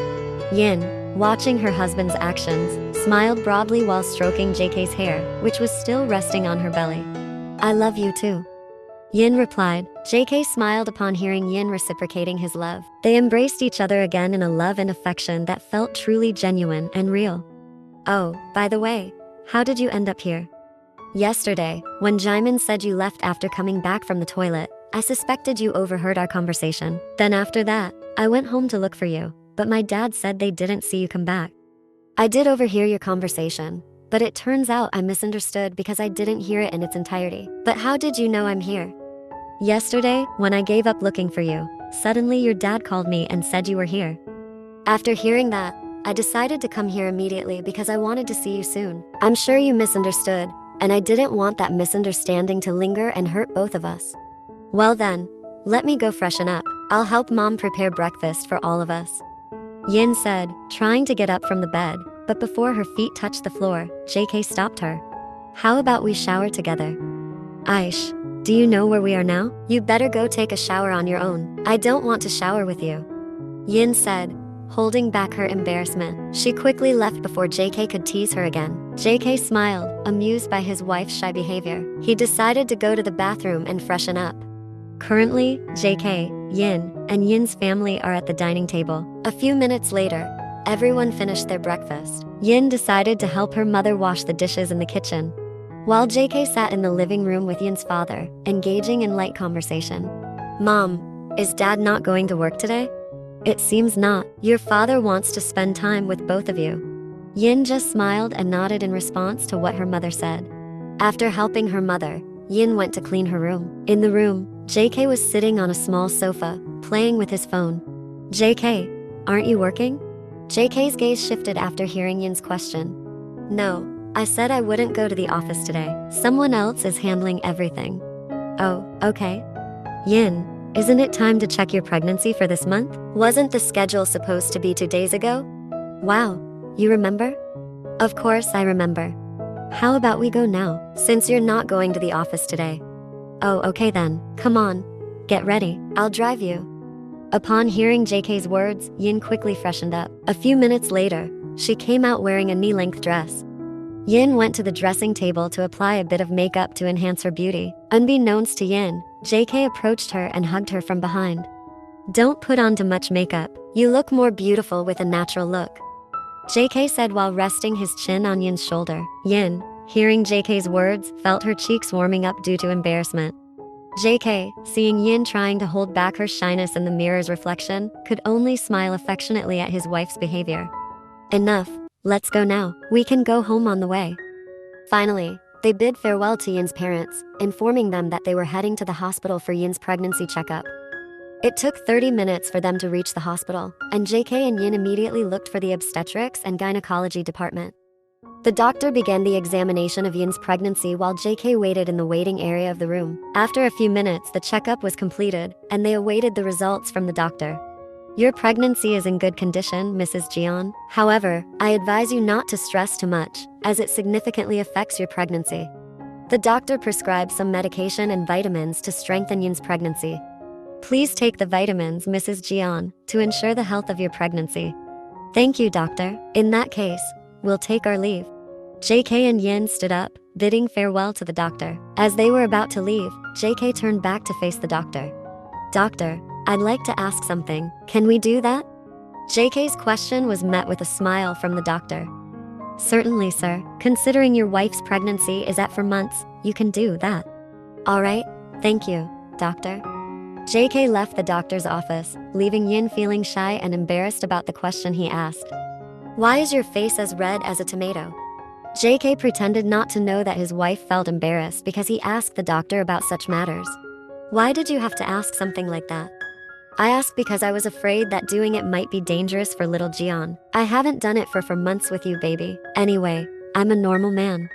A: Yin, watching her husband's actions, smiled broadly while stroking JK's hair, which was still resting on her belly. I love you too, Yin replied. JK smiled upon hearing Yin reciprocating his love. They embraced each other again in a love and affection that felt truly genuine and real. Oh, by the way, how did you end up here? Yesterday, when Jimin said you left after coming back from the toilet, I suspected you overheard our conversation. Then after that, I went home to look for you, but my dad said they didn't see you come back. I did overhear your conversation, but it turns out I misunderstood because I didn't hear it in its entirety. But how did you know I'm here? Yesterday, when I gave up looking for you, suddenly your dad called me and said you were here. After hearing that, I decided to come here immediately because I wanted to see you soon. I'm sure you misunderstood, and I didn't want that misunderstanding to linger and hurt both of us. Well then, let me go freshen up. I'll help mom prepare breakfast for all of us, Yin said, trying to get up from the bed, but before her feet touched the floor, JK stopped her. How about we shower together? Aish, do you know where we are now? You better go take a shower on your own. I don't want to shower with you, Yin said, holding back her embarrassment. She quickly left before JK could tease her again. JK smiled, amused by his wife's shy behavior. He decided to go to the bathroom and freshen up. Currently, JK, Yin, and Yin's family are at the dining table. A few minutes later, everyone finished their breakfast. Yin decided to help her mother wash the dishes in the kitchen, while JK sat in the living room with Yin's father, engaging in light conversation. Mom, is dad not going to work today? It seems not. Your father wants to spend time with both of you. Yin just smiled and nodded in response to what her mother said. After helping her mother, Yin went to clean her room. In the room, JK was sitting on a small sofa, playing with his phone. JK, aren't you working? JK's gaze shifted after hearing Yin's question. No, I said I wouldn't go to the office today. Someone else is handling everything. Oh, okay. Yin, isn't it time to check your pregnancy for this month? Wasn't the schedule supposed to be 2 days ago? Wow, you remember? Of course I remember. How about we go now, since you're not going to the office today? Oh, okay then. Come on. Get ready. I'll drive you. Upon hearing JK's words, Yin quickly freshened up. A few minutes later, she came out wearing a knee-length dress. Yin went to the dressing table to apply a bit of makeup to enhance her beauty. Unbeknownst to Yin, JK approached her and hugged her from behind. Don't put on too much makeup. You look more beautiful with a natural look, JK said while resting his chin on Yin's shoulder. Yin, hearing JK's words, felt her cheeks warming up due to embarrassment. JK, seeing Yin trying to hold back her shyness in the mirror's reflection, could only smile affectionately at his wife's behavior. Enough. Let's go now. We can go home on the way. Finally, they bid farewell to Yin's parents, informing them that they were heading to the hospital for Yin's pregnancy checkup. It took 30 minutes for them to reach the hospital, and JK and Yin immediately looked for the obstetrics and gynecology department. The doctor began the examination of Yin's pregnancy while JK waited in the waiting area of the room. After a few minutes, the checkup was completed, and they awaited the results from the doctor. Your pregnancy is in good condition, Mrs. Jian. However, I advise you not to stress too much, as it significantly affects your pregnancy. The doctor prescribed some medication and vitamins to strengthen Yin's pregnancy. Please take the vitamins, Mrs. Jian, to ensure the health of your pregnancy. Thank you, doctor. In that case, we'll take our leave. JK and Yin stood up, bidding farewell to the doctor. As they were about to leave, JK turned back to face the doctor. Doctor, I'd like to ask something. Can we do that? JK's question was met with a smile from the doctor. Certainly, sir. Considering your wife's pregnancy is at 4 months, you can do that. All right. Thank you, doctor. JK left the doctor's office, leaving Yin feeling shy and embarrassed about the question he asked. Why is your face as red as a tomato? JK pretended not to know that his wife felt embarrassed because he asked the doctor about such matters. Why did you have to ask something like that? I asked because I was afraid that doing it might be dangerous for little Jian. I haven't done it for months with you, baby. Anyway, I'm a normal man.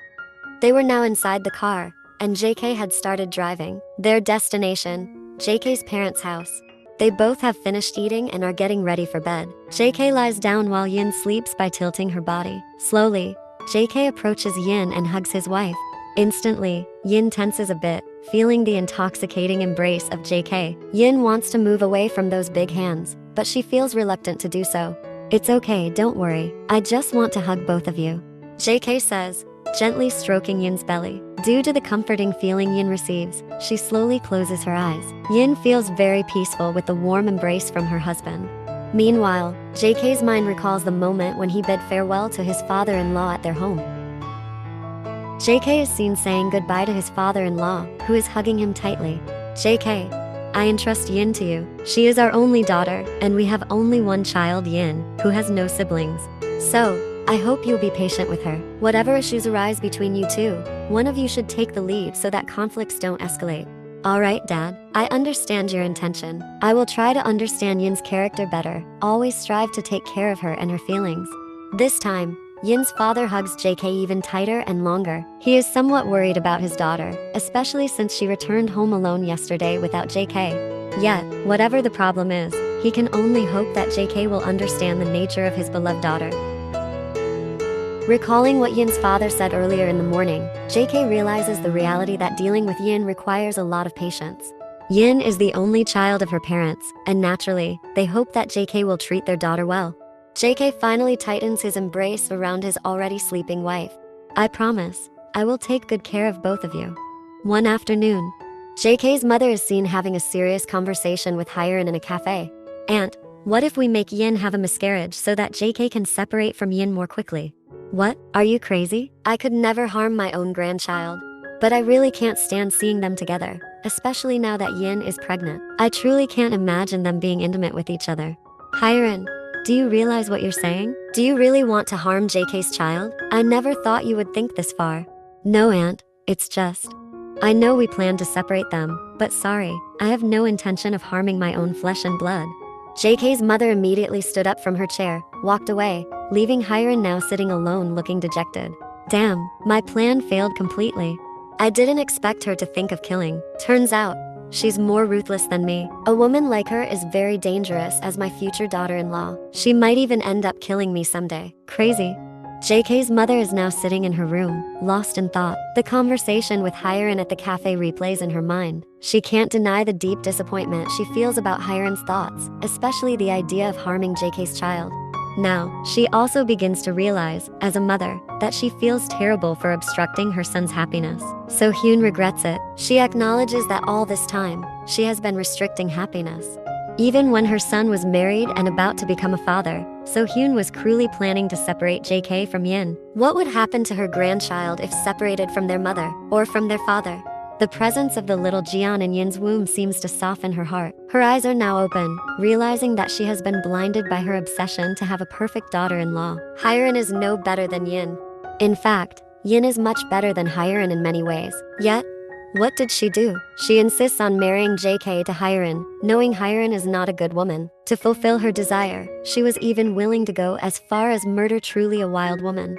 A: They were now inside the car, and JK had started driving. Their destination, JK's parents' house. They both have finished eating and are getting ready for bed. JK lies down while Yin sleeps by tilting her body. Slowly, JK approaches Yin and hugs his wife. Instantly, Yin tenses a bit, feeling the intoxicating embrace of JK. Yin wants to move away from those big hands, but she feels reluctant to do so. It's okay, don't worry. I just want to hug both of you, JK says, gently stroking Yin's belly. Due to the comforting feeling Yin receives, she slowly closes her eyes. Yin feels very peaceful with the warm embrace from her husband. Meanwhile, JK's mind recalls the moment when he bid farewell to his father-in-law at their home. JK is seen saying goodbye to his father-in-law, who is hugging him tightly. JK, I entrust Yin to you. She is our only daughter, and we have only one child, Yin, who has no siblings. So, I hope you'll be patient with her. Whatever issues arise between you two, one of you should take the lead so that conflicts don't escalate. Alright, Dad, I understand your intention. I will try to understand Yin's character better. Always strive to take care of her and her feelings. This time, Yin's father hugs JK even tighter and longer. He is somewhat worried about his daughter, especially since she returned home alone yesterday without JK. Yet, whatever the problem is, he can only hope that JK will understand the nature of his beloved daughter. Recalling what Yin's father said earlier in the morning, JK realizes the reality that dealing with Yin requires a lot of patience. Yin is the only child of her parents, and naturally, they hope that JK will treat their daughter well. JK finally tightens his embrace around his already sleeping wife. I promise, I will take good care of both of you. One afternoon, JK's mother is seen having a serious conversation with Hyun in a cafe. Aunt, what if we make Yin have a miscarriage so that JK can separate from Yin more quickly? What? Are you crazy? I could never harm my own grandchild. But I really can't stand seeing them together, especially now that Yin is pregnant. I truly can't imagine them being intimate with each other. Hyun, do you realize what you're saying? Do you really want to harm JK's child? I never thought you would think this far. No, Aunt, it's just, I know we planned to separate them, but sorry, I have no intention of harming my own flesh and blood. JK's mother immediately stood up from her chair, walked away, leaving Hyun now sitting alone looking dejected. Damn, my plan failed completely. I didn't expect her to think of killing. Turns out, she's more ruthless than me. A woman like her is very dangerous as my future daughter-in-law. She might even end up killing me someday. Crazy. JK's mother is now sitting in her room, lost in thought. The conversation with Hyun at the cafe replays in her mind. She can't deny the deep disappointment she feels about Hyun's thoughts, especially the idea of harming JK's child. Now, she also begins to realize, as a mother, that she feels terrible for obstructing her son's happiness. So Hyun regrets it. She acknowledges that all this time, she has been restricting happiness. Even when her son was married and about to become a father, So Hyun was cruelly planning to separate JK from Yin. What would happen to her grandchild if separated from their mother, or from their father? The presence of the little Jian in Yin's womb seems to soften her heart. Her eyes are now open, realizing that she has been blinded by her obsession to have a perfect daughter-in-law. Hyun is no better than Yin. In fact, Yin is much better than Hyun in many ways. Yet, what did she do? She insists on marrying JK to Hyun, knowing Hyun is not a good woman. To fulfill her desire, she was even willing to go as far as murder truly a wild woman.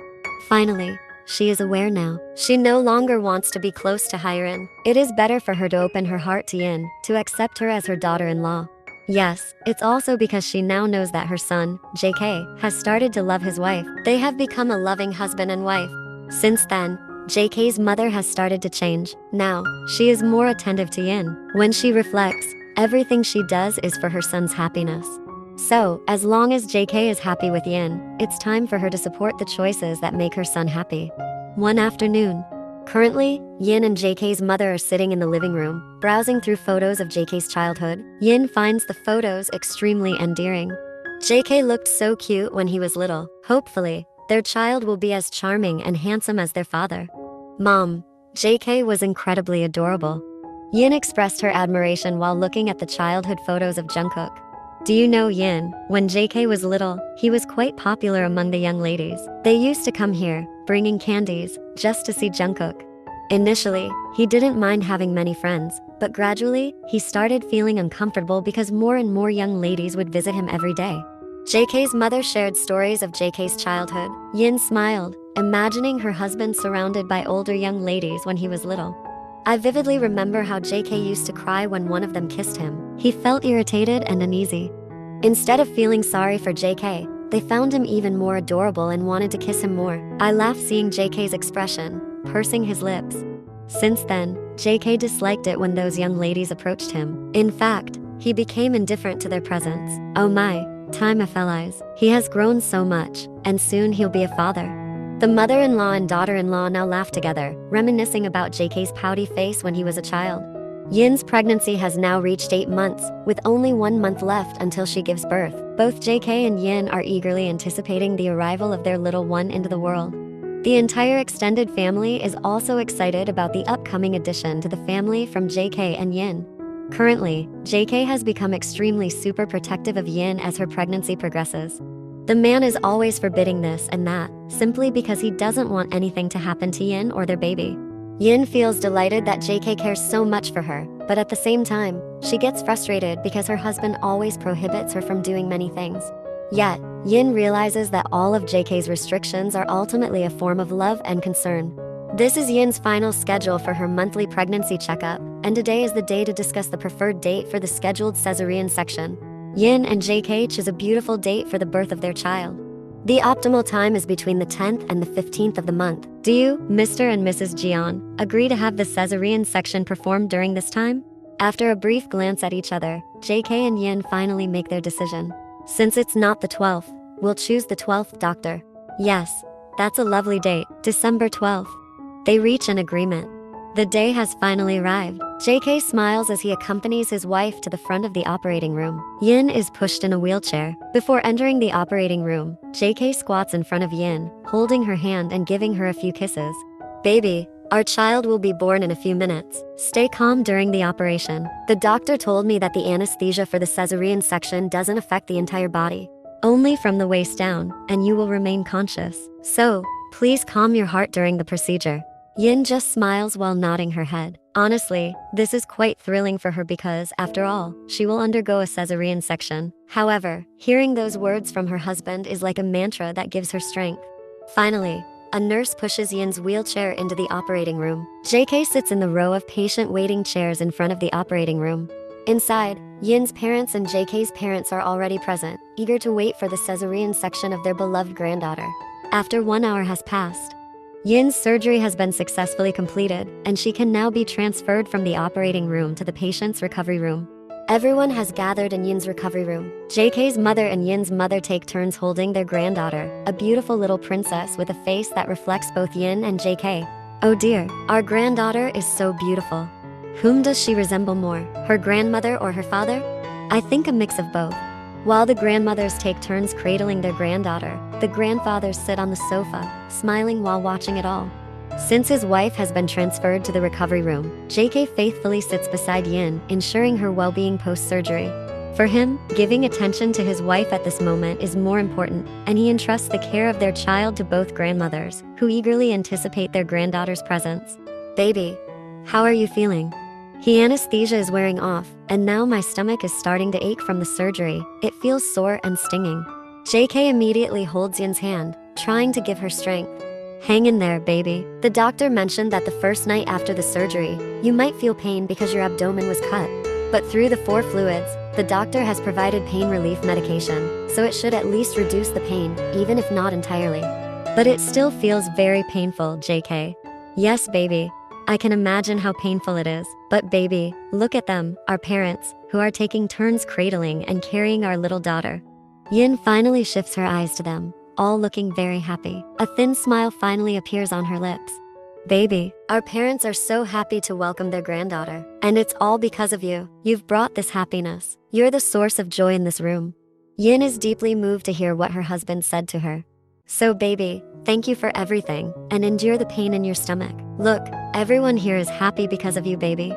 A: Finally, she is aware now. She no longer wants to be close to Hyun. It is better for her to open her heart to Yin, to accept her as her daughter-in-law. Yes, it's also because she now knows that her son, JK, has started to love his wife. They have become a loving husband and wife. Since then, JK's mother has started to change. Now, she is more attentive to Yin. When she reflects, everything she does is for her son's happiness. So, as long as JK is happy with Yin, it's time for her to support the choices that make her son happy. One afternoon. Currently, Yin and JK's mother are sitting in the living room, browsing through photos of JK's childhood. Yin finds the photos extremely endearing. JK looked so cute when he was little. Hopefully, their child will be as charming and handsome as their father. Mom, JK was incredibly adorable. Yin expressed her admiration while looking at the childhood photos of Jungkook. Do you know Yin, when JK was little, he was quite popular among the young ladies. They used to come here, bringing candies, just to see Jungkook. Initially, he didn't mind having many friends, but gradually, he started feeling uncomfortable because more and more young ladies would visit him every day. JK's mother shared stories of JK's childhood. Yin smiled, imagining her husband surrounded by older young ladies when he was little. I vividly remember how JK used to cry when one of them kissed him. He felt irritated and uneasy. Instead of feeling sorry for JK, they found him even more adorable and wanted to kiss him more. I laughed seeing JK's expression, pursing his lips. Since then, JK disliked it when those young ladies approached him. In fact, he became indifferent to their presence. Oh my, time flies. He has grown so much, and soon he'll be a father. The mother-in-law and daughter-in-law now laugh together, reminiscing about JK's pouty face when he was a child. Yin's pregnancy has now reached 8 months, with only 1 month left until she gives birth. Both JK and Yin are eagerly anticipating the arrival of their little one into the world. The entire extended family is also excited about the upcoming addition to the family from JK and Yin. Currently, JK has become extremely super protective of Yin as her pregnancy progresses. The man is always forbidding this and that, simply because he doesn't want anything to happen to Yin or their baby. Yin feels delighted that JK cares so much for her, but at the same time, she gets frustrated because her husband always prohibits her from doing many things. Yet, Yin realizes that all of JK's restrictions are ultimately a form of love and concern. This is Yin's final schedule for her monthly pregnancy checkup, and today is the day to discuss the preferred date for the scheduled cesarean section. Yin and JK choose a beautiful date for the birth of their child. The optimal time is between the 10th and the 15th of the month. Do you, Mr. and Mrs. Jian, agree to have the cesarean section performed during this time? After a brief glance at each other, JK and Yin finally make their decision. Since it's not the 12th, we'll choose the 12th, doctor. Yes, that's a lovely date, December 12th. They reach an agreement. The day has finally arrived. JK smiles as he accompanies his wife to the front of the operating room. Yin is pushed in a wheelchair. Before entering the operating room, JK squats in front of Yin, holding her hand and giving her a few kisses. Baby, our child will be born in a few minutes. Stay calm during the operation. The doctor told me that the anesthesia for the cesarean section doesn't affect the entire body. Only from the waist down, and you will remain conscious. So, please calm your heart during the procedure. Yin just smiles while nodding her head. Honestly, this is quite thrilling for her because, after all, she will undergo a cesarean section. However, hearing those words from her husband is like a mantra that gives her strength. Finally, a nurse pushes Yin's wheelchair into the operating room. JK sits in the row of patient waiting chairs in front of the operating room. Inside, Yin's parents and JK's parents are already present, eager to wait for the cesarean section of their beloved granddaughter. After 1 hour has passed, Yin's surgery has been successfully completed, and she can now be transferred from the operating room to the patient's recovery room. Everyone has gathered in Yin's recovery room. JK's mother and Yin's mother take turns holding their granddaughter, a beautiful little princess with a face that reflects both Yin and JK. Oh dear, our granddaughter is so beautiful. Whom does she resemble more, her grandmother or her father? I think a mix of both. While the grandmothers take turns cradling their granddaughter, the grandfathers sit on the sofa, smiling while watching it all. Since his wife has been transferred to the recovery room, JK faithfully sits beside Yin, ensuring her well-being post-surgery. For him, giving attention to his wife at this moment is more important, and he entrusts the care of their child to both grandmothers, who eagerly anticipate their granddaughter's presence. Baby, how are you feeling? Anesthesia is wearing off, and now my stomach is starting to ache from the surgery. It feels sore and stinging. JK immediately holds Yin's hand, trying to give her strength. Hang in there, baby. The doctor mentioned that the first night after the surgery, you might feel pain because your abdomen was cut. But through the 4 fluids, the doctor has provided pain relief medication, so it should at least reduce the pain, even if not entirely. But it still feels very painful, JK. Yes, baby. I can imagine how painful it is. But baby, look at them, our parents, who are taking turns cradling and carrying our little daughter. Yin finally shifts her eyes to them, all looking very happy. A thin smile finally appears on her lips. Baby, our parents are so happy to welcome their granddaughter. And it's all because of you. You've brought this happiness. You're the source of joy in this room. Yin is deeply moved to hear what her husband said to her. So baby, thank you for everything, and endure the pain in your stomach. Look, everyone here is happy because of you, baby.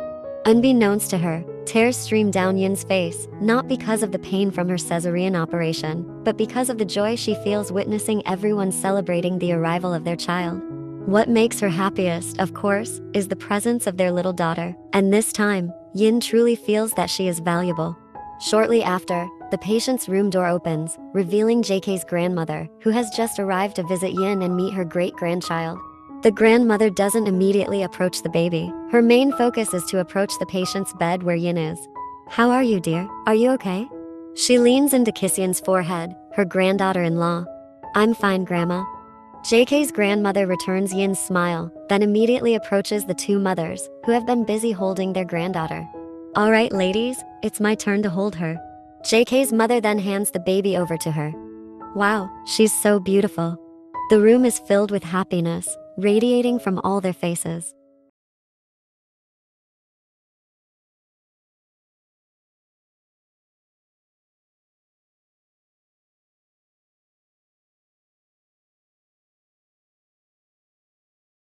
A: Unbeknownst to her, tears stream down Yin's face, not because of the pain from her cesarean operation, but because of the joy she feels witnessing everyone celebrating the arrival of their child. What makes her happiest, of course, is the presence of their little daughter. And this time, Yin truly feels that she is valuable. Shortly after, the patient's room door opens, revealing JK's grandmother, who has just arrived to visit Yin and meet her great-grandchild. The grandmother doesn't immediately approach the baby. Her main focus is to approach the patient's bed where Yin is. "How are you, dear? Are you okay?" She leans in to kiss Yin's forehead, her granddaughter-in-law. "I'm fine, Grandma." JK's grandmother returns Yin's smile, then immediately approaches the two mothers, who have been busy holding their granddaughter. "All right, ladies, it's my turn to hold her." JK's mother then hands the baby over to her. "Wow, she's so beautiful." The room is filled with happiness, radiating from all their faces.